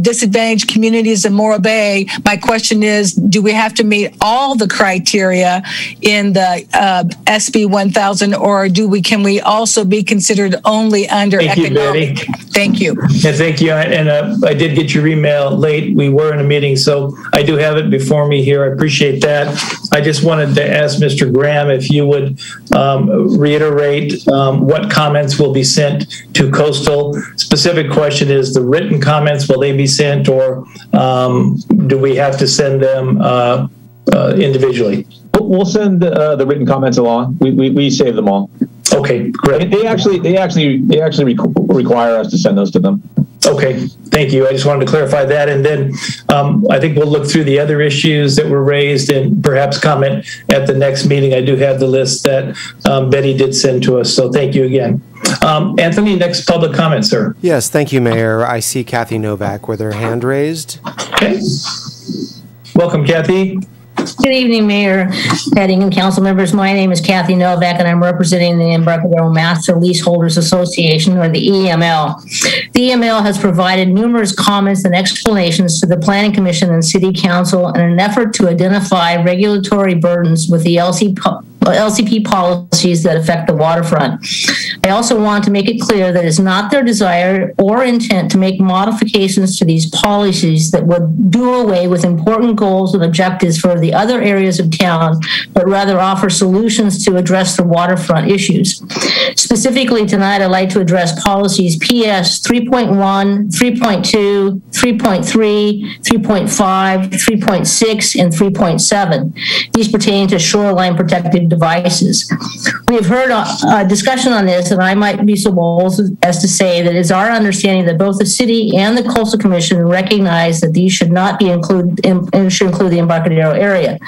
disadvantaged communities in Morrow Bay, my question is, do we have to meet all the criteria in the SB 1000, or can we also be considered only under economic? Betty. Thank you. Yeah, thank you. And I did get your email late. We were in a meeting, so I do have it before me here. I appreciate that. I just wanted to ask Mr. Graham if you would reiterate what comments will be sent to Coastal. Specific question is the written comments, will they be sent, or do we have to send them individually? We'll send the written comments along. We save them all. Okay, great. They actually require us to send those to them. Okay, thank you. I just wanted to clarify that. And then I think we'll look through the other issues that were raised and perhaps comment at the next meeting. I do have the list that Betty did send to us. So thank you again. Anthony, next public comment, sir. Yes, thank you, Mayor. I see Kathy Novak with her hand raised. Okay. Welcome, Kathy. Good evening, Mayor, Heading, and council members. My name is Kathy Novak, and I'm representing the Embarcadero Master Leaseholders Association, or the EML. The EML has provided numerous comments and explanations to the Planning Commission and City Council in an effort to identify regulatory burdens with the LCP policies that affect the waterfront. I also want to make it clear that it's not their desire or intent to make modifications to these policies that would do away with important goals and objectives for the other areas of town, but rather offer solutions to address the waterfront issues. Specifically tonight, I'd like to address policies PS 3.1, 3.2, 3.3, 3.5, 3.6, and 3.7. These pertain to shoreline protected devices. We have heard a discussion on this, and I might be so bold as to say that it is our understanding that both the city and the Coastal Commission recognize that these should not be included and should include the Embarcadero area.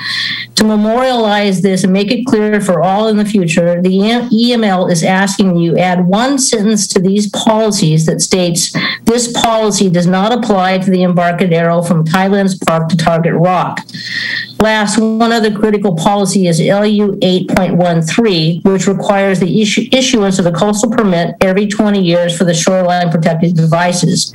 To memorialize this and make it clear for all in the future, the EML is asking you add one sentence to these policies that states this policy does not apply to the Embarcadero from Thailand's Park to Target Rock. Last, one other critical policy is LU 8.13, which requires the issuance of a coastal permit every 20 years for the shoreline protected devices.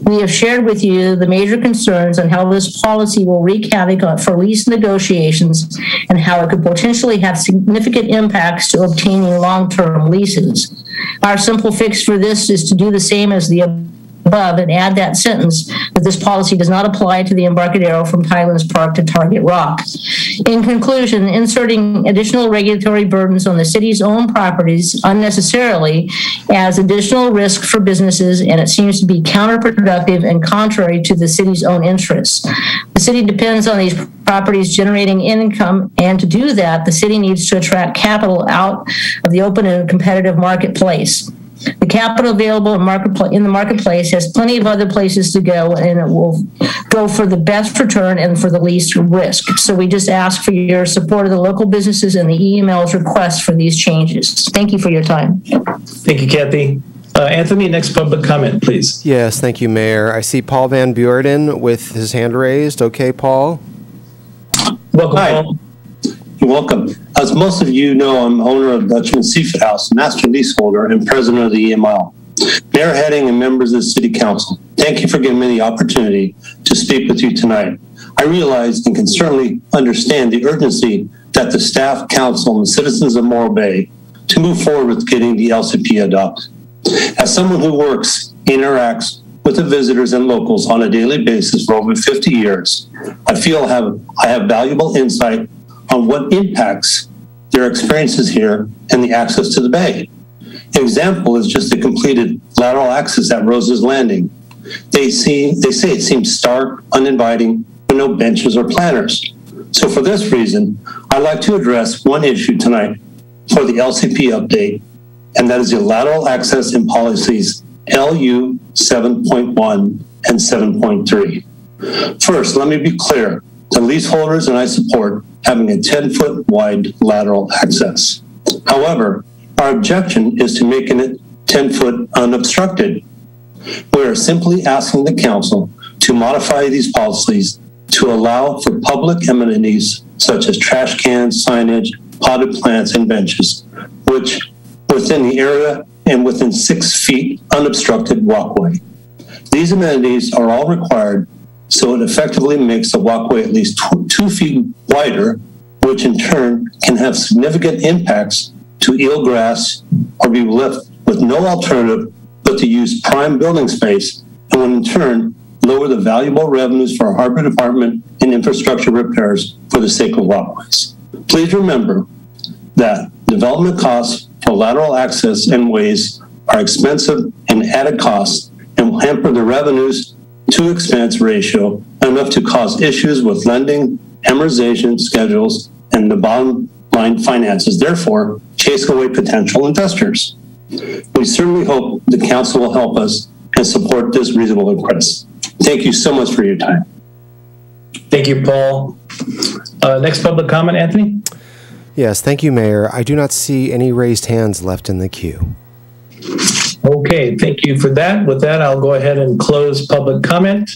We have shared with you the major concerns on how this policy will wreak havoc for lease negotiations and how it could potentially have significant impacts to obtaining long-term leases. Our simple fix for this is to do the same as the above and add that sentence that this policy does not apply to the Embarcadero from Thailand's Park to Target Rock. In conclusion, inserting additional regulatory burdens on the city's own properties unnecessarily adds additional risk for businesses, and it seems to be counterproductive and contrary to the city's own interests. The city depends on these properties generating income, and to do that, the city needs to attract capital out of the open and competitive marketplace. The capital available in the marketplace has plenty of other places to go, and it will go for the best return and for the least risk. So we just ask for your support of the local businesses and the EML's request for these changes. Thank you for your time. Thank you, Kathy. Anthony, next public comment, please. Yes, thank you, Mayor. I see Paul Van Buren with his hand raised. Okay, Paul. Welcome, Hi. Paul. You're welcome. As most of you know, I'm owner of Dutchman Seafood House, master leaseholder, and president of the EML. Mayor Heading and members of the City Council, thank you for giving me the opportunity to speak with you tonight. I realize and can certainly understand the urgency that the staff, council, and citizens of Morrow Bay to move forward with getting the LCP adopted. As someone who works, interacts with the visitors and locals on a daily basis for over 50 years, I feel I have valuable insight on what impacts their experiences here and the access to the bay. An example is just the completed lateral access at Rose's Landing. They say it seems stark, uninviting, with no benches or planters. So for this reason, I'd like to address one issue tonight for the LCP update, and that is the lateral access in policies LU 7.1 and 7.3. First, let me be clear. The leaseholders and I support having a 10-foot wide lateral access. However, our objection is to making it 10-foot unobstructed. We are simply asking the council to modify these policies to allow for public amenities such as trash cans, signage, potted plants, and benches, which within the area and within 6 feet unobstructed walkway. These amenities are all required, so it effectively makes the walkway at least 2 feet wider, which in turn can have significant impacts to eelgrass or be left with no alternative but to use prime building space, and will in turn lower the valuable revenues for our harbor department and infrastructure repairs for the sake of walkways. Please remember that development costs for lateral access and ways are expensive and added costs and will hamper the revenues to expense ratio enough to cause issues with lending, amortization schedules, and the bottom line finances, therefore chase away potential investors. We certainly hope the council will help us and support this reasonable request. Thank you so much for your time. Thank you, Paul. Next public comment, Anthony? Yes, thank you, Mayor. I do not see any raised hands left in the queue. Okay, thank you for that. With that, I'll go ahead and close public comment.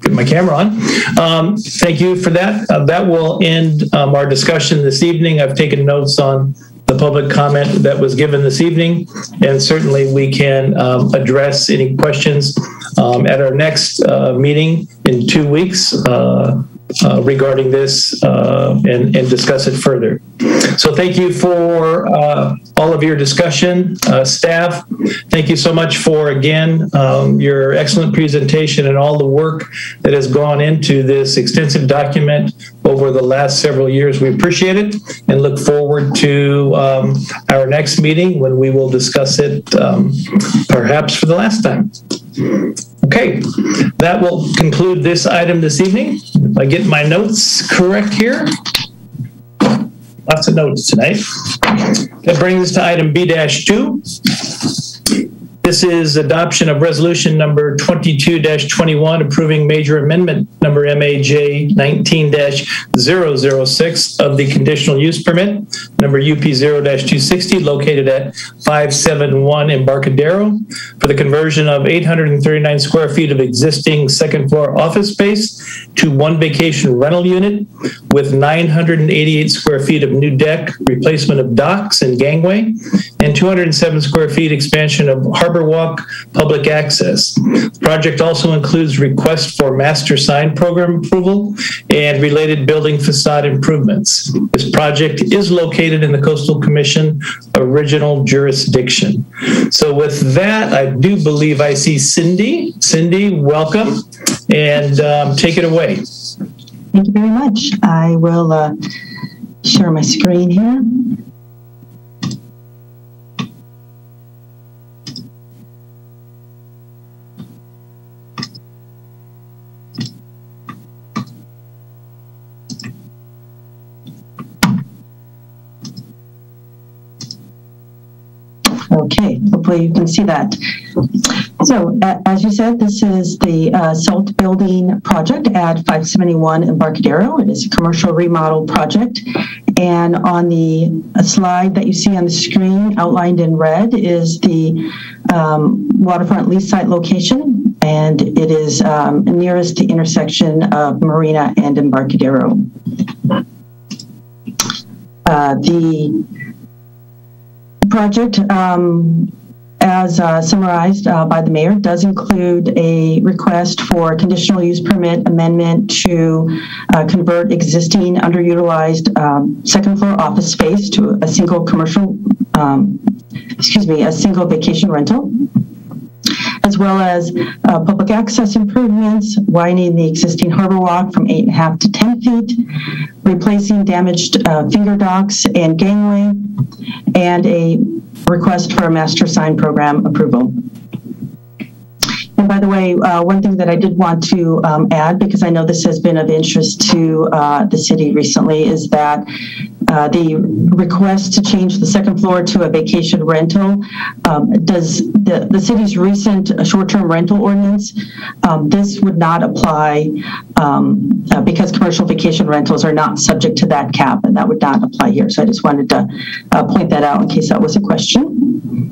Get my camera on. Thank you for that. That will end our discussion this evening. I've taken notes on the public comment that was given this evening, and certainly we can address any questions at our next meeting in 2 weeks regarding this and discuss it further. So thank you for all of your discussion. Staff, thank you so much for, again, your excellent presentation and all the work that has gone into this extensive document over the last several years. We appreciate it and look forward to our next meeting when we will discuss it perhaps for the last time. Okay, that will conclude this item this evening. I get my notes correct here? Lots of notes tonight. That brings us to item B-2. This is adoption of resolution number 22-21, approving major amendment number MAJ 19-006 of the conditional use permit number UP0-260 located at 571 Embarcadero for the conversion of 839 square feet of existing second floor office space to one vacation rental unit with 988 square feet of new deck, replacement of docks and gangway, and 207 square feet expansion of harbor walk public access. The project also includes request for master sign program approval and related building facade improvements. This project is located in the Coastal Commission original jurisdiction. So with that, I do believe I see Cindy. Cindy, welcome, and take it away. Thank you very much. I will share my screen here. Okay, hopefully you can see that. So, as you said, this is the SALT building project at 571 Embarcadero. It is a commercial remodel project. And on the slide that you see on the screen, outlined in red, is the waterfront lease site location. And it is nearest the intersection of Marina and Embarcadero. The project, as summarized by the mayor, does include a request for conditional use permit amendment to convert existing underutilized second floor office space to a single commercial, a single vacation rental, as well as public access improvements, widening the existing harbor walk from 8.5 to 10 feet, replacing damaged finger docks and gangway, and a request for a master sign program approval. And by the way, one thing that I did want to add, because I know this has been of interest to the city recently, is that the request to change the second floor to a vacation rental does the city's recent short-term rental ordinance. This would not apply because commercial vacation rentals are not subject to that cap, and that would not apply here. So I just wanted to point that out in case that was a question.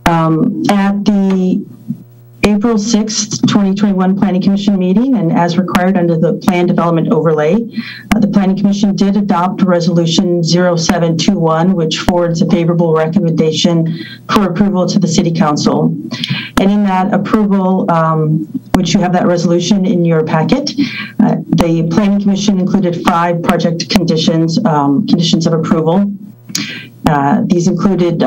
At the April 6th, 2021 Planning Commission meeting, and as required under the Plan Development Overlay, the Planning Commission did adopt Resolution 0721, which forwards a favorable recommendation for approval to the City Council. And in that approval, which you have that resolution in your packet, the Planning Commission included 5 project conditions, conditions of approval. These included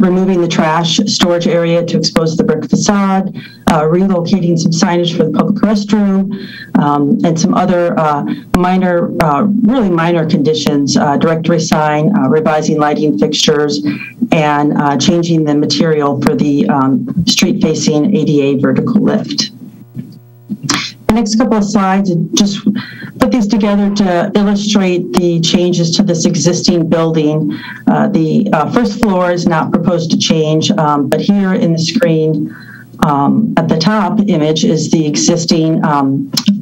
removing the trash storage area to expose the brick facade, relocating some signage for the public restroom, and some other minor, really minor conditions, directory sign, revising lighting fixtures, and changing the material for the street-facing ADA vertical lift. The next couple of slides, just put these together to illustrate the changes to this existing building. The first floor is not proposed to change, but here in the screen at the top image is the existing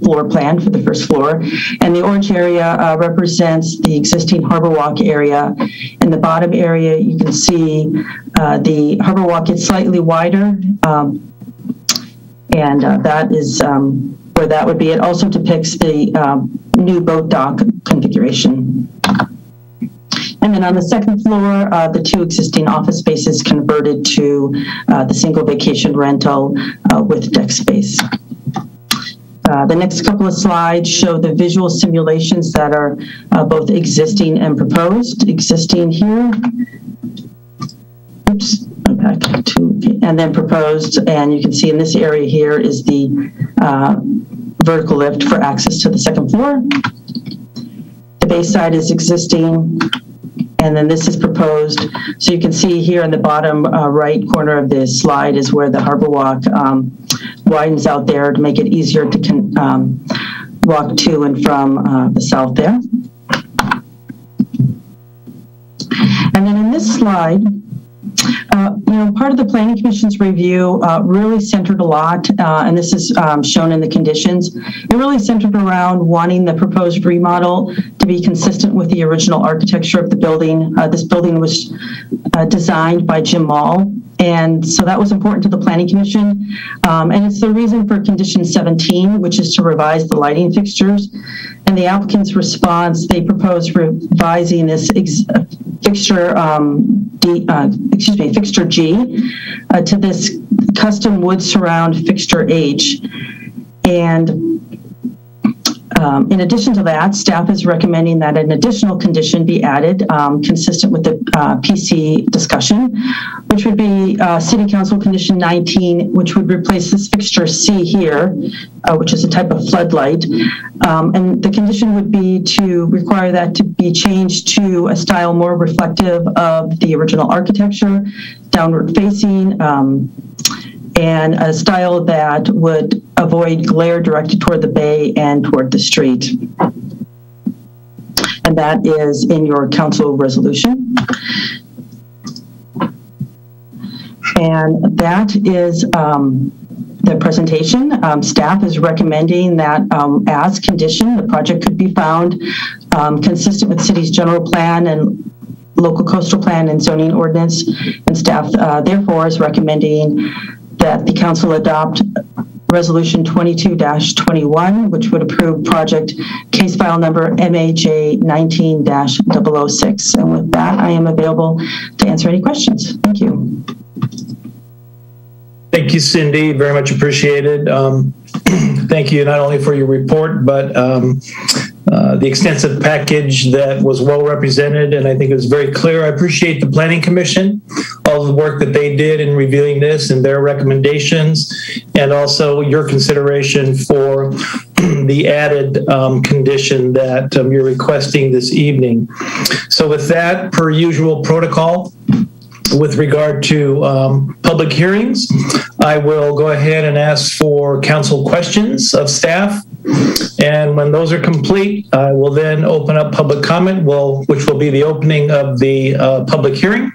floor plan for the first floor. And the orange area represents the existing harbor walk area. In the bottom area, you can see the harbor walk is slightly wider, and that is where that would be. It also depicts the new boat dock configuration. And then on the second floor, the 2 existing office spaces converted to the single vacation rental with deck space. The next couple of slides show the visual simulations that are both existing and proposed. Existing here. Oops, back to, and then proposed, and you can see in this area here is the vertical lift for access to the second floor. The base side is existing, and then this is proposed. So you can see here in the bottom right corner of this slide is where the harbor walk widens out there to make it easier to walk to and from the south there. And then in this slide, part of the Planning Commission's review really centered a lot, and this is shown in the conditions. It really centered around wanting the proposed remodel to be consistent with the original architecture of the building. This building was designed by Jim Mall, and so that was important to the Planning Commission. And it's the reason for condition 17, which is to revise the lighting fixtures. And the applicant's response, they proposed revising this fixture fixture G to this custom wood surround fixture H. And in addition to that, staff is recommending that an additional condition be added consistent with the PC discussion, which would be City Council Condition 19, which would replace this fixture C here, which is a type of floodlight. And the condition would be to require that to be changed to a style more reflective of the original architecture, downward facing, and a style that would avoid glare directed toward the bay and toward the street. And that is in your council resolution. And that is the presentation. Staff is recommending that as condition, the project could be found consistent with city's general plan and local coastal plan and zoning ordinance. And staff therefore is recommending that the council adopt resolution 22-21, which would approve project case file number MAJ 19-006. And with that, I am available to answer any questions. Thank you. Thank you, Cindy. Very much appreciated. Thank you not only for your report, but the extensive package that was well represented, and I think it was very clear. I appreciate the Planning Commission, all the work that they did in reviewing this and their recommendations, and also your consideration for the added condition that you're requesting this evening. So with that, per usual protocol, with regard to public hearings, I will go ahead and ask for council questions of staff. And when those are complete, I will then open up public comment, which will be the opening of the public hearing.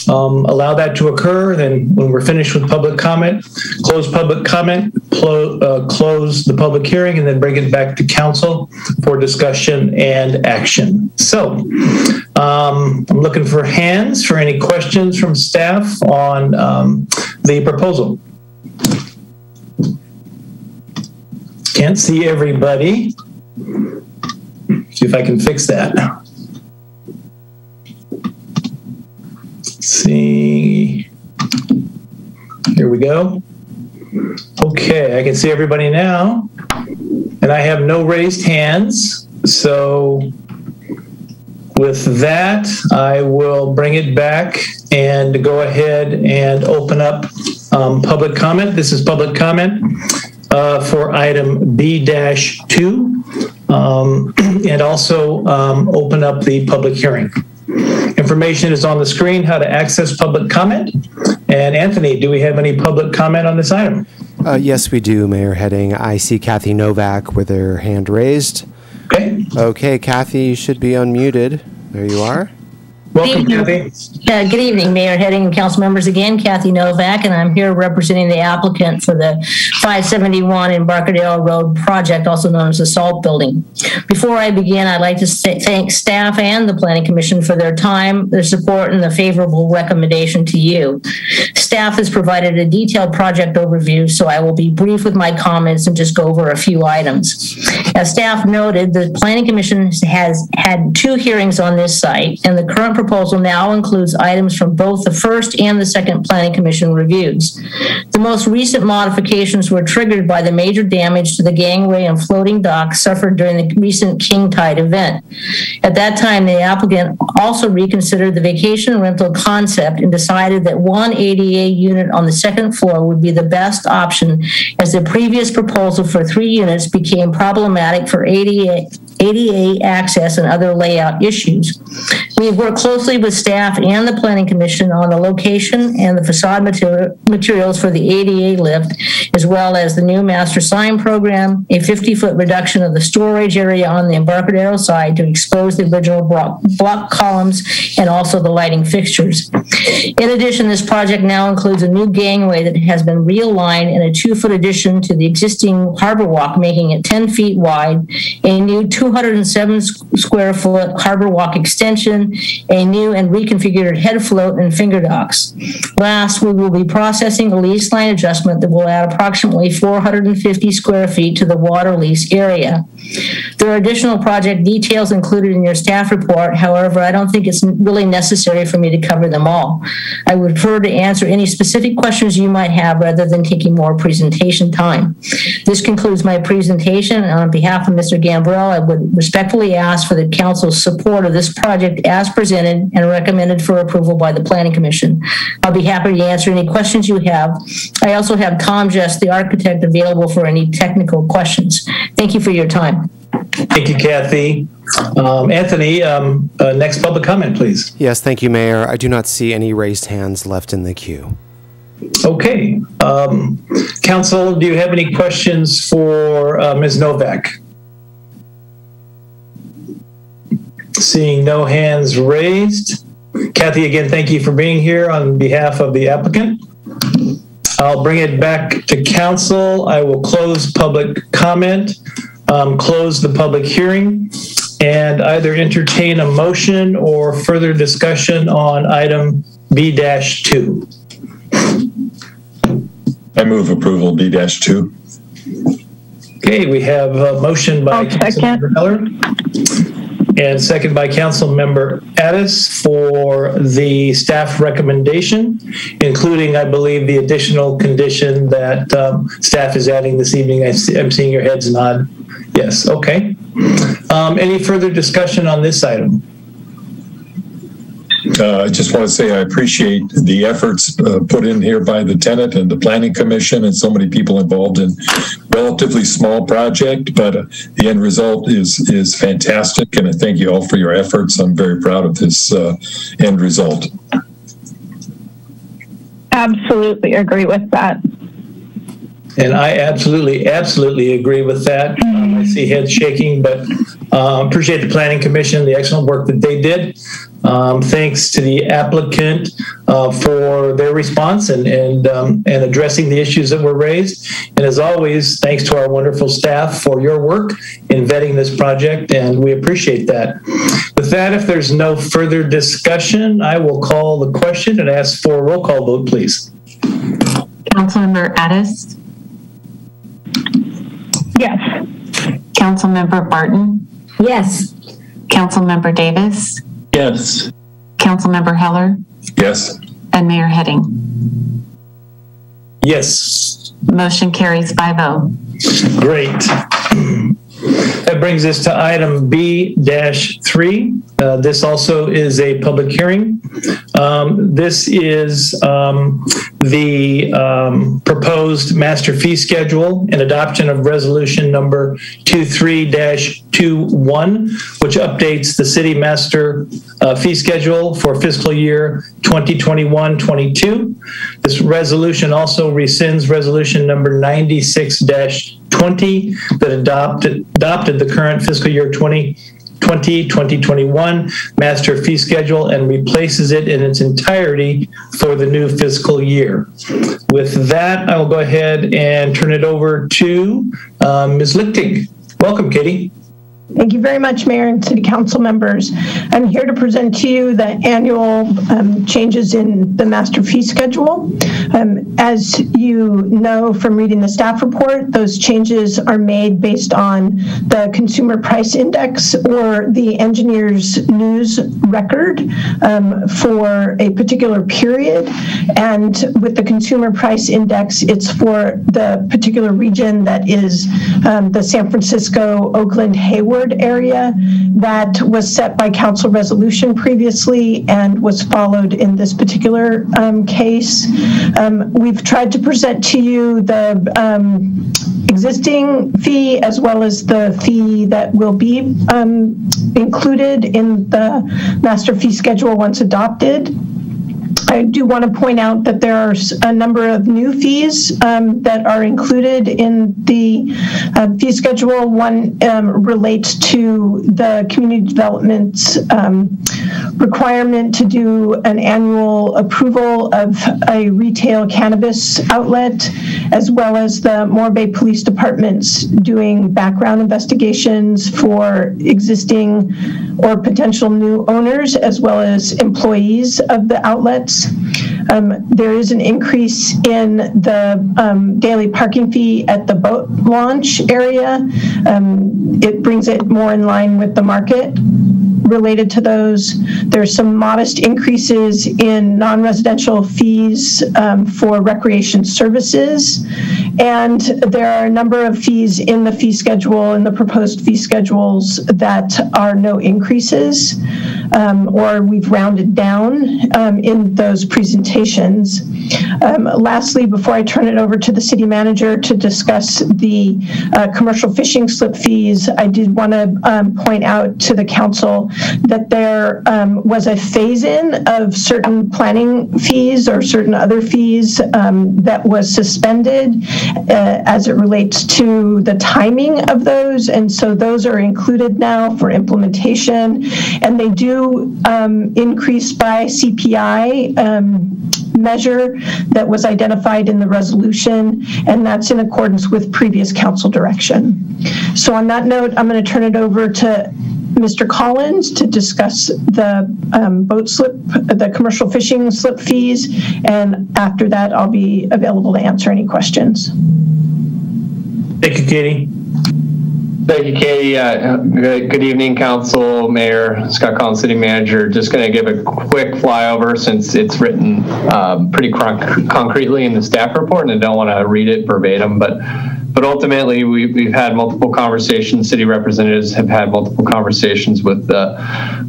Allow that to occur. Then when we're finished with public comment, close public comment, close the public hearing, and then bring it back to council for discussion and action. So I'm looking for hands for any questions from staff on the proposal. Can't see everybody. See if I can fix that. See, here we go. Okay, I can see everybody now, and I have no raised hands. So with that, I will bring it back and go ahead and open up public comment. This is public comment for item B-2, and also open up the public hearing. Information is on the screen, how to access public comment. And Anthony, do we have any public comment on this item? Yes, we do, Mayor Heading. I see Kathy Novak with her hand raised. Okay. Okay, Kathy, you should be unmuted. There you are. Welcome, Kathy. Good evening, Mayor Heading and council members. Again, Kathy Novak, and I'm here representing the applicant for the 571 Embarcadero Road project, also known as the Salt Building. Before I begin, I'd like to thank staff and the Planning Commission for their time, their support, and the favorable recommendation to you. Staff has provided a detailed project overview, so I will be brief with my comments and just go over a few items. As staff noted, the Planning Commission has had 2 hearings on this site, and the current proposal now includes items from both the first and the second Planning Commission reviews. The most recent modifications were triggered by the major damage to the gangway and floating dock suffered during the recent King Tide event. At that time, the applicant also reconsidered the vacation rental concept and decided that one ADA unit on the second floor would be the best option, as the previous proposal for 3 units became problematic for ADA ADA access, and other layout issues. We've worked closely with staff and the Planning Commission on the location and the facade materials for the ADA lift, as well as the new master sign program, a 50-foot reduction of the storage area on the Embarcadero side to expose the original block columns, and also the lighting fixtures. In addition, this project now includes a new gangway that has been realigned and a 2-foot addition to the existing harbor walk, making it 10 feet wide, a new 207 square foot harbor walk extension, a new and reconfigured head float and finger docks. Last, we will be processing a lease line adjustment that will add approximately 450 square feet to the water lease area. There are additional project details included in your staff report. However, I don't think it's really necessary for me to cover them all. I would prefer to answer any specific questions you might have rather than taking more presentation time. This concludes my presentation, and on behalf of Mr. Gambrell, I would respectfully ask for the council's support of this project as presented and recommended for approval by the Planning Commission. I'll be happy to answer any questions you have. I also have Tom Jess, the architect, available for any technical questions. Thank you for your time. Thank you, Kathy. Anthony, next public comment, please. Yes, thank you, Mayor. I do not see any raised hands left in the queue. Okay. Council, do you have any questions for Ms. Novak? Seeing no hands raised. Kathy, again, thank you for being here on behalf of the applicant. I'll bring it back to council. I will close public comment, close the public hearing, and either entertain a motion or further discussion on item B-2. I move approval B-2. Okay, we have a motion by Councilmember Heller and second by Councilmember Addis for the staff recommendation, including, I believe, the additional condition that staff is adding this evening. I'm seeing your heads nod. Yes, okay. Any further discussion on this item? I just want to say I appreciate the efforts put in here by the tenant and the Planning Commission and so many people involved in relatively small project, but the end result is fantastic, and I thank you all for your efforts. I'm very proud of this end result. Absolutely agree with that. And I absolutely agree with that. I see heads shaking, but appreciate the Planning Commission, the excellent work that they did. Thanks to the applicant for their response and addressing the issues that were raised. And as always, thanks to our wonderful staff for your work in vetting this project, and we appreciate that. With that, if there's no further discussion, I will call the question and ask for a roll call vote, please. Councilmember Addis? Yes. Councilmember Barton? Yes. Councilmember Davis? Yes. Councilmember Heller? Yes. And Mayor Heading? Yes. Motion carries 5-0. Great. That brings us to item B-3. This also is a public hearing. This is the proposed master fee schedule and adoption of resolution number 23-21, which updates the city master fee schedule for fiscal year 2021-22. This resolution also rescinds resolution number 96-20 that adopted the current fiscal year 2020-2021 master fee schedule and replaces it in its entirety for the new fiscal year. With that, I will go ahead and turn it over to Ms. Lichtig. Welcome, Katie. Thank you very much, Mayor and City Council members. I'm here to present to you the annual changes in the master fee schedule. As you know from reading the staff report, those changes are made based on the consumer price index or the engineer's news record for a particular period. And with the consumer price index, it's for the particular region that is the San Francisco, Oakland, Hayward area that was set by council resolution previously and was followed in this particular case. We've tried to present to you the existing fee as well as the fee that will be included in the master fee schedule once adopted. I do want to point out that there are a number of new fees that are included in the fee schedule. One relates to the community development's requirement to do an annual approval of a retail cannabis outlet, as well as the Morrow Bay Police Department's doing background investigations for existing or potential new owners, as well as employees of the outlets. There is an increase in the daily parking fee at the boat launch area. It brings it more in line with the market. Related to those, there's some modest increases in non-residential fees for recreation services, and there are a number of fees in the fee schedule, in the proposed fee schedules, that are no increases, or we've rounded down in those presentations. Lastly, before I turn it over to the city manager to discuss the commercial fishing slip fees, I did want to point out to the council that there was a phase-in of certain planning fees or certain other fees that was suspended as it relates to the timing of those, and so those are included now for implementation, and they do increase by CPI measure that was identified in the resolution, and that's in accordance with previous council direction. So on that note, I'm going to turn it over to Mr. Collins to discuss the boat slip, the commercial fishing slip fees, and after that, I'll be available to answer any questions. Thank you, Katie. Thank you, Katie. Good evening, Council, Mayor, Scott Collins, City Manager. Just going to give a quick flyover since it's written pretty concretely in the staff report, and I don't want to read it verbatim, but ultimately we've had multiple conversations. City representatives have had multiple conversations with the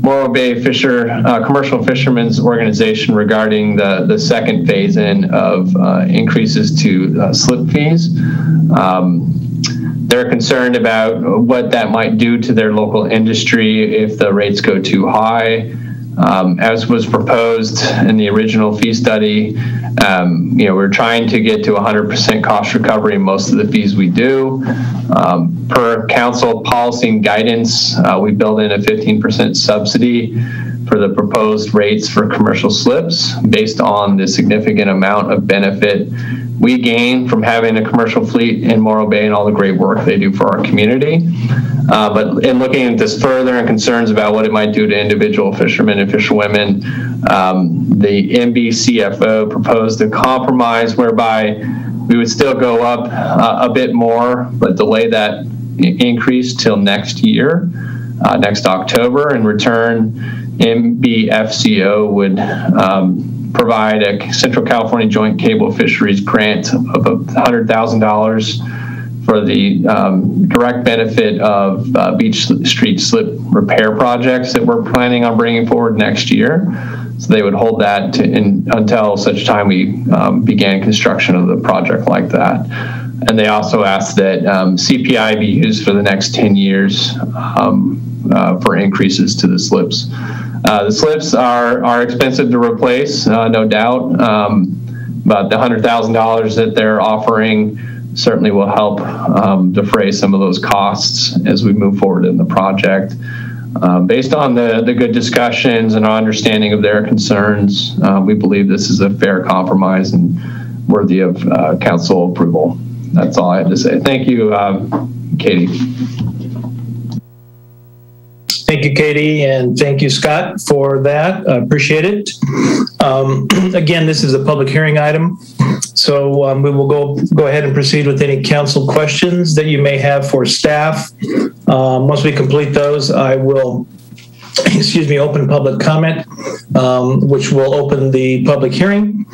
Morrow Bay Commercial Fishermen's Organization regarding the second phase-in of increases to slip fees. They're concerned about what that might do to their local industry if the rates go too high. As was proposed in the original fee study, we're trying to get to 100% cost recovery in most of the fees we do. Per council policy and guidance, we build in a 15% subsidy for the proposed rates for commercial slips based on the significant amount of benefit we gain from having a commercial fleet in Morrow Bay and all the great work they do for our community. But in looking at this further and concerns about what it might do to individual fishermen and fisherwomen, the MBCFO proposed a compromise whereby we would still go up a bit more, but delay that increase till next year, next October. In return, MBFCO would provide a Central California Joint Cable Fisheries grant of $100,000 for the direct benefit of beach street slip repair projects that we're planning on bringing forward next year. So they would hold that until such time we began construction of the project like that. And they also asked that CPI be used for the next 10 years for increases to the slips. The slips are expensive to replace, no doubt, but the $100,000 that they're offering certainly will help defray some of those costs as we move forward in the project. Based on the good discussions and our understanding of their concerns, we believe this is a fair compromise and worthy of council approval. That's all I have to say. Thank you, Katie. Thank you, Katie, and thank you, Scott, for that. I appreciate it. Again, this is a public hearing item, so we will go ahead and proceed with any council questions that you may have for staff. Once we complete those, I will, open public comment, which will open the public hearing.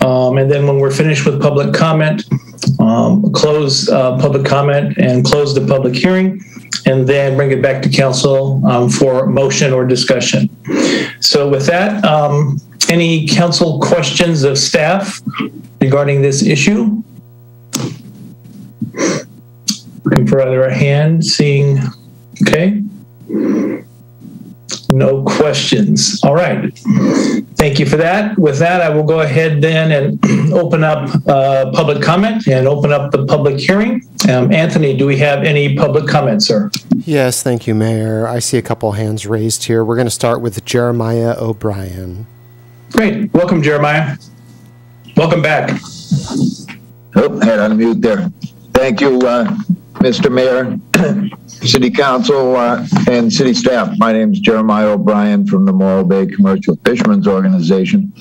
And then when we're finished with public comment, close public comment and close the public hearing, and then bring it back to council for motion or discussion. So with that, any council questions of staff regarding this issue? looking for either a hand, seeing, okay. No questions. All right. Thank you for that. With that, I will go ahead then and open up public comment and open up the public hearing. Anthony, do we have any public comments, sir? Yes, thank you, Mayor. I see a couple hands raised here. We're going to start with Jeremiah O'Brien. Great. Welcome, Jeremiah. Welcome back. Oh, had on mute there. Thank you, Mr. Mayor, City Council, and City staff. My name is Jeremiah O'Brien from the Morrow Bay Commercial Fishermen's Organization.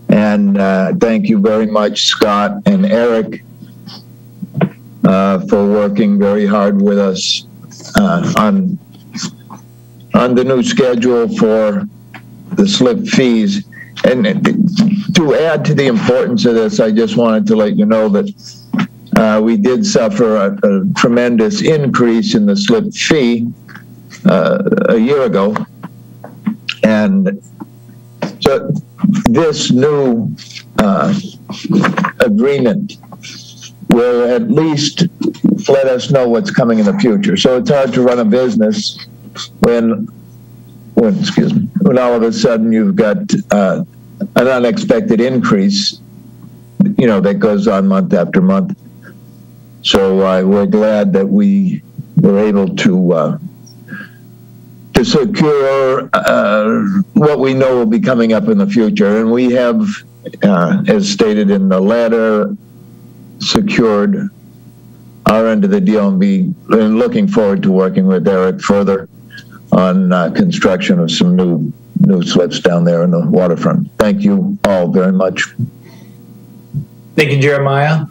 And thank you very much, Scott and Eric, for working very hard with us on the new schedule for the slip fees. And to add to the importance of this, I just wanted to let you know that we did suffer a tremendous increase in the slip fee a year ago. And so this new agreement will at least let us know what's coming in the future. So it's hard to run a business when all of a sudden you've got an unexpected increase, that goes on month after month. So we're glad that we were able to secure what we know will be coming up in the future. And we have, as stated in the letter, secured our end of the deal and looking forward to working with Eric further on construction of some new slips down there in the waterfront. Thank you all very much. Thank you, Jeremiah.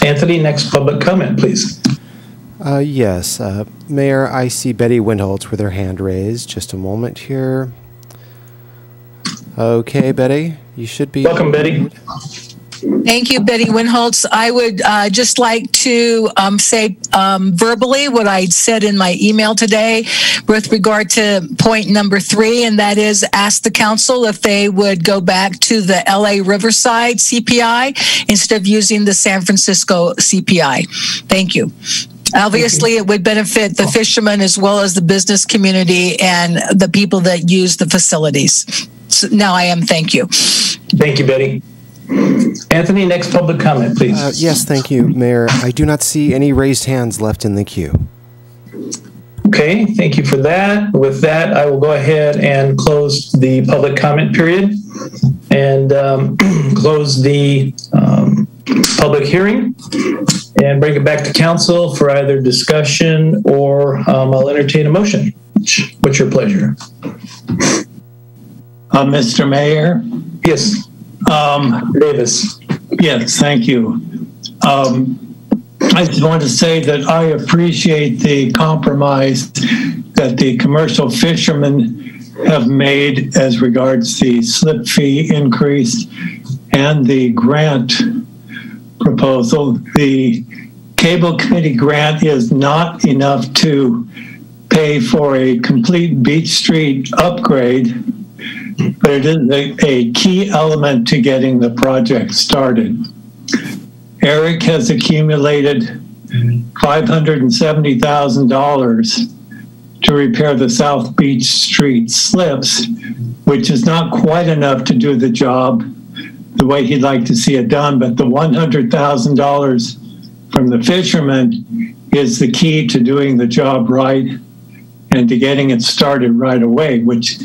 Anthony, next public comment, please. Yes, Mayor, I see Betty Windholtz with her hand raised. Just a moment here. Okay, Betty, you should be. Welcome, Betty. Thank you, Betty Windholtz. I would just like to say verbally what I said in my email today with regard to point number 3, and that is ask the council if they would go back to the LA Riverside CPI instead of using the San Francisco CPI. Thank you. Obviously, it would benefit the fishermen as well as the business community and the people that use the facilities. So now I am. Thank you. Thank you, Betty. Anthony, next public comment, please. Yes, thank you, Mayor. I do not see any raised hands left in the queue. Okay, thank you for that. With that, I will go ahead and close the public comment period and close the public hearing and bring it back to council for either discussion or I'll entertain a motion. What's your pleasure? Mr. Mayor? Yes. Davis. Yes, thank you. I just want to say that I appreciate the compromise that the commercial fishermen have made as regards the slip fee increase and the grant proposal. The Cable Committee grant is not enough to pay for a complete Beach Street upgrade, but it is a key element to getting the project started. Eric has accumulated $570,000 to repair the South Beach Street slips, which is not quite enough to do the job the way he'd like to see it done, but the $100,000 from the fishermen is the key to doing the job right and to getting it started right away, which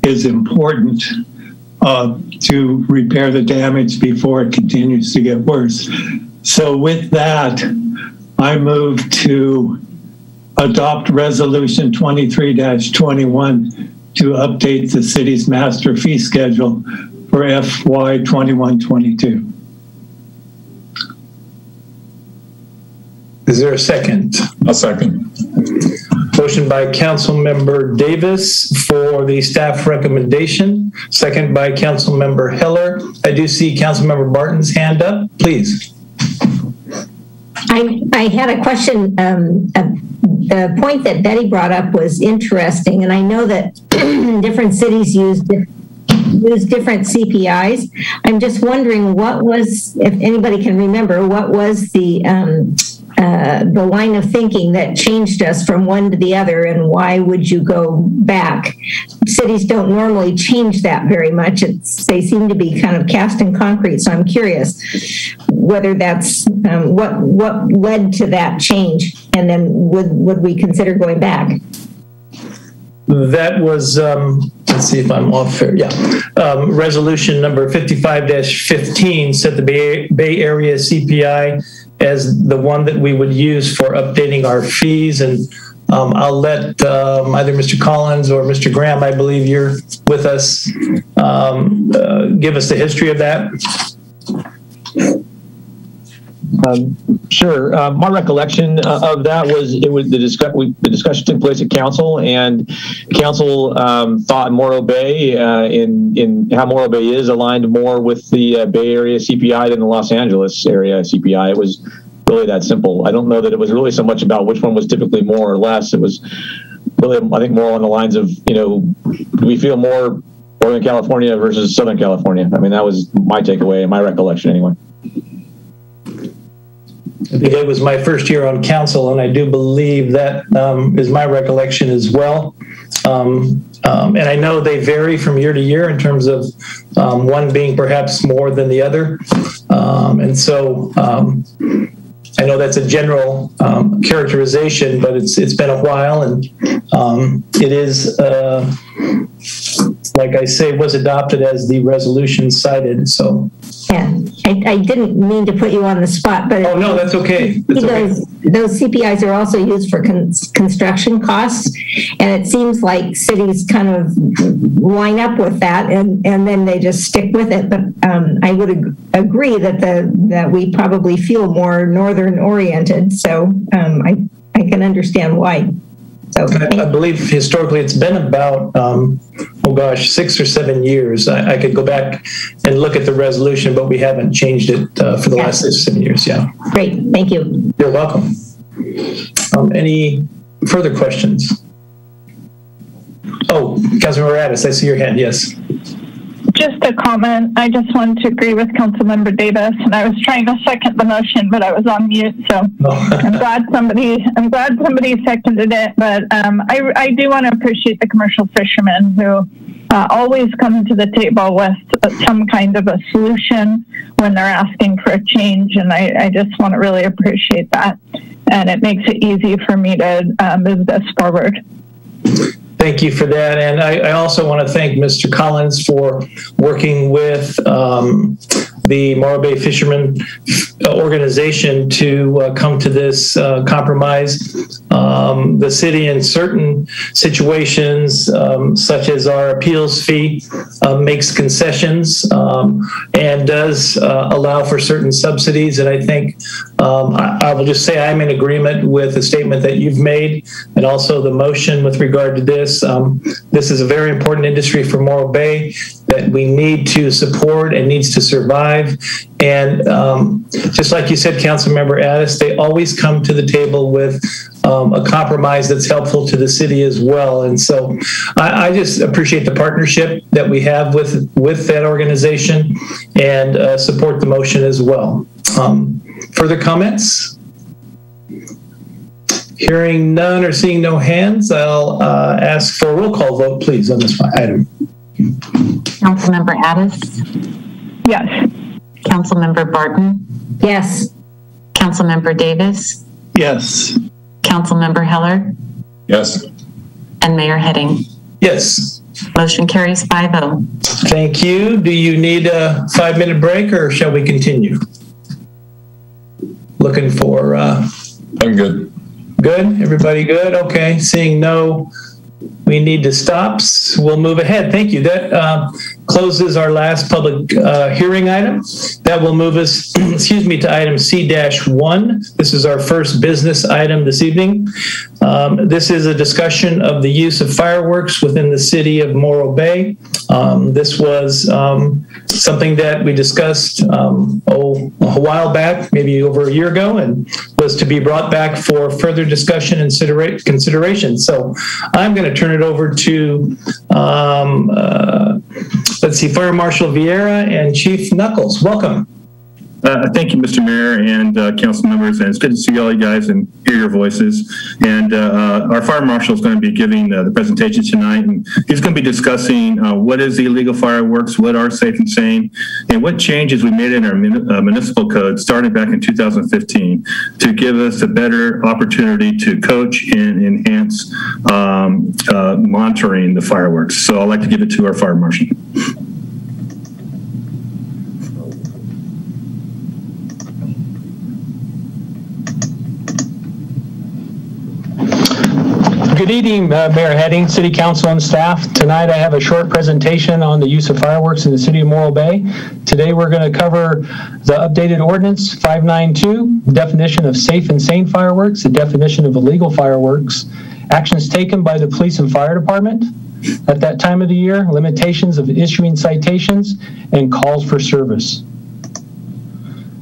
is important to repair the damage before it continues to get worse. So with that, I move to adopt Resolution 23-21 to update the city's master fee schedule for FY 21-22. Is there a second? A second. Motion by Councilmember Davis for the staff recommendation. Second by Councilmember Heller. I do see Councilmember Barton's hand up. Please. I had a question. The point that Betty brought up was interesting, and I know that different cities use different CPIs. I'm just wondering what was, if anybody can remember, what was the the line of thinking that changed us from one to the other, and why would you go back? Cities don't normally change that very much. They seem to be kind of cast in concrete. So I'm curious whether that's what led to that change, and then would we consider going back? That was, let's see if I'm off here. Yeah. Resolution number 55-15 set the Bay Area CPI as the one that we would use for updating our fees. And I'll let either Mr. Collins or Mr. Graham, I believe you're with us, give us the history of that. Sure. My recollection of that was the discussion took place at council, and council thought Morrow Bay in how Morrow Bay is aligned more with the Bay Area CPI than the Los Angeles area CPI. It was really that simple. I don't know that it was really so much about which one was typically more or less. It was really, I think, more on the lines of, do we feel more Northern California versus Southern California? I mean, that was my takeaway and my recollection anyway. I think it was my first year on council, and I do believe that is my recollection as well. And I know they vary from year to year in terms of one being perhaps more than the other. And so I know that's a general characterization, but it's been a while, and it is, like I say, was adopted as the resolution cited. So. Yeah, I didn't mean to put you on the spot, but oh no, that's okay. Those CPIs are also used for construction costs, and it seems like cities kind of line up with that, and then they just stick with it. But I would agree that we probably feel more northern oriented, so I can understand why. So I believe historically it's been about 6 or 7 years. I could go back and look at the resolution, but we haven't changed it for the last 6 or 7 years. Yeah. Great. Thank you. You're welcome. Any further questions? Oh, Councilmember Addis, I see your hand. Yes. Just a comment. I just wanted to agree with Councilmember Davis, and I was trying to second the motion, but I was on mute. So I'm glad somebody seconded it. But I do want to appreciate the commercial fishermen who always come to the table with some kind of a solution when they're asking for a change, and I just want to really appreciate that. And it makes it easy for me to move this forward. Thank you for that. And I also want to thank Mr. Collins for working with the Morrow Bay Fishermen organization to come to this compromise. The city in certain situations, such as our appeals fee, makes concessions and does allow for certain subsidies. And I think I will just say I'm in agreement with the statement that you've made and also the motion with regard to this. This is a very important industry for Morrow Bay that we need to support and needs to survive. And just like you said, Councilmember Addis, they always come to the table with a compromise that's helpful to the city as well. And so I just appreciate the partnership that we have with that organization and support the motion as well. Further comments? Hearing none or seeing no hands, I'll ask for a roll call vote, please, on this item. Councilmember Addis? Yes. Councilmember Barton? Yes. Councilmember Davis? Yes. Councilmember Heller? Yes. And Mayor Heading? Yes. Motion carries 5-0. Thank you. Do you need a 5-minute break or shall we continue? Looking for... I'm good. Good? Everybody good? Okay. Seeing no, we need to stop. We'll move ahead. Thank you. That closes our last public hearing item. That will move us, to item C-1. This is our first business item this evening. This is a discussion of the use of fireworks within the city of Morrow Bay. This was something that we discussed a while back, maybe over a year ago, and was to be brought back for further discussion and consideration. So I'm going to turn it over to, Fire Marshal Vieira and Chief Knuckles. Welcome. Thank you, Mr. Mayor and council members, and it's good to see all you guys and hear your voices. And our fire marshal is going to be giving the presentation tonight, and he's going to be discussing what is the illegal fireworks, what are safe and sane, and what changes we made in our municipal code starting back in 2015 to give us a better opportunity to coach and enhance monitoring the fireworks. So I'd like to give it to our fire marshal. Good evening, Mayor Heading, City Council, and staff. Tonight I have a short presentation on the use of fireworks in the City of Morro Bay. Today we're going to cover the updated ordinance 592, the definition of safe and sane fireworks, the definition of illegal fireworks, actions taken by the police and fire department at that time of the year, limitations of issuing citations, and calls for service.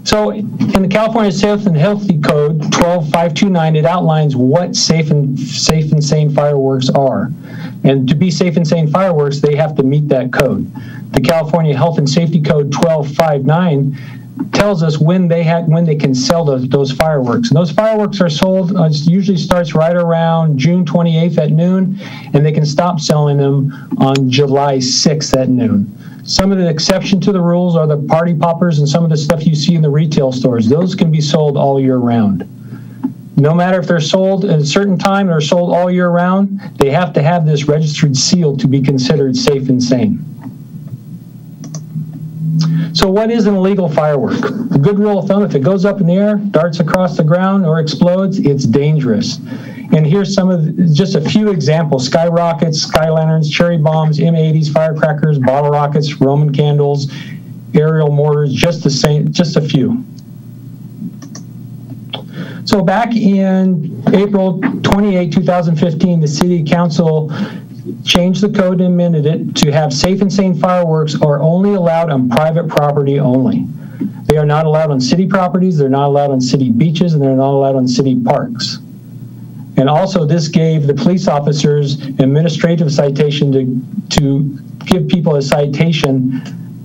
So in the California Safe and Healthy Code 12529, it outlines what safe and sane fireworks are. And to be safe and sane fireworks, they have to meet that code. The California Health and Safety Code 12159 tells us when they can sell those fireworks. And those fireworks are sold, usually starts right around June 28th at noon, and they can stop selling them on July 6th at noon. Some of the exception to the rules are the party poppers and some of the stuff you see in the retail stores. Those can be sold all year round. No matter if they're sold at a certain time or sold all year round, they have to have this registered seal to be considered safe and sane. So what is an illegal firework? A good rule of thumb, if it goes up in the air, darts across the ground, or explodes, it's dangerous. And here's just a few examples: skyrockets, sky lanterns, cherry bombs, M80s, firecrackers, bottle rockets, Roman candles, aerial mortars, just a few. So back in April 28, 2015, the City Council changed the code and amended it to have safe and sane fireworks are only allowed on private property only. They are not allowed on city properties, they're not allowed on city beaches, and they're not allowed on city parks. And also this gave the police officers administrative citation to give people a citation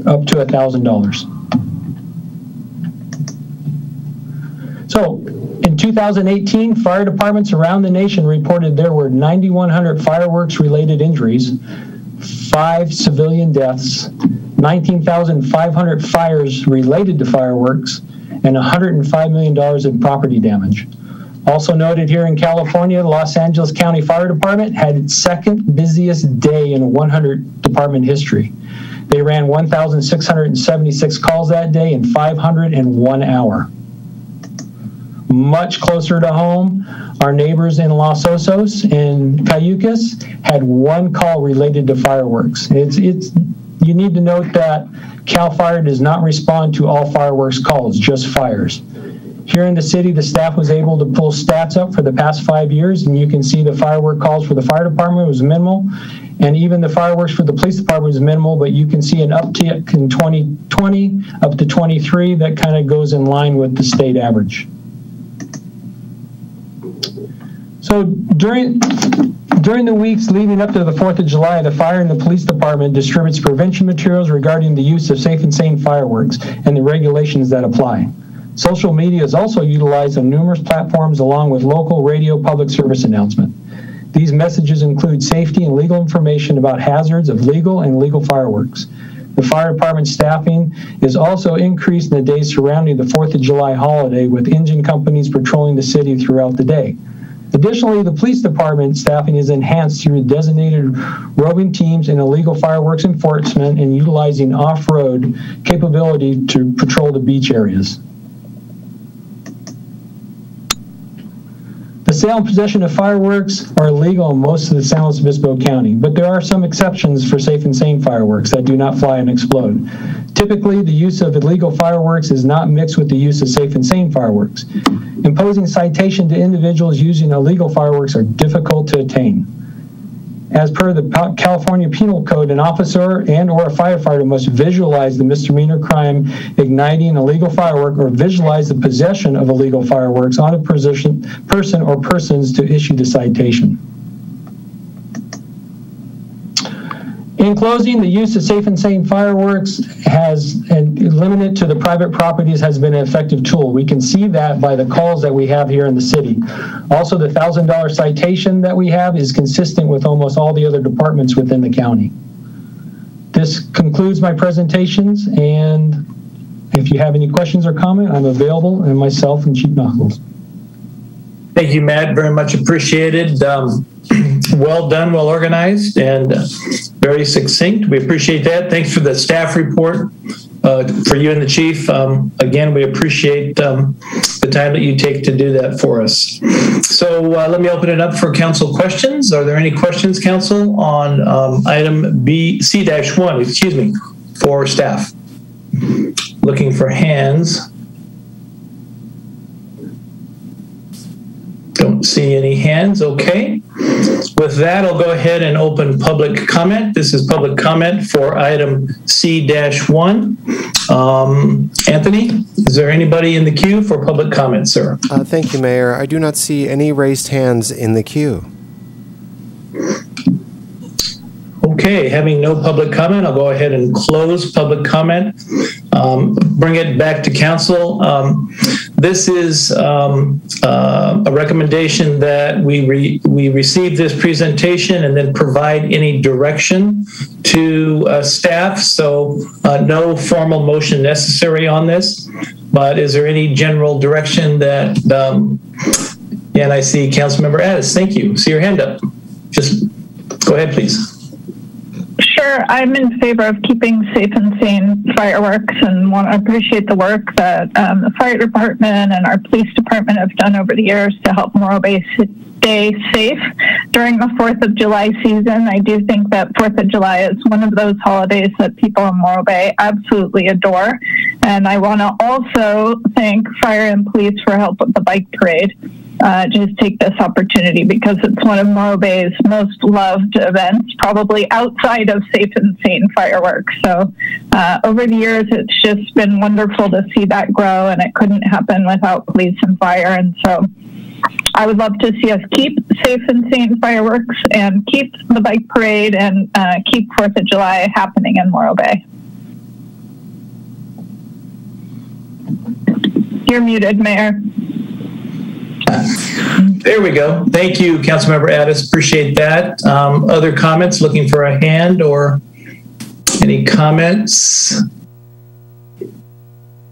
up to $1,000. So in 2018, fire departments around the nation reported there were 9,100 fireworks-related injuries, 5 civilian deaths, 19,500 fires related to fireworks, and $105 million in property damage. Also noted here in California, the Los Angeles County Fire Department had its second busiest day in 100 department history. They ran 1,676 calls that day in 501 hours. Much closer to home, our neighbors in Los Osos and Cayucas had 1 call related to fireworks. You need to note that CAL FIRE does not respond to all fireworks calls, just fires. Here in the city, the staff was able to pull stats up for the past 5 years, and you can see the firework calls for the fire department was minimal, and even the fireworks for the police department was minimal, but you can see an uptick in 2020 up to 23 that kind of goes in line with the state average. So during the weeks leading up to the 4th of July, the fire and the police department distributes prevention materials regarding the use of safe and sane fireworks and the regulations that apply. Social media is also utilized on numerous platforms along with local radio public service announcement. These messages include safety and legal information about hazards of legal and illegal fireworks. The fire department staffing is also increased in the days surrounding the 4th of July holiday, with engine companies patrolling the city throughout the day. Additionally, the police department staffing is enhanced through designated roving teams and illegal fireworks enforcement and utilizing off-road capability to patrol the beach areas. The sale and possession of fireworks are illegal in most of the San Luis Obispo County, but there are some exceptions for safe and sane fireworks that do not fly and explode. Typically, the use of illegal fireworks is not mixed with the use of safe and sane fireworks. Imposing citation to individuals using illegal fireworks are difficult to attain. As per the California Penal Code, an officer and or a firefighter must visualize the misdemeanor crime igniting an illegal firework or visualize the possession of illegal fireworks on a person or persons to issue the citation. In closing, the use of safe and sane fireworks and limited to the private properties has been an effective tool. We can see that by the calls that we have here in the city. Also, the $1,000 citation that we have is consistent with almost all the other departments within the county. This concludes my presentations, and if you have any questions or comment, I'm available, and myself and Chief Knuckles. Thank you, Matt. Very much appreciated. Well done, well organized, and very succinct. We appreciate that. Thanks for the staff report for you and the chief. Again, we appreciate the time that you take to do that for us. So let me open it up for council questions. Are there any questions, council, on item C-1, for staff? Looking for hands. Don't see any hands. Okay. With that, I'll go ahead and open public comment. This is public comment for item C-1. Anthony, is there anybody in the queue for public comment, sir? Thank you, Mayor. I do not see any raised hands in the queue. Okay, having no public comment, I'll go ahead and close public comment. Bring it back to council. This is a recommendation that we receive this presentation and then provide any direction to staff. So no formal motion necessary on this, but is there any general direction that, and I see Councilmember Addis, thank you. See your hand up. Just go ahead, please. Sure, I'm in favor of keeping safe and sane fireworks and want to appreciate the work that the fire department and our police department have done over the years to help Morrow Bay stay safe during the 4th of July season. I do think that 4th of July is one of those holidays that people in Morrow Bay absolutely adore. And I want to also thank fire and police for help with the bike parade. Just take this opportunity because it's one of Morrow Bay's most loved events, probably outside of safe and sane fireworks. So over the years, it's just been wonderful to see that grow, and it couldn't happen without police and fire. And so I would love to see us keep safe and sane fireworks and keep the bike parade and keep 4th of July happening in Morrow Bay. You're muted, Mayor. There we go. Thank you, Councilmember Addis. Appreciate that. Other comments? Looking for a hand or any comments?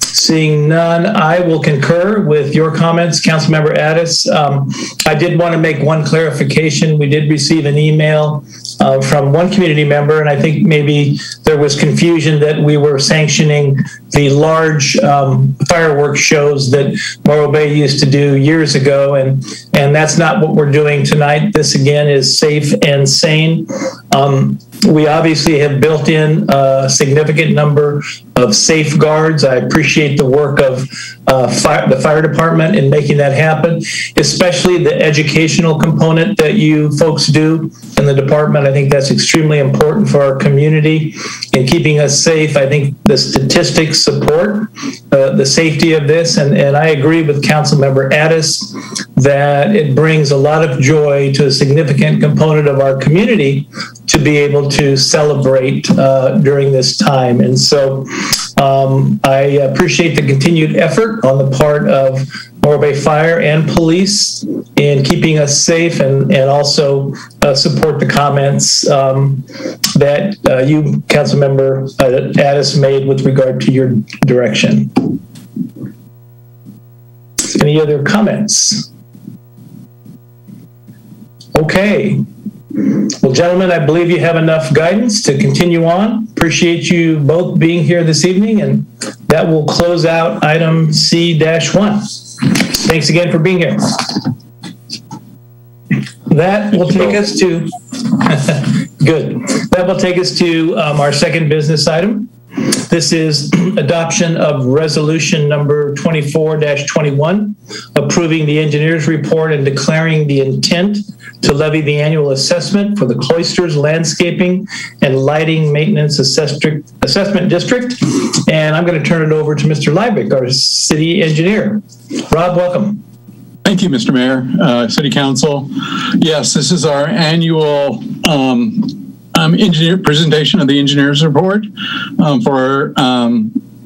Seeing none, I will concur with your comments, Councilmember Addis. I did want to make one clarification. We did receive an email from one community member, and I think maybe there was confusion that we were sanctioning the large fireworks shows that Morrow Bay used to do years ago, and that's not what we're doing tonight. This, again, is safe and sane. We obviously have built in a significant number of safeguards. I appreciate the work of the fire department in making that happen, especially the educational component that you folks do in the department. I think that's extremely important for our community in keeping us safe. I think the statistics support the safety of this, and I agree with Councilmember Addis that it brings a lot of joy to a significant component of our community to be able to celebrate during this time. And so I appreciate the continued effort on the part of Morrow Bay Fire and Police in keeping us safe, and also support the comments that you, Councilmember Addis, made with regard to your direction. Any other comments? Okay. Well, gentlemen, I believe you have enough guidance to continue on. Appreciate you both being here this evening, and that will close out item C-1. Thanks again for being here. That will take us to, good. That will take us to our second business item. This is adoption of resolution number 24-21, approving the engineer's report and declaring the intent to levy the annual assessment for the Cloisters Landscaping and Lighting Maintenance Assessment District. And I'm going to turn it over to Mr. Liebig, our city engineer. Rob, welcome. Thank you, Mr. Mayor, City Council. Yes, this is our annual presentation of the engineer's report for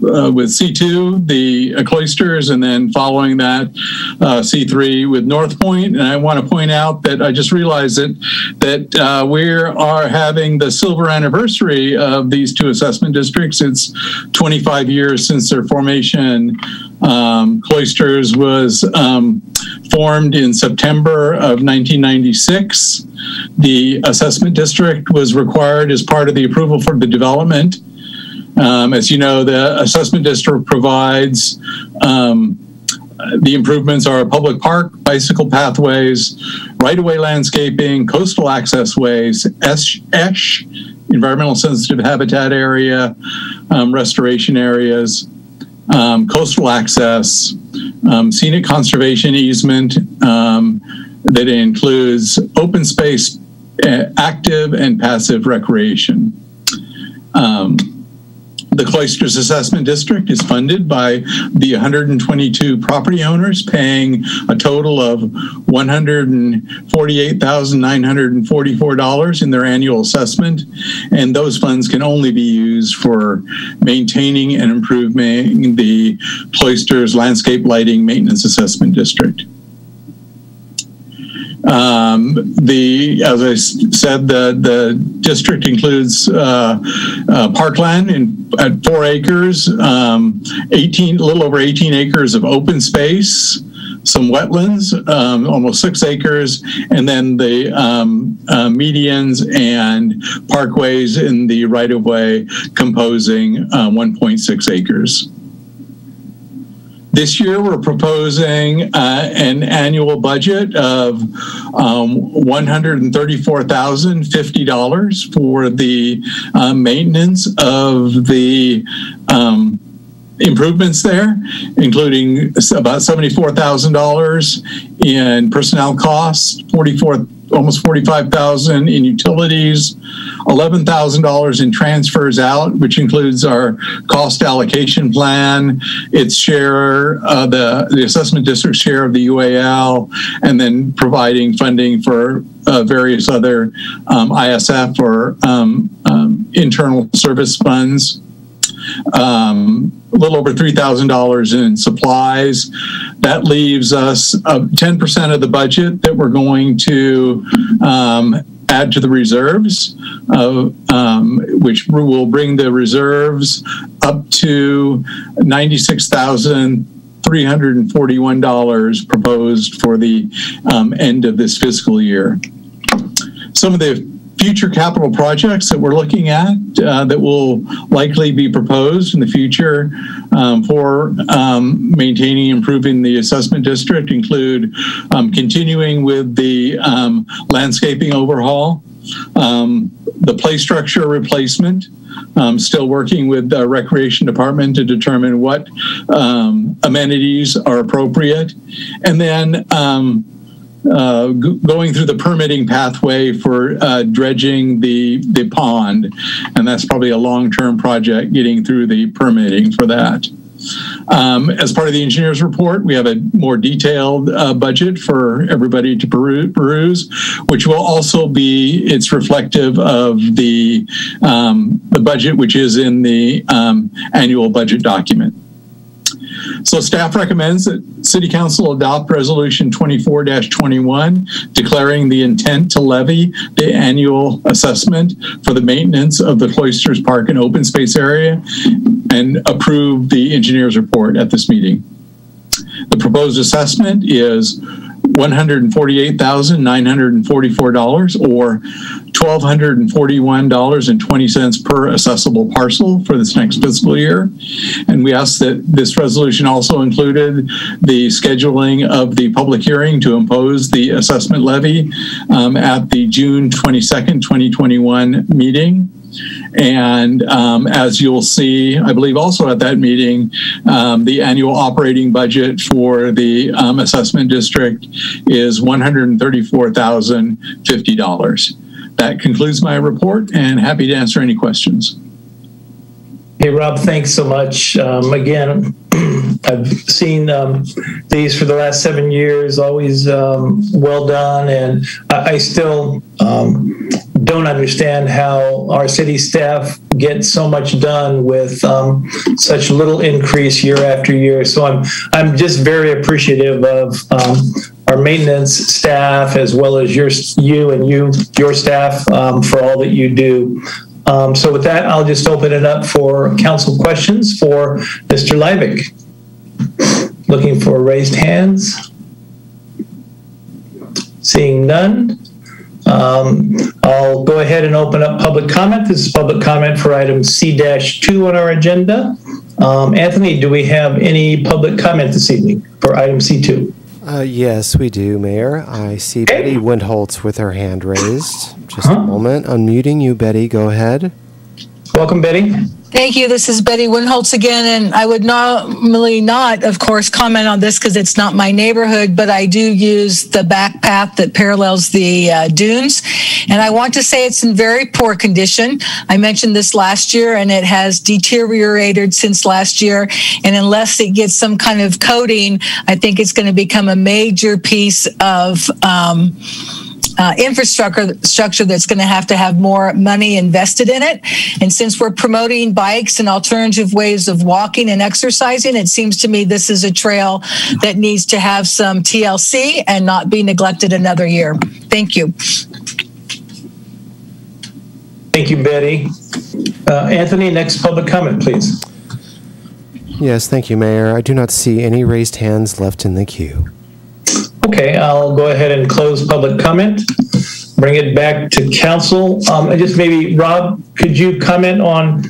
with C2, the cloisters, and then following that, C3 with North Point. And I want to point out that I just realized that we are having the silver anniversary of these two assessment districts. It's 25 years since their formation. Cloisters was formed in September of 1996. The assessment district was required as part of the approval for the development. As you know, the assessment district provides the improvements are a public park, bicycle pathways, right-of-way landscaping, coastal access ways, ESH, environmental sensitive habitat area, restoration areas, coastal access, scenic conservation easement that includes open space, active and passive recreation. The Cloisters Assessment District is funded by the 122 property owners, paying a total of $148,944 in their annual assessment, and those funds can only be used for maintaining and improving the Cloisters Landscape Lighting Maintenance Assessment District. As I said, the district includes parkland at 4 acres, a little over 18 acres of open space, some wetlands, almost 6 acres, and then the medians and parkways in the right-of-way composing 1.6 acres. This year, we're proposing an annual budget of $134,050 for the maintenance of the improvements there, including about $74,000 in personnel costs, almost $45,000 in utilities, $11,000 in transfers out, which includes our cost allocation plan, its share, the assessment district share of the UAL, and then providing funding for various other ISF or internal service funds. A little over $3,000 in supplies. That leaves us 10% of the budget that we're going to add to the reserves, which will bring the reserves up to $96,341 proposed for the end of this fiscal year. Some of the future capital projects that we're looking at that will likely be proposed in the future for maintaining and improving the assessment district include continuing with the landscaping overhaul, the play structure replacement, still working with the recreation department to determine what amenities are appropriate, and then going through the permitting pathway for dredging the pond, and that's probably a long-term project, getting through the permitting for that. As part of the engineer's report, we have a more detailed budget for everybody to peruse, which will also be, it's reflective of the budget which is in the annual budget document. So staff recommends that City Council adopt Resolution 24-21, declaring the intent to levy the annual assessment for the maintenance of the Cloisters Park and open space area, and approve the engineer's report at this meeting. The proposed assessment is $148,944, or $1,241.20 per assessable parcel for this next fiscal year. And we ask that this resolution also included the scheduling of the public hearing to impose the assessment levy at the June 22nd, 2021 meeting. And as you'll see, I believe also at that meeting, the annual operating budget for the assessment district is $134,050. That concludes my report, and happy to answer any questions. Hey, Rob, thanks so much. Again, I've seen these for the last 7 years, always well done. And I still don't understand how our city staff get so much done with such little increase year after year. So I'm just very appreciative of our maintenance staff, as well as your staff for all that you do. So with that, I'll just open it up for council questions for Mr. Liebig. Looking for raised hands. Seeing none. I'll go ahead and open up public comment. This is public comment for item C-2 on our agenda. Anthony, do we have any public comment this evening for item C2? Yes, we do, Mayor. I see Betty Windholtz with her hand raised. Just a moment. Unmuting you, Betty. Go ahead. Welcome, Betty. Thank you. This is Betty Windholtz again, and I would normally not, of course, comment on this because it's not my neighborhood, but I do use the back path that parallels the dunes, and I want to say it's in very poor condition. I mentioned this last year, and it has deteriorated since last year, and unless it gets some kind of coating, I think it's going to become a major piece of infrastructure that's going to have more money invested in it. And since we're promoting bikes and alternative ways of walking and exercising, it seems to me this is a trail that needs to have some TLC and not be neglected another year. Thank you. Thank you, Betty. Anthony, next public comment, please. Yes, thank you, Mayor. I do not see any raised hands left in the queue. Okay, I'll go ahead and close public comment. Bring it back to council. Just maybe, Rob, could you comment on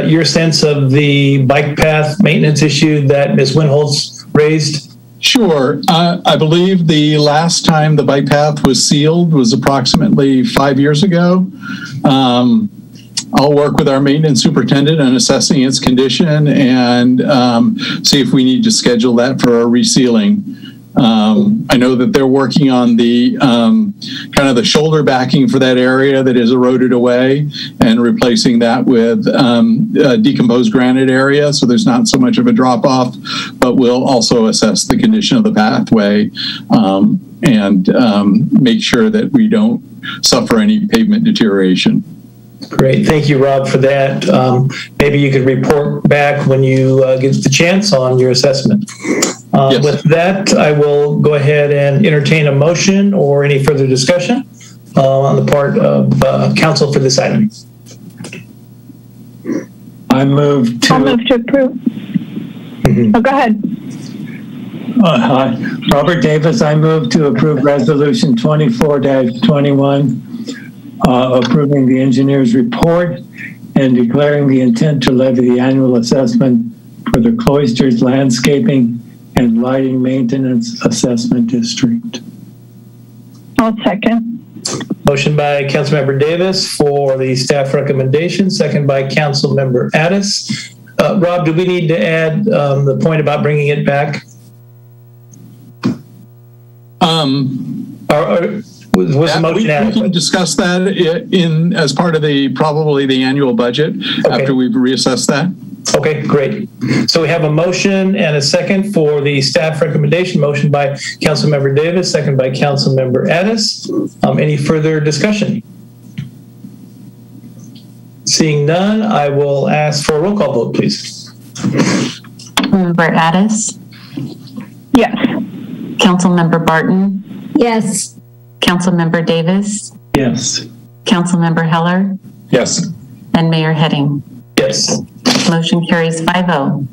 your sense of the bike path maintenance issue that Ms. Windholtz raised? Sure. I believe the last time the bike path was sealed was approximately 5 years ago. I'll work with our maintenance superintendent on assessing its condition and see if we need to schedule that for a resealing. I know that they're working on the kind of the shoulder backing for that area that is eroded away and replacing that with a decomposed granite area, so there's not so much of a drop off, but we'll also assess the condition of the pathway and make sure that we don't suffer any pavement deterioration. Great. Thank you, Rob, for that. Maybe you could report back when you get the chance on your assessment. Yes. With that, I will go ahead and entertain a motion or any further discussion on the part of council for this item. I'll move to approve. Oh, go ahead. Hi, Robert Davis. I move to approve resolution 24-21. Approving the engineer's report and declaring the intent to levy the annual assessment for the Cloisters Landscaping and Lighting Maintenance Assessment District. I'll second. Motion by Councilmember Davis for the staff recommendation, second by Councilmember Addis. Rob, do we need to add the point about bringing it back? Was the motion we can discuss that in as part of probably the annual budget after we've reassessed that. Okay, great. So we have a motion and a second for the staff recommendation. Motion by Councilmember Davis, second by Councilmember Addis. Any further discussion? Seeing none, I will ask for a roll call vote, please. Member Addis? Yes. Councilmember Barton? Yes. Councilmember Davis? Yes. Councilmember Heller? Yes. And Mayor Heading? Yes. Motion carries 5-0.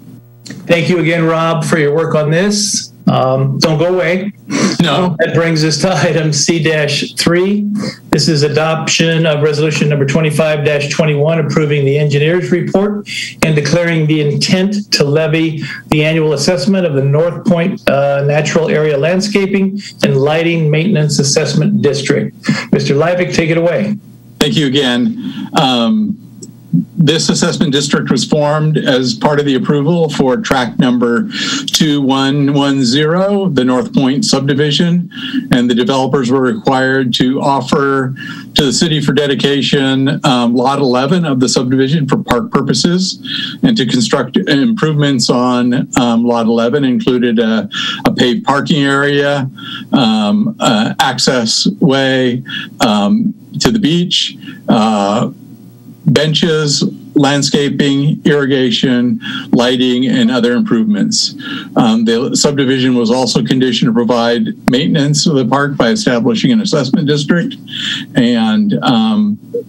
Thank you again, Rob, for your work on this. Don't go away. No. That brings us to item C-3. This is adoption of resolution number 25-21, approving the engineer's report and declaring the intent to levy the annual assessment of the North Point Natural Area Landscaping and Lighting Maintenance Assessment District. Mr. Liebig, take it away. Thank you again. This assessment district was formed as part of the approval for tract number 2110, the North Point subdivision, and the developers were required to offer to the city for dedication lot 11 of the subdivision for park purposes, and to construct improvements on lot 11 included a paved parking area, access way to the beach, benches, landscaping, irrigation, lighting, and other improvements. The subdivision was also conditioned to provide maintenance of the park by establishing an assessment district, and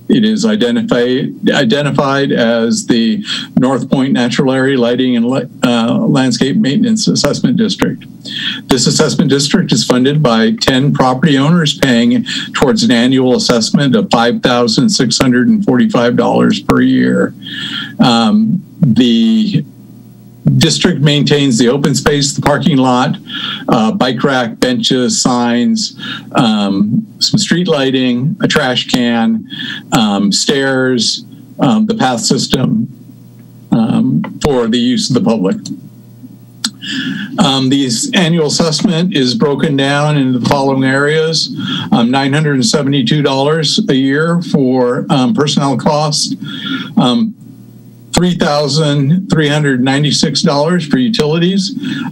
it is identified as the North Point Natural Area Lighting and Landscape Maintenance Assessment District. This assessment district is funded by 10 property owners paying towards an annual assessment of $5,645 per year. The district maintains the open space, the parking lot, bike rack, benches, signs, some street lighting, a trash can, stairs, the path system for the use of the public. The annual assessment is broken down into the following areas: $972 a year for personnel costs, $3,396 for utilities.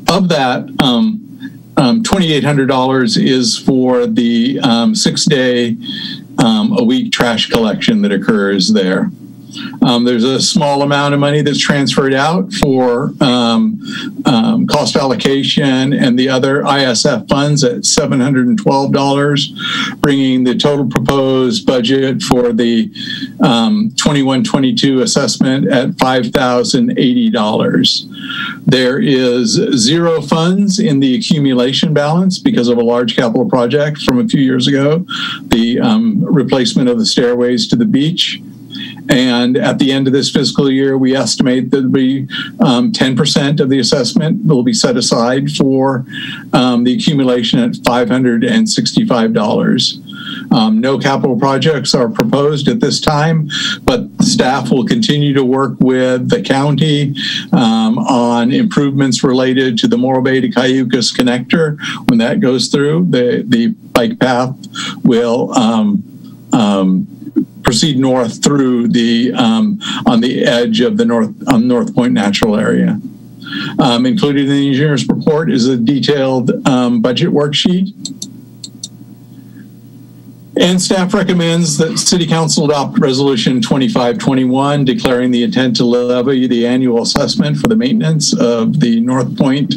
Of that, $2,800 is for the 6-day a week trash collection that occurs there. There's a small amount of money that's transferred out for cost allocation and the other ISF funds at $712, bringing the total proposed budget for the 21-22 assessment at $5,080. There is zero funds in the accumulation balance because of a large capital project from a few years ago, the replacement of the stairways to the beach. And at the end of this fiscal year, we estimate that 10% of the assessment will be set aside for the accumulation at $565. No capital projects are proposed at this time, but staff will continue to work with the county on improvements related to the Morrow Bay to Cayucas connector. When that goes through, the bike path will proceed north through the on the edge of the North Point natural area. Included in the engineer's report is a detailed budget worksheet. And staff recommends that City Council adopt Resolution 2521, declaring the intent to levy the annual assessment for the maintenance of the North Point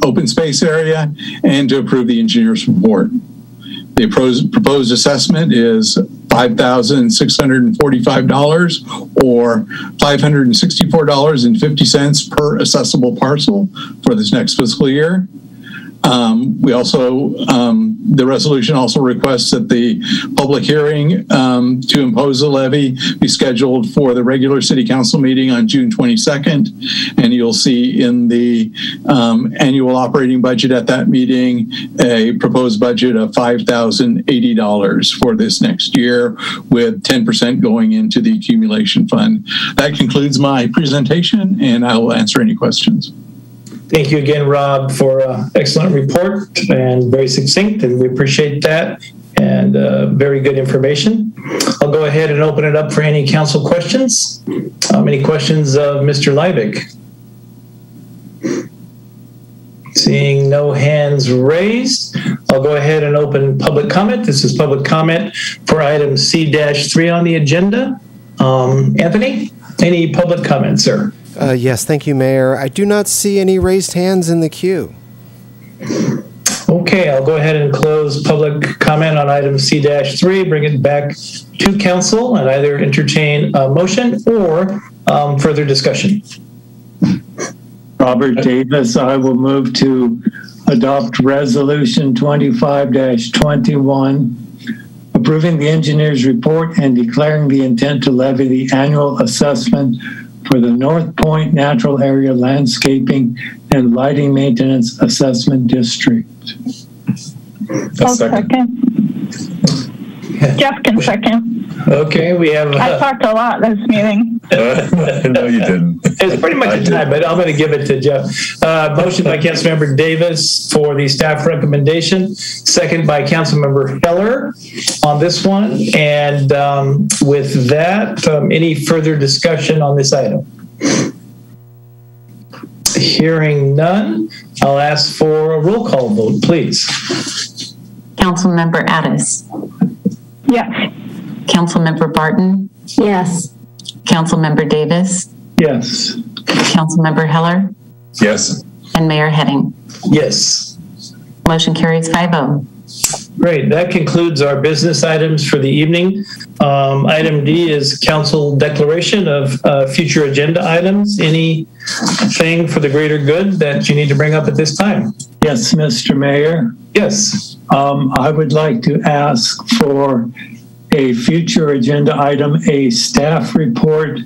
open space area and to approve the engineer's report. The proposed assessment is $5,645 or $564.50 per assessable parcel for this next fiscal year. We also, the resolution also requests that the public hearing to impose a levy be scheduled for the regular City Council meeting on June 22nd. And you'll see in the annual operating budget at that meeting a proposed budget of $5,080 for this next year, with 10% going into the accumulation fund. That concludes my presentation, and I will answer any questions. Thank you again, Rob, for an excellent report and very succinct, and we appreciate that, and very good information. I'll go ahead and open it up for any council questions. Any questions of Mr. Liebig? Seeing no hands raised, I'll go ahead and open public comment. This is public comment for item C-3 on the agenda. Anthony, any public comments, sir? Yes, thank you, Mayor. I do not see any raised hands in the queue. Okay, I'll go ahead and close public comment on item C-3, bring it back to council, and either entertain a motion or further discussion. Robert Davis, I will move to adopt Resolution 25-21, approving the engineer's report and declaring the intent to levy the annual assessment for the North Point Natural Area Landscaping and Lighting Maintenance Assessment District. I'll second. Jeff can second. Okay, we have. I talked a lot this meeting. No, you didn't. It's pretty much a time, but I'm going to give it to Jeff. Motion by Councilmember Davis for the staff recommendation. Second by Councilmember Heller on this one. And with that, any further discussion on this item? Hearing none, I'll ask for a roll call vote, please. Councilmember Addis. Yes. Councilmember Barton. Yes. Councilmember Davis. Yes. Councilmember Heller. Yes. And Mayor Heading. Yes. Motion carries 5-0. Great. That concludes our business items for the evening. Item D is council declaration of future agenda items. Anything for the greater good that you need to bring up at this time? Yes, Mr. Mayor. Yes. I would like to ask for a future agenda item, a staff report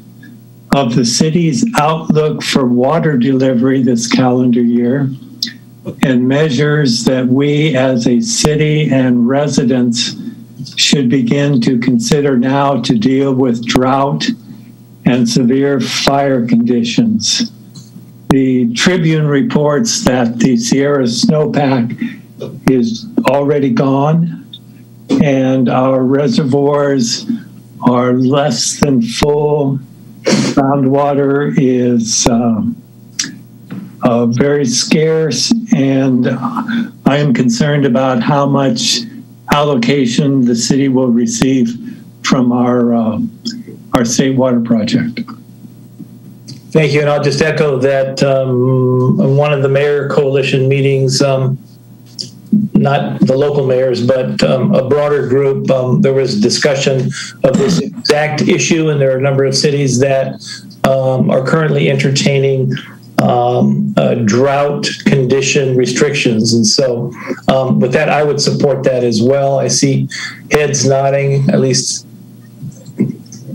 of the city's outlook for water delivery this calendar year, and measures that we as a city and residents should begin to consider now to deal with drought and severe fire conditions. The Tribune reports that the Sierra snowpack is already gone and our reservoirs are less than full. Groundwater is very scarce, and I am concerned about how much allocation the city will receive from our state water project. Thank you, and I'll just echo that in one of the mayor coalition meetings, not the local mayors, but a broader group, there was discussion of this exact issue, and there are a number of cities that are currently entertaining drought condition restrictions. And so with that, I would support that as well. I see heads nodding, at least.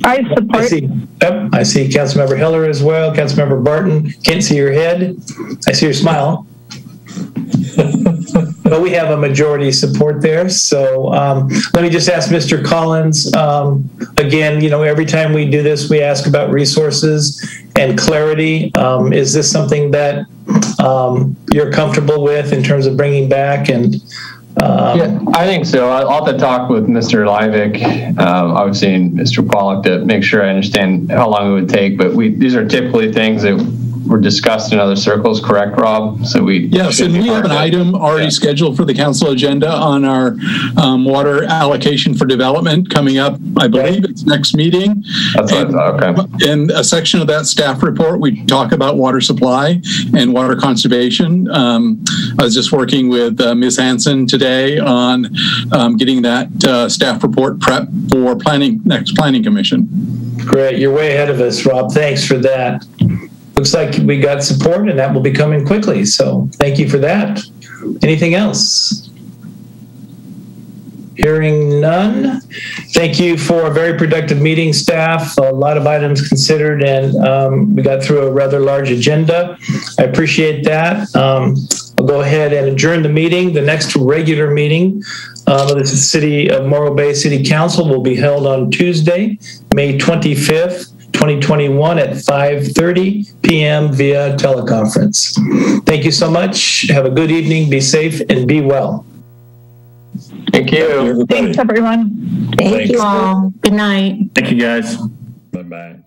I support. I see Councilmember Heller as well. Councilmember Barton, can't see your head. I see your smile. But we have a majority support there. So let me just ask Mr. Collins, again, every time we do this, we ask about resources and clarity. Is this something that you're comfortable with in terms of bringing back? And yeah, I think so. I'll have to talk with Mr. Livick, obviously, and Mr. Pollack to make sure I understand how long it would take. But these are typically things that were discussed in other circles, correct, Rob? So yes, and we have an item already scheduled for the council agenda on our water allocation for development coming up. I believe it's next meeting. That's what I thought. Okay. In a section of that staff report, we talk about water supply and water conservation. I was just working with Ms. Hansen today on getting that staff report prep for next planning commission. Great, you're way ahead of us, Rob. Thanks for that. Looks like we got support, and that will be coming quickly. So thank you for that. Anything else? Hearing none. Thank you for a very productive meeting, staff. A lot of items considered, and we got through a rather large agenda. I appreciate that. I'll go ahead and adjourn the meeting. The next regular meeting of the City of Morro Bay City Council will be held on Tuesday, May 25th. 2021 at 5:30 p.m. via teleconference. Thank you so much. Have a good evening. Be safe and be well. Thank you. Thanks, everyone. Thank you all. Good night. Thank you, guys. Bye-bye.